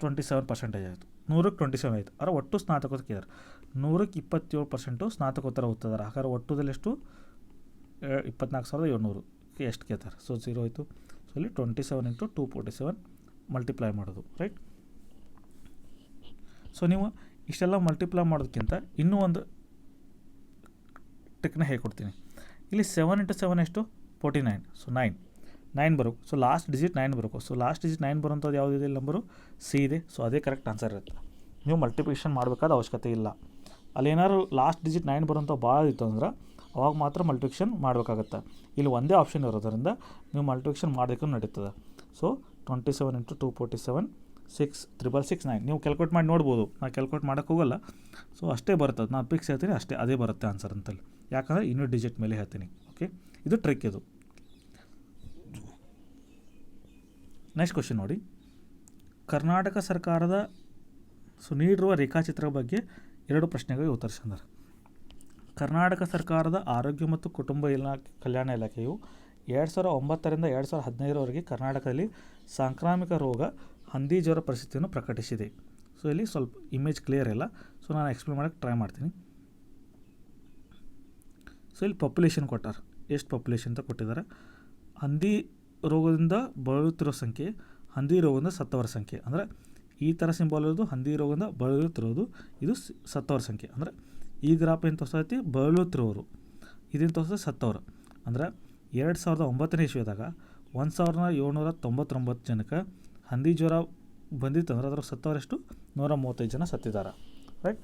27% ಆಯಿತು. 100ಕ್ಕೆ 27 ಆಯಿತು. ಆದರೆ ಒಟ್ಟು ಸ್ನಾತಕೋತ್ತರ ಇದ್ದಾರೆ 100ಕ್ಕೆ 27% ಸ್ನಾತಕೋತ್ತರ ಓದ್ತಿದ್ದಾರೆ. ಹಾಗಾದ್ರೆ ಒಟ್ಟುದಲ್ಲಿ ಎಷ್ಟು? 24,700 ಎಷ್ಟು ಕೇಳ್ತಾರೆ? ಸೊ 0 ಆಯಿತು. ಸೊ ಇಲ್ಲಿ 27 × 247 ಮಲ್ಟಿಪ್ಲೈ ಮಾಡೋದು. ರೈಟ್. ಸೊ ನೀವು ಇಷ್ಟೆಲ್ಲ ಮಲ್ಟಿಪ್ಲೈ ಮಾಡೋದಕ್ಕಿಂತ ಇನ್ನೂ ಒಂದು ಟ್ರಿಕ್ನ ಹೇಳ್ಕೊಡ್ತೀನಿ. ಇಲ್ಲಿ 7 × 7 ಎಷ್ಟು? 49. ಸೊ 9 ಬರಬೇಕು. ಸೊ ಲಾಸ್ಟ್ ಡಿಜಿಟ್ 9 ಬರಬೇಕು. ಸೊ ಲಾಸ್ಟ್ ಡಿಜಿಟ್ 9 ಬರೋಂಥದ್ದು ಯಾವುದಿದೆ? ನಂಬರು ಸಿ ಇದೆ. ಸೊ ಅದೇ ಕರೆಕ್ಟ್ ಆನ್ಸರ್ ಇರುತ್ತೆ. ನೀವು ಮಲ್ಟಿಪ್ಲಿಕೇಶನ್ ಮಾಡಬೇಕಾದ ಅವಶ್ಯಕತೆ ಇಲ್ಲ. ಅಲ್ಲೇನಾದ್ರು ಲಾಸ್ಟ್ ಡಿಜಿಟ್ 9 ಬರೋಂಥ ಭಾಳ ಇತ್ತು ಅಂದ್ರೆ ಅವಾಗ ಮಾತ್ರ ಮಲ್ಟಿಪ್ಲಿಕೇಶನ್ ಮಾಡಬೇಕಾಗತ್ತೆ. ಇಲ್ಲಿ ಒಂದೇ ಆಪ್ಷನ್ ಇರೋದರಿಂದ ನೀವು ಮಲ್ಟಿಪ್ಲಿಕೇಶನ್ ಮಾಡೋದಕ್ಕೂ ನಡೀತದೆ. ಸೊ 27 × 247 6,669. ನೀವು ಕ್ಯಾಲ್ಕುಲೇಟ್ ಮಾಡಿ ನೋಡ್ಬೋದು. ನಾನು ಕ್ಯಾಲ್ಕುಲೇಟ್ ಮಾಡೋಕ್ಕೆ ಹೋಗಲ್ಲ. ಸೊ ಅಷ್ಟೇ ಬರುತ್ತೆ. ನಾನು ಫಿಕ್ಸ್ ಹೇಳ್ತೀನಿ ಅಷ್ಟೇ, ಅದೇ ಬರುತ್ತೆ ಆನ್ಸರ್ ಅಂತಲ್ಲಿ. ಯಾಕಂದರೆ ಇನ್ನೂ ಡಿಜಿಟ್ ಮೇಲೆ ಹೇಳ್ತೀನಿ. ಓಕೆ. ಇದು ಟ್ರಿಕ್ ಇದು. ನೆಕ್ಸ್ಟ್ ಕ್ವಶನ್ ನೋಡಿ. ಕರ್ನಾಟಕ ಸರ್ಕಾರದ ನೀಡಿರುವ ರೇಖಾಚಿತ್ರ ಬಗ್ಗೆ 2 ಪ್ರಶ್ನೆಗಳಿಗೆ ಉತ್ತರಿಸಿದ್ದಾರೆ. ಕರ್ನಾಟಕ ಸರ್ಕಾರದ ಆರೋಗ್ಯ ಮತ್ತು ಕುಟುಂಬ ಕಲ್ಯಾಣ ಇಲಾಖೆಯು 2009ರಿಂದ 2015ರವರೆಗೆ ಕರ್ನಾಟಕದಲ್ಲಿ ಸಾಂಕ್ರಾಮಿಕ ರೋಗ ಹಂದಿ ಜ್ವರ ಪರಿಸ್ಥಿತಿಯನ್ನು ಪ್ರಕಟಿಸಿದೆ. ಸೊ ಇಲ್ಲಿ ಸ್ವಲ್ಪ ಇಮೇಜ್ ಕ್ಲಿಯರ್ ಇಲ್ಲ. ಸೊ ನಾನು ಎಕ್ಸ್ಪ್ಲೇನ್ ಮಾಡೋಕ್ಕೆ ಟ್ರೈ ಮಾಡ್ತೀನಿ. ಸೊ ಇಲ್ಲಿ ಪಾಪ್ಯುಲೇಷನ್ ಕೊಟ್ಟಾರೆ. ಎಷ್ಟು ಪಾಪ್ಯುಲೇಷನ್ ಅಂತ ಕೊಟ್ಟಿದ್ದಾರೆ. ಹಂದಿ ರೋಗದಿಂದ ಬಳಲುತ್ತಿರೋ ಸಂಖ್ಯೆ, ಹಂದಿ ರೋಗದಿಂದ ಸತ್ತವರ ಸಂಖ್ಯೆ. ಅಂದರೆ ಈ ಥರ ಸಿಂಬಲ್ ಇರೋದು ಹಂದಿ ರೋಗದಿಂದ ಬಳಲುತ್ತಿರೋದು, ಇದು ಸತ್ತವರ ಸಂಖ್ಯೆ. ಅಂದರೆ ಈ ಗ್ರಾಫ್ ಏನು ತೋರಿಸ್ತೈತಿ? ಬಳಲುತ್ತಿರೋರು. ಇದೇನು ತೋರಿಸ್ತದೆ? ಸತ್ತವರು. ಅಂದರೆ 2009ನೇ ಇಸ್ವಿದಾಗ 1799 ಜನಕ್ಕೆ ಹಂದಿ ಜ್ವರ ಬಂದಿತ್ತು. ಅಂದ್ರೆ ಅದರ ಸತ್ತವರೆಷ್ಟು? 135 ಜನ ಸತ್ತಿದ್ದಾರೆ. ರೈಟ್.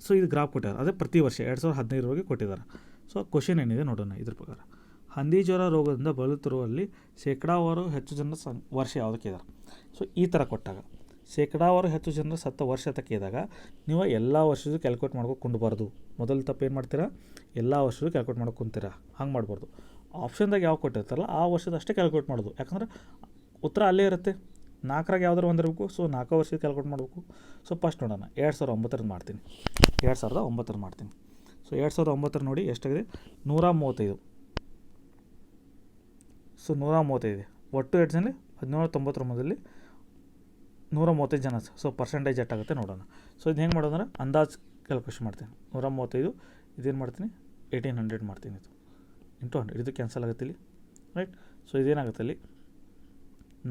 ಸೊ ಇದು ಗ್ರಾಫ್ ಕೊಟ್ಟಿದ್ದಾರೆ. ಅದೇ ಪ್ರತಿ ವರ್ಷ 2015ರವರೆಗೆ ಕೊಟ್ಟಿದ್ದಾರೆ. ಸೊ ಕ್ವಶನ್ ಏನಿದೆ ನೋಡೋಣ ಇದ್ರ ಪ್ರಕಾರ. ಹಂದಿ ಜ್ವರ ರೋಗದಿಂದ ಬಳಲುತ್ತಿರುವಲ್ಲಿ ಶೇಕಡಾವಾರು ಹೆಚ್ಚು ಜನರ ವರ್ಷ ಯಾವುದಕ್ಕೆ ಇದ್ದಾರೆ? ಸೊ ಈ ಥರ ಕೊಟ್ಟಾಗ ಶೇಕಡಾವಾರು ಹೆಚ್ಚು ಜನರು ಸತ್ತ ವರ್ಷ ತಕ್ಕ ಇದ್ದಾಗ ನೀವು ಎಲ್ಲ ವರ್ಷದ್ದು ಕ್ಯಾಲ್ಕುಲೇಟ್ ಮಾಡ್ಕೊಂಡು ಕುಂಡಬಾರ್ದು. ಮೊದಲು ತಪ್ಪು ಏನು ಮಾಡ್ತೀರಾ? ಎಲ್ಲ ವರ್ಷದ್ದು ಕ್ಯಾಲ್ಕುಲೇಟ್ ಮಾಡ್ಕೊಂಡು ಕುಂತೀರಾ. ಹಂಗೆ ಮಾಡ್ಬಾರ್ದು. ಆಪ್ಷನ್ದಾಗ ಯಾವ ಕೊಟ್ಟಿರ್ತಾರಲ್ಲ ಆ ವರ್ಷದ ಅಷ್ಟೇ ಕ್ಯಾಲ್ಕುಲೇಟ್ ಮಾಡೋದು. ಯಾಕಂದ್ರೆ ಉತ್ತರ ಅಲ್ಲೇ ಇರುತ್ತೆ. 4ರಾಗ ಯಾವ್ದಾರು ಒಂದಿರಬೇಕು. ಸೊ 4 ವರ್ಷದ ಕ್ಯಾಲ್ಕುಲೇಟ್ ಮಾಡಬೇಕು. ಸೊ ಫಸ್ಟ್ ನೋಡೋಣ. 2009 ಮಾಡ್ತೀನಿ. 2009 ಮಾಡ್ತೀನಿ. ಸೊ 2009 ನೋಡಿ ಎಷ್ಟಾಗಿದೆ? 135. ಸೊ 135. ಒಟ್ಟು ಎಷ್ಟು ಜನ 1799 135 ಜನ. ಸೊ ಪರ್ಸೆಂಟೇಜ್ ಎಷ್ಟಾಗುತ್ತೆ ನೋಡೋಣ. ಸೊ ಇದು ಹೆಂಗೆ ಮಾಡೋದಂದ್ರೆ ಅಂದಾಜು ಕ್ಯಾಲ್ಕುಲೇಷನ್ ಮಾಡ್ತೀನಿ. 135 ಇದೇನು ಮಾಡ್ತೀನಿ 1800 ಮಾಡ್ತೀನಿ. ಇದು ಇಂಟು 100 ಇದು ಕ್ಯಾನ್ಸಲ್ ಆಗುತ್ತೆ ಇಲ್ಲಿ, ರೈಟ್. ಸೊ ಇದೇನಾಗುತ್ತೆ ಅಲ್ಲಿ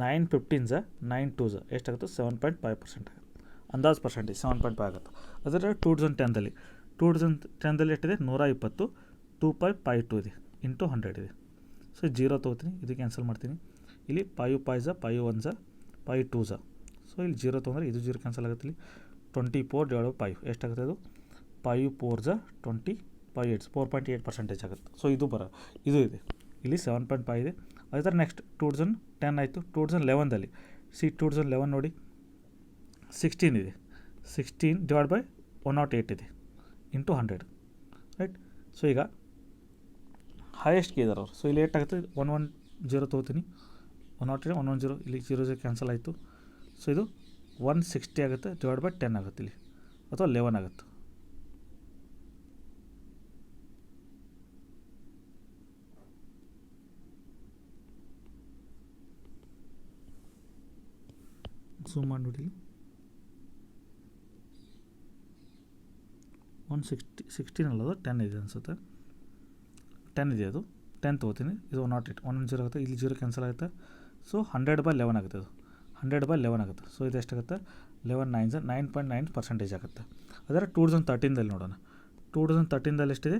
9 15 9 2 ಎಷ್ಟಾಗುತ್ತೆ 7.5% ಆಗುತ್ತೆ. ಅಂದಾಜು ಪರ್ಸೆಂಟೇಜ್ 7.5 ಆಗುತ್ತೆ. ಅದರ 2010ದಲ್ಲಿ ಎಷ್ಟಿದೆ 120 2.52 ಇದೆ ಇಂಟು 100 ಇದೆ. ಸೊ 0 ತೊಗೋತೀನಿ, ಇದು ಕ್ಯಾನ್ಸಲ್ ಮಾಡ್ತೀನಿ. ಇಲ್ಲಿ 5 5 5 1 5 2. ಸೊ ಇಲ್ಲಿ 0 ತೊಗೊಂಡ್ರೆ ಇದು 0 ಕ್ಯಾನ್ಸಲ್ ಆಗುತ್ತೆ. ಇಲ್ಲಿ 24/5 ಎಷ್ಟಾಗುತ್ತೆ ಅದು 5 4 20 5 8 4.8% ಆಗುತ್ತೆ. ಸೊ ಇದು ಇದು ಇದೆ ಇಲ್ಲಿ 7.5 ಇದೆ. ಅದೇ ಥರ ನೆಕ್ಸ್ಟ್ 2010 ಆಯಿತು. 2011ದಲ್ಲಿ 2011 ನೋಡಿ 16 ಇದೆ, 16/108 ಇದೆ ಇಂಟು 100, ರೈಟ್. ಸೊ ಈಗ ಹೈಯೆಸ್ಟ್ ಕೆ ಇದ್ದಾರೆ ಅವರು. ಸೊ ಇಲ್ಲಿ ಏಟಾಗುತ್ತೆ 110 ತೊಗೋತೀನಿ, 108 110 ಇಲ್ಲಿ 0 ಕ್ಯಾನ್ಸಲ್ ಆಯಿತು. ಸೊ ಇದು 160 ಆಗುತ್ತೆ /10 ಆಗುತ್ತೆ ಇಲ್ಲಿ, ಅಥವಾ 11 ಆಗುತ್ತೆ. ಝೂಮ್ ಮಾಡಿ ನೋಡಿ, 116 ಅಲ್ಲದು 10 ಇದೆ ಅನಿಸುತ್ತೆ, 10 ಇದೆ. ಅದು 10 ತೊಗೋತೀನಿ, ಇದು 108 110 ಆಗುತ್ತೆ, ಇಲ್ಲಿ 0 ಕ್ಯಾನ್ಸಲ್ ಆಗುತ್ತೆ. ಸೊ 100/11 ಆಗುತ್ತೆ, ಅದು 100/11 ಆಗುತ್ತೆ. ಸೊ ಇದು ಎಷ್ಟಾಗುತ್ತೆ 11 9 9.9% ಆಗುತ್ತೆ. ಅದರ 2013ದಲ್ಲಿ ನೋಡೋಣ. 2013ದಲ್ಲಿ ಎಷ್ಟಿದೆ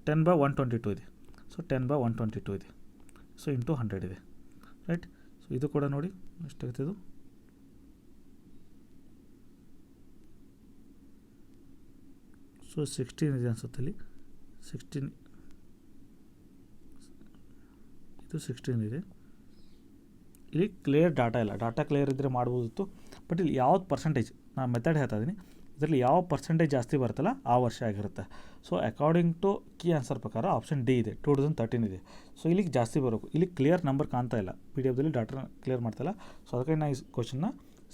10/122 ಇದೆ. ಸೊ 10/122 ಇದೆ. ಸೊ ಇಂಟು 100 ಇದೆ, ರೈಟ್. ಸೊ ಇದು ಕೂಡ ನೋಡಿ ಎಷ್ಟಾಗುತ್ತೆ, ಇದು ಸೊ 16 ಇದೆ ಅನಿಸುತ್ತೆ ಇಲ್ಲಿ, 16 ಇದು 16 ಇದೆ. ಇಲ್ಲಿ ಕ್ಲಿಯರ್ ಡಾಟಾ ಇಲ್ಲ, ಡಾಟಾ ಕ್ಲಿಯರ್ ಇದ್ದರೆ ಮಾಡ್ಬೋದಿತ್ತು. ಬಟ್ ಇಲ್ಲಿ ಯಾವ್ದು ಪರ್ಸೆಂಟೇಜ್ ನಾನು ಮೆಥಡ್ ಹೇಳ್ತಾ ಇದ್ದೀನಿ, ಇದರಲ್ಲಿ ಯಾವ ಪರ್ಸೆಂಟೇಜ್ ಜಾಸ್ತಿ ಬರುತ್ತಲ್ಲ ಆ ವರ್ಷ ಆಗಿರುತ್ತೆ. So according to key answer ಪ್ರಕಾರ ಆಪ್ಷನ್ ಡಿ ಇದೆ, 2013 ಇದೆ. ಸೊ ಇಲ್ಲಿಗೆ ಜಾಸ್ತಿ ಬರಬೇಕು. ಇಲ್ಲಿ ಕ್ಲಿಯರ್ ನಂಬರ್ ಕಾಣ್ತಾ ಇಲ್ಲ, ಪಿ ಡಿ ಎಫ್ದಲ್ಲಿ ಡಾಟಾ ಕ್ಲಿಯರ್ ಮಾಡ್ತಾಯಿಲ್ಲ. ಸೊ ಅದಕ್ಕೆ ನಾನು ಈ ಕ್ವಶನ್ನ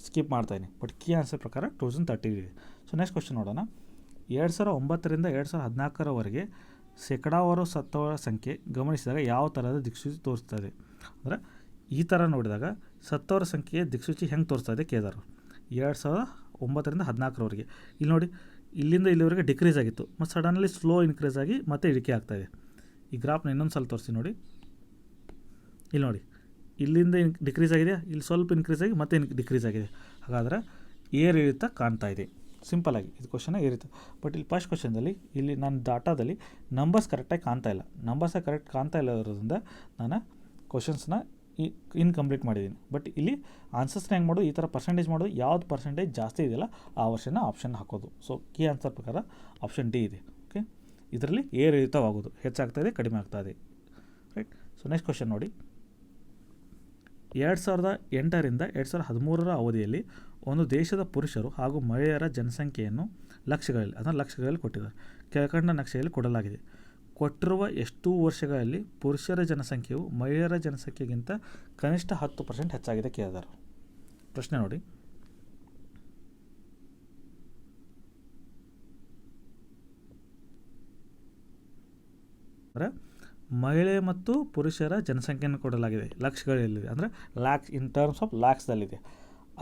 ಸ್ಕಿಪ್ ಮಾಡ್ತಾಯಿದ್ದೀನಿ. ಬಟ್ ಕೀ ಆನ್ಸರ್ ಪ್ರಕಾರ 2013 ಇದೆ. ಸೊ ನೆಕ್ಸ್ಟ್ ಕ್ವಶನ್ ನೋಡೋಣ. 2009ರಿಂದ 2014ರವರೆಗೆ ಶೇಕಡಾವಾರು ಸತ್ತವರ ಸಂಖ್ಯೆ ಗಮನಿಸಿದಾಗ ಯಾವ ಥರದ ದಿಕ್ಸೂಚಿ ತೋರಿಸ್ತದೆ. ಅಂದರೆ ಈ ಥರ ನೋಡಿದಾಗ ಸತ್ತವರ ಸಂಖ್ಯೆಯ ದಿಕ್ಸೂಚಿ ಹೆಂಗೆ ತೋರಿಸ್ತಾ ಇದೆ ಕೇಳಿದಾರೆ. 2009ರಿಂದ 2014ರವರೆಗೆ ಇಲ್ಲಿ ನೋಡಿ, ಇಲ್ಲಿಂದ ಇಲ್ಲಿವರೆಗೆ ಡಿಕ್ರೀಸ್ ಆಗಿತ್ತು, ಮತ್ತು ಸಡನ್ಲಿ ಸ್ಲೋ ಇನ್ಕ್ರೀಸ್ ಆಗಿ ಮತ್ತೆ ಇಳಿಕೆ ಆಗ್ತಾಯಿದೆ. ಈ ಗ್ರಾಫ್ನ ಇನ್ನೊಂದು ಸಲ ತೋರಿಸಿ ನೋಡಿ. ಇಲ್ಲಿ ನೋಡಿ, ಇಲ್ಲಿಂದ ಡಿಕ್ರೀಸ್ ಆಗಿದೆ, ಇಲ್ಲಿ ಸ್ವಲ್ಪ ಇನ್ಕ್ರೀಸ್ ಆಗಿ ಮತ್ತೆ ಡಿಕ್ರೀಸ್ ಆಗಿದೆ. ಹಾಗಾದರೆ ಏರಿಳಿತ ಕಾಣ್ತಾ ಇದೆ. ಸಿಂಪಲಾಗಿ ಇದು ಕ್ವಶನ ಏರಿತ್ತು. ಬಟ್ ಇಲ್ಲಿ ಫಸ್ಟ್ ಕ್ವಶನ್ದಲ್ಲಿ ಇಲ್ಲಿ ನನ್ನ ಡಾಟಾದಲ್ಲಿ ನಂಬರ್ಸ್ ಕರೆಕ್ಟಾಗಿ ಕಾಣ್ತಾ ಇಲ್ಲ. ನಂಬರ್ಸ ಕರೆಕ್ಟ್ ಕಾಣ್ತಾ ಇಲ್ಲ ಇರೋದ್ರಿಂದ ನಾನು ಕ್ವಶನ್ಸ್ನ ಇನ್ಕಂಪ್ಲೀಟ್ ಮಾಡಿದ್ದೀನಿ. ಬಟ್ ಇಲ್ಲಿ ಆನ್ಸರ್ಸ್ನ ಹೆಂಗೆ ಮಾಡೋದು, ಈ ಥರ ಪರ್ಸೆಂಟೇಜ್ ಮಾಡೋದು, ಯಾವ್ದು ಪರ್ಸೆಂಟೇಜ್ ಜಾಸ್ತಿ ಇದೆಯಲ್ಲ ಆ ವರ್ಷನ ಆಪ್ಷನ್ ಹಾಕೋದು. ಸೊ ಕೀ ಆನ್ಸರ್ ಪ್ರಕಾರ ಆಪ್ಷನ್ ಡಿ ಇದೆ. ಓಕೆ, ಇದರಲ್ಲಿ ಏರಿಳಿತವಾಗೋದು, ಹೆಚ್ಚಾಗ್ತಾಯಿದೆ ಕಡಿಮೆ ಆಗ್ತಾಯಿದೆ, ರೈಟ್. ಸೊ ನೆಕ್ಸ್ಟ್ ಕ್ವಶನ್ ನೋಡಿ. 2008ರಿಂದ 2013ರ ಅವಧಿಯಲ್ಲಿ ಒಂದು ದೇಶದ ಪುರುಷರು ಹಾಗೂ ಮಹಿಳೆಯರ ಜನಸಂಖ್ಯೆಯನ್ನು ಲಕ್ಷಗಳಲ್ಲಿ ಕೊಟ್ಟಿದ್ದಾರೆ. ಕೆಳಕಂಡ ನಕ್ಷೆಯಲ್ಲಿ ಕೊಡಲಾಗಿದೆ. ಕೊಟ್ಟಿರುವ ಎಷ್ಟು ವರ್ಷಗಳಲ್ಲಿ ಪುರುಷರ ಜನಸಂಖ್ಯೆಯು ಮಹಿಳೆಯರ ಜನಸಂಖ್ಯೆಗಿಂತ ಕನಿಷ್ಠ 10% ಹೆಚ್ಚಾಗಿದೆ ಕೇಳಿದ್ದಾರೆ. ಪ್ರಶ್ನೆ ನೋಡಿ. ಅಂದರೆ ಮಹಿಳೆ ಮತ್ತು ಪುರುಷರ ಜನಸಂಖ್ಯೆಯನ್ನು ಕೊಡಲಾಗಿದೆ, ಲಕ್ಷಗಳಲ್ಲಿದೆ, ಅಂದರೆ ಲ್ಯಾಕ್ಸ್, ಇನ್ ಟರ್ಮ್ಸ್ ಆಫ್ ಲ್ಯಾಕ್ಸ್ದಲ್ಲಿದೆ.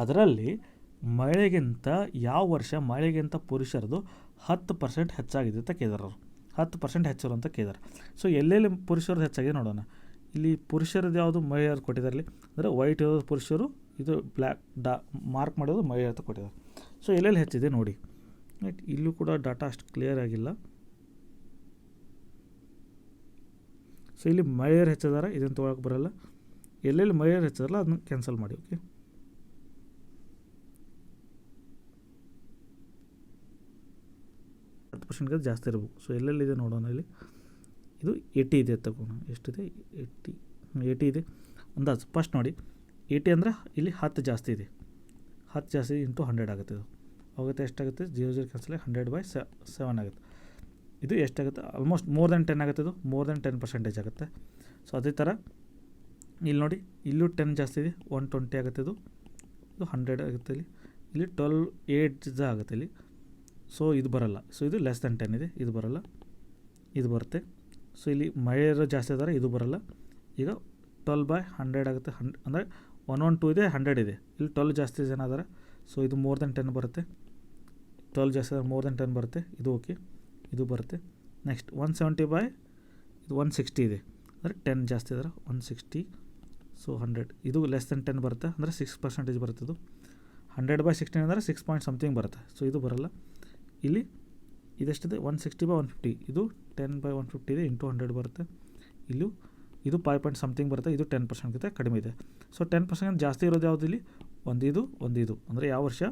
ಅದರಲ್ಲಿ ಮಹಿಳೆಗಿಂತ ಯಾವ ವರ್ಷ ಮಹಿಳೆಗಿಂತ ಪುರುಷರದು 10% ಹೆಚ್ಚಾಗಿದೆ ಅಂತ ಕೇಳಿದಾರೆ ಅವರು. 10% ಹೆಚ್ಚರು ಅಂತ ಕೇಳಿದಾರೆ. ಸೊ ಎಲ್ಲೆಲ್ಲಿ ಪುರುಷರದ್ದು ಹೆಚ್ಚಾಗಿದೆ ನೋಡೋಣ. ಇಲ್ಲಿ ಪುರುಷರದ್ದು ಯಾವುದು ಮಹಿಳೆಯರು ಕೊಟ್ಟಿದ್ದಾರೆ. ಅಂದರೆ ವೈಟ್ ಇರೋದು ಪುರುಷರು, ಇದು ಬ್ಲ್ಯಾಕ್ ಮಾರ್ಕ್ ಮಾಡೋದು ಮಹಿಳೆಯರು ಅಂತ ಕೊಟ್ಟಿದ್ದಾರೆ. ಸೊ ಎಲ್ಲೆಲ್ಲಿ ಹೆಚ್ಚಿದೆ ನೋಡಿ, ರೈಟ್. ಇಲ್ಲೂ ಕೂಡ ಡಾಟಾ ಅಷ್ಟು ಕ್ಲಿಯರ್ ಆಗಿಲ್ಲ. ಸೊ ಇಲ್ಲಿ ಮಹಿಳೆಯರು ಹೆಚ್ಚಿದಾರೆ, ಇದನ್ನು ತೊಗೊಳಕ್ಕೆ ಬರೋಲ್ಲ. ಎಲ್ಲೆಲ್ಲಿ ಮಹಿಳೆಯರು ಹೆಚ್ಚಿದಾರಲ್ಲ ಅದನ್ನ ಕ್ಯಾನ್ಸಲ್ ಮಾಡಿ. ಓಕೆ, 10% ಜಾಸ್ತಿ ಇರಬೇಕು. ಸೊ ಎಲ್ಲೆಲ್ಲಿದೆ ನೋಡೋಣ. ಇಲ್ಲಿ ಇದು 80 ಇದೆ ತಗೋಣ. ಎಷ್ಟಿದೆ 80 ಇದೆ ಅಂದಾಜು. ಫಸ್ಟ್ ನೋಡಿ 80 ಅಂದರೆ ಇಲ್ಲಿ 10 ಜಾಸ್ತಿ ಇದೆ, 10 ಜಾಸ್ತಿ ಇಂಟು 100 ಆಗುತ್ತೆ. ಇದು ಆಗುತ್ತೆ ಎಷ್ಟಾಗುತ್ತೆ 0 ಕ್ಯಾನ್ಸಲ್ 100/7 ಆಗುತ್ತೆ. ಇದು ಎಷ್ಟಾಗುತ್ತೆ ಆಲ್ಮೋಸ್ಟ್ ಮೋರ್ ದೆನ್ 10 ಆಗುತ್ತೆ. ಇದು ಮೋರ್ ದೆನ್ 10% ಆಗುತ್ತೆ. ಸೊ ಅದೇ ಥರ ಇಲ್ಲಿ ನೋಡಿ, ಇಲ್ಲೂ 10 ಜಾಸ್ತಿ ಇದೆ, 120 ಆಗುತ್ತೆ. ಇದು 100 ಆಗುತ್ತೆ. ಇಲ್ಲಿ 12 ಆಗುತ್ತೆ ಇಲ್ಲಿ. ಸೊ ಇದು ಬರೋಲ್ಲ. ಸೊ ಇದು ಲೆಸ್ ದೆನ್ 10 ಇದೆ, ಇದು ಬರೋಲ್ಲ, ಇದು ಬರುತ್ತೆ. ಸೊ ಇಲ್ಲಿ ಮಹಿಳೆಯರು ಜಾಸ್ತಿ ಇದ್ದಾರೆ, ಇದು ಬರೋಲ್ಲ, ಈಗ 12/100 ಆಗುತ್ತೆ. ಅಂದರೆ 112 ಇದೆ, 100 ಇದೆ. ಇಲ್ಲಿ 12 ಜಾಸ್ತಿ ಜನ ಅದಾರೆ, ಸೊ ಇದು ಮೋರ್ ದೆನ್ 10 ಬರುತ್ತೆ. 12 ಜಾಸ್ತಿ ಆದರೆ ಮೋರ್ ದೆನ್ 10 ಬರುತ್ತೆ. ಇದು ಓಕೆ, ಇದು ಬರುತ್ತೆ. ನೆಕ್ಸ್ಟ್ 170 ಇದು 160 ಇದೆ, ಅಂದರೆ 10 ಜಾಸ್ತಿ ಇದ್ದಾರೆ 160, ಸೊ 100. ಇದು ಲೆಸ್ ದೆನ್ 10 ಬರುತ್ತೆ, ಅಂದರೆ 6% ಬರುತ್ತೆ. ಇದು 100/16 ಅಂದರೆ 6 ಪಾಯಿಂಟ್ ಸಮಥಿಂಗ್ ಬರುತ್ತೆ, ಸೊ ಇದು ಬರಲ್ಲ. ಇಲ್ಲಿ ಇದೆಷ್ಟಿದೆ 160/150, ಇದು 10/150 ಇದೆ, ಇಂಟು 100 ಬರುತ್ತೆ. ಇಲ್ಲೂ ಇದು 5 ಪಾಯಿಂಟ್ ಸಮಥಿಂಗ್ ಬರುತ್ತೆ, ಇದು 10%ಗಿಂತ ಕಡಿಮೆ ಇದೆ. ಸೊ 10% ಜಾಸ್ತಿ ಇರೋದು ಯಾವುದು ಇಲ್ಲಿ? ಒಂದು ಇದು ಅಂದರೆ ಯಾವ ವರ್ಷ?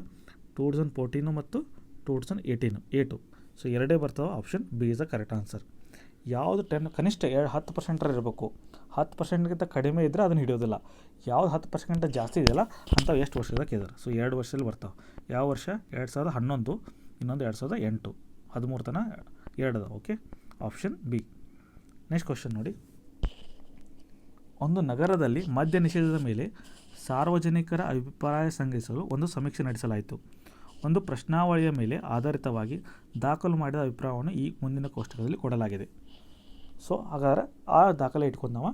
2014 ಮತ್ತು 2018 A2. ಸೊ ಎರಡೇ ಬರ್ತಾವೆ. Option B is the correct answer. ಯಾವುದು ಕನಿಷ್ಠ 10% ಇರಬೇಕು. 10%ಗಿಂತ ಕಡಿಮೆ ಇದ್ದರೆ ಅದನ್ನು ಹಿಡಿಯೋದಿಲ್ಲ. ಯಾವ್ದು 10% ಜಾಸ್ತಿ ಇದೆಯಲ್ಲ ಅಂಥವು ಎಷ್ಟು ವರ್ಷದ ಕೇಳಿದಾರೆ. ಸೊ 2 ವರ್ಷದಲ್ಲಿ ಬರ್ತಾವೆ. ಯಾವ ವರ್ಷ? 2011, ಇನ್ನೊಂದು 2008, 13 ತನಕ 2 ಅದ. Okay, option B. Next question ನೋಡಿ. ಒಂದು ನಗರದಲ್ಲಿ ಮದ್ಯ ನಿಷೇಧದ ಮೇಲೆ ಸಾರ್ವಜನಿಕರ ಅಭಿಪ್ರಾಯ ಸಂಗ್ರಹಿಸಲು ಒಂದು ಸಮೀಕ್ಷೆ ನಡೆಸಲಾಯಿತು. ಒಂದು ಪ್ರಶ್ನಾವಳಿಯ ಮೇಲೆ ಆಧಾರಿತವಾಗಿ ದಾಖಲು ಮಾಡಿದ ಅಭಿಪ್ರಾಯವನ್ನು ಈ ಮುಂದಿನ ಕೋಷ್ಟಕದಲ್ಲಿ ಕೊಡಲಾಗಿದೆ. ಸೊ ಹಾಗಾದರೆ ಆ ದಾಖಲೆ ಇಟ್ಕೊಂಡು ನಾವು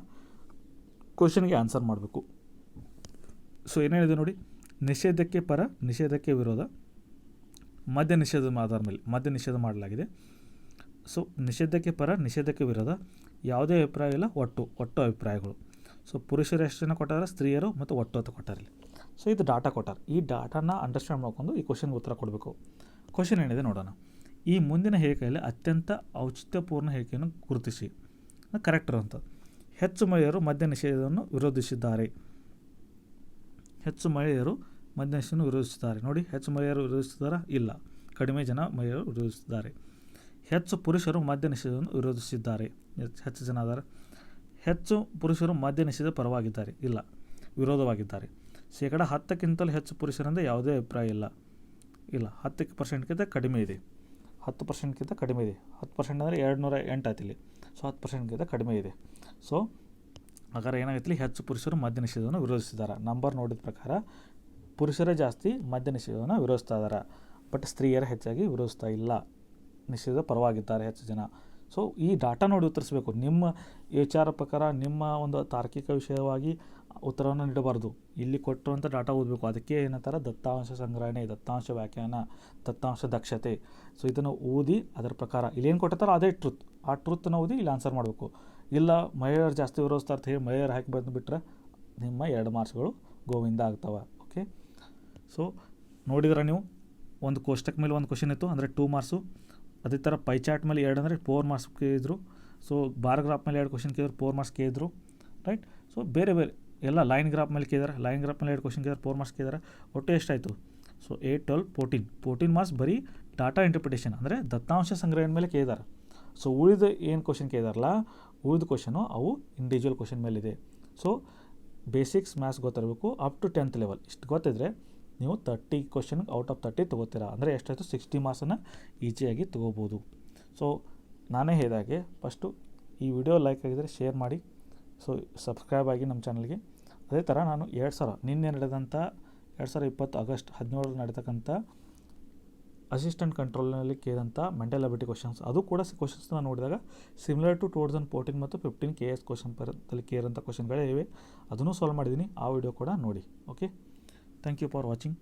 ಕ್ವಶನ್ಗೆ ಆನ್ಸರ್ ಮಾಡಬೇಕು. ಸೊ ಏನೇನಿದೆ ನೋಡಿ. ನಿಷೇಧಕ್ಕೆ ಪರ, ನಿಷೇಧಕ್ಕೆ ವಿರೋಧ, ಮದ್ಯ ನಿಷೇಧದ ಆಧಾರದ ಮೇಲೆ ಮದ್ಯ ನಿಷೇಧ ಮಾಡಲಾಗಿದೆ. ಸೊ ನಿಷೇಧಕ್ಕೆ ಪರ, ನಿಷೇಧಕ್ಕೆ ವಿರೋಧ, ಯಾವುದೇ ಅಭಿಪ್ರಾಯ ಇಲ್ಲ, ಒಟ್ಟು ಅಭಿಪ್ರಾಯಗಳು. ಸೊ ಪುರುಷರು ಎಷ್ಟು ಜನ ಕೊಟ್ಟಾರೆ? ಸ್ತ್ರೀಯರು ಮತ್ತು ಒಟ್ಟು ಅಂತ ಕೊಟ್ಟಾರೆ. ಸೊ ಇದು ಡಾಟಾ ಕೊಟ್ಟಾರೆ. ಈ ಡಾಟಾನ ಅಂಡರ್ಸ್ಟ್ಯಾಂಡ್ ಮಾಡ್ಕೊಂಡು ಈ ಕ್ವಶನ್ಗೆ ಉತ್ತರ ಕೊಡಬೇಕು. ಕ್ವಶನ್ ಏನಿದೆ ನೋಡೋಣ. ಈ ಮುಂದಿನ ಹೇಳಿಕೆಯಲ್ಲಿ ಅತ್ಯಂತ ಔಚಿತ್ಯಪೂರ್ಣ ಹೇಳಿಕೆಯನ್ನು ಗುರುತಿಸಿ, ಕರೆಕ್ಟ್ ಇರುವಂಥದ್ದು. ಹೆಚ್ಚು ಮಹಿಳೆಯರು ಮದ್ಯ ನಿಷೇಧವನ್ನು ವಿರೋಧಿಸಿದ್ದಾರೆ. ಹೆಚ್ಚು ಮಹಿಳೆಯರು ಮದ್ಯ ನಿಷೇಧವನ್ನು ವಿರೋಧಿಸಿದ್ದಾರೆ. ನೋಡಿ, ಹೆಚ್ಚು ಮಹಿಳೆಯರು ವಿರೋಧಿಸಿದಾರಾ? ಇಲ್ಲ, ಕಡಿಮೆ ಜನ ಮಹಿಳೆಯರು ವಿರೋಧಿಸಿದ್ದಾರೆ. ಹೆಚ್ಚು ಪುರುಷರು ಮದ್ಯ ನಿಷೇಧವನ್ನು ವಿರೋಧಿಸಿದ್ದಾರೆ. ಹೆಚ್ಚು ಜನ ಅದಾರ. ಹೆಚ್ಚು ಪುರುಷರು ಮದ್ಯ ನಿಷೇಧ ಪರವಾಗಿದ್ದಾರೆ. ಇಲ್ಲ, ವಿರೋಧವಾಗಿದ್ದಾರೆ. 10%ಕ್ಕಿಂತಲೂ ಹೆಚ್ಚು ಪುರುಷರಿಂದ ಯಾವುದೇ ಅಭಿಪ್ರಾಯ ಇಲ್ಲ. 10%ಗಿಂತ ಕಡಿಮೆ ಇದೆ. 10%ಗಿಂತ ಕಡಿಮೆ ಇದೆ. 10% ಅಂದರೆ 208 ಆಯ್ತು ಇಲ್ಲಿ. ಸೊ 10%ಗಿಂತ ಕಡಿಮೆ ಇದೆ. ಸೊ ಹಾಗಾದ್ರೆ ಏನಾಗೈತಿ? ಹೆಚ್ಚು ಪುರುಷರು ಮದ್ಯ ನಿಷೇಧವನ್ನು ವಿರೋಧಿಸಿದ್ದಾರೆ. ನಂಬರ್ ನೋಡಿದ ಪ್ರಕಾರ ಪುರುಷರೇ ಜಾಸ್ತಿ ಮದ್ಯ ನಿಷೇಧವನ್ನು ವಿರೋಧಿಸ್ತಾ ಇದ್ದಾರೆ, ಬಟ್ ಸ್ತ್ರೀಯರು ಹೆಚ್ಚಾಗಿ ವಿರೋಧಿಸ್ತಾ ಇಲ್ಲ. ನಿಷೇಧ ಪರವಾಗಿದ್ದಾರೆ ಹೆಚ್ಚು ಜನ. ಸೊ ಈ ಡಾಟಾ ನೋಡಿ ಉತ್ತರಿಸಬೇಕು. ನಿಮ್ಮ ವಿಚಾರ ಪ್ರಕಾರ ನಿಮ್ಮ ಒಂದು ತಾರ್ಕಿಕ ವಿಷಯವಾಗಿ ಉತ್ತರವನ್ನು ನೀಡಬಾರ್ದು. ಇಲ್ಲಿ ಕೊಟ್ಟಿರುವಂಥ ಡಾಟಾ ಓದಬೇಕು. ಅದಕ್ಕೆ ಏನಂತಾರೆ? ದತ್ತಾಂಶ ಸಂಗ್ರಹಣೆ, ದತ್ತಾಂಶ ವ್ಯಾಖ್ಯಾನ, ದತ್ತಾಂಶ ದಕ್ಷತೆ. ಸೊ ಇದನ್ನು ಓದಿ ಅದರ ಪ್ರಕಾರ ಇಲ್ಲೇನು ಕೊಟ್ಟಿರ್ತಾರೋ ಅದೇ ಟ್ರುತ್. ಆ ಟ್ರುತ್ತನ್ನು ಓದಿ ಇಲ್ಲಿ ಆನ್ಸರ್ ಮಾಡಬೇಕು. ಇಲ್ಲ ಮಹಿಳೆಯರು ಜಾಸ್ತಿ ವಿರೋಧಿಸ್ತಾ ಅಂತ ಹೇಳಿ ಮಹಿಳೆಯರು ಹಾಕಿ ಬಂದುಬಿಟ್ರೆ ನಿಮ್ಮ 2 ಮಾರ್ಕ್ಸ್ಗಳು ಗೋವಿಂದ ಆಗ್ತವೆ. ಓಕೆ, ಸೊ ನೋಡಿದ್ರೆ ನೀವು ಒಂದು ಕೋಷ್ಟಕ ಮೇಲೆ ಒಂದು ಕ್ವಶನ್ ಇತ್ತು, ಅಂದರೆ 2 ಮಾರ್ಕ್ಸು. ಅದೇ ಥರ ಪೈ ಚಾರ್ಟ್ ಮೇಲೆ 2 ಅಂದರೆ 4 ಮಾರ್ಕ್ಸ್ ಕೇಳಿದ್ರು. ಸೊ ಬಾರ್ ಗ್ರಾಫ್ ಮೇಲೆ 2 ಕ್ವಶನ್ ಕೇಳಿದ್ರು, 4 ಮಾರ್ಕ್ಸ್ ಕೇಳಿದ್ರು, ರೈಟ್. ಸೊ ಬೇರೆ ಎಲ್ಲ ಲೈನ್ ಗ್ರಾಫ್ ಮೇಲೆ ಕೇಳಿದಾರೆ. ಲೈನ್ ಗ್ರಾಫ್ ಮೇಲೆ 2 ಕ್ವಶನ್ ಕೇಳಿದ್ರೆ 4 ಮಾರ್ಕ್ಸ್ ಕೇಳಿದಾರೆ. ಒಟ್ಟು ಎಷ್ಟಾಯಿತು? ಸೊ 8, 12, 14 ಮಾರ್ಕ್ಸ್ ಬರೀ ಡಾಟಾ ಇಂಟರ್ಪ್ರಿಟೇಷನ್ ಅಂದರೆ ದತ್ತಾಂಶ ಸಂಗ್ರಹಣೆ ಮೇಲೆ ಕೇಳಿದಾರೆ. ಸೊ ಉಳಿದ ಏನು ಕ್ವಶನ್ ಕೇಳಿದಾರಲ್ಲ, ಉಳಿದ ಕ್ವಶನು ಅವು ಇಂಡಿವಿಜುವಲ್ ಕ್ವಶನ್ ಮೇಲಿದೆ. ಸೊ ಬೇಸಿಕ್ಸ್ ಮ್ಯಾಥ್ಸ್ ಗೊತ್ತಿರಬೇಕು. ಅಪ್ ಟು 10th ಲೆವೆಲ್ ಇಷ್ಟು ಗೊತ್ತಿದ್ರೆ ನೀವು 30 ಕ್ವಶನ್ ಔಟ್ ಆಫ್ 30 ತೊಗೋತೀರಾ. ಅಂದರೆ ಎಷ್ಟಾಯಿತು? 60 ಮಾರ್ಕ್ಸನ್ನು ಈಸಿಯಾಗಿ ತೊಗೋಬೋದು. ಸೊ ನಾನೇ ಹೇಳಿದಾಗೆ ಫಸ್ಟು ಈ ವಿಡಿಯೋ ಲೈಕ್ ಆಗಿದ್ದರೆ ಶೇರ್ ಮಾಡಿ. ಸೊ ಸಬ್ಸ್ಕ್ರೈಬ್ ಆಗಿ ನಮ್ಮ ಚಾನಲ್ಗೆ. ಅದೇ ಥರ ನಾನು ನಿನ್ನೆ ನಡೆದಂಥ 2020 ಆಗಸ್ಟ್ 17 ನಡೀತಕ್ಕಂಥ ಅಸಿಸ್ಟೆಂಟ್ ಕಂಟ್ರೋಲ್ನಲ್ಲಿ ಕೇಳಿದಂಥ ಮೆಂಟಲ್ ಅಬಿಲಿಟಿ ಕ್ವಶನ್ಸ್, ಅದು ಕೂಡ ಕ್ವಶನ್ಸ್ನ ನೋಡಿದಾಗ ಸಿಮಿಲರ್ ಟು 2014 ಮತ್ತು 15 KS ಕ್ವಶನ್ ಪೇಪರಲ್ಲಿ ಕೇಳಿದಂಥ ಕ್ವಶನ್ಗಳೇ ಇವೆ. ಅದನ್ನು ಸಾಲ್ವ್ ಮಾಡಿದ್ದೀನಿ. ಆ ವಿಡಿಯೋ ಕೂಡ ನೋಡಿ. Okay, thank you for watching.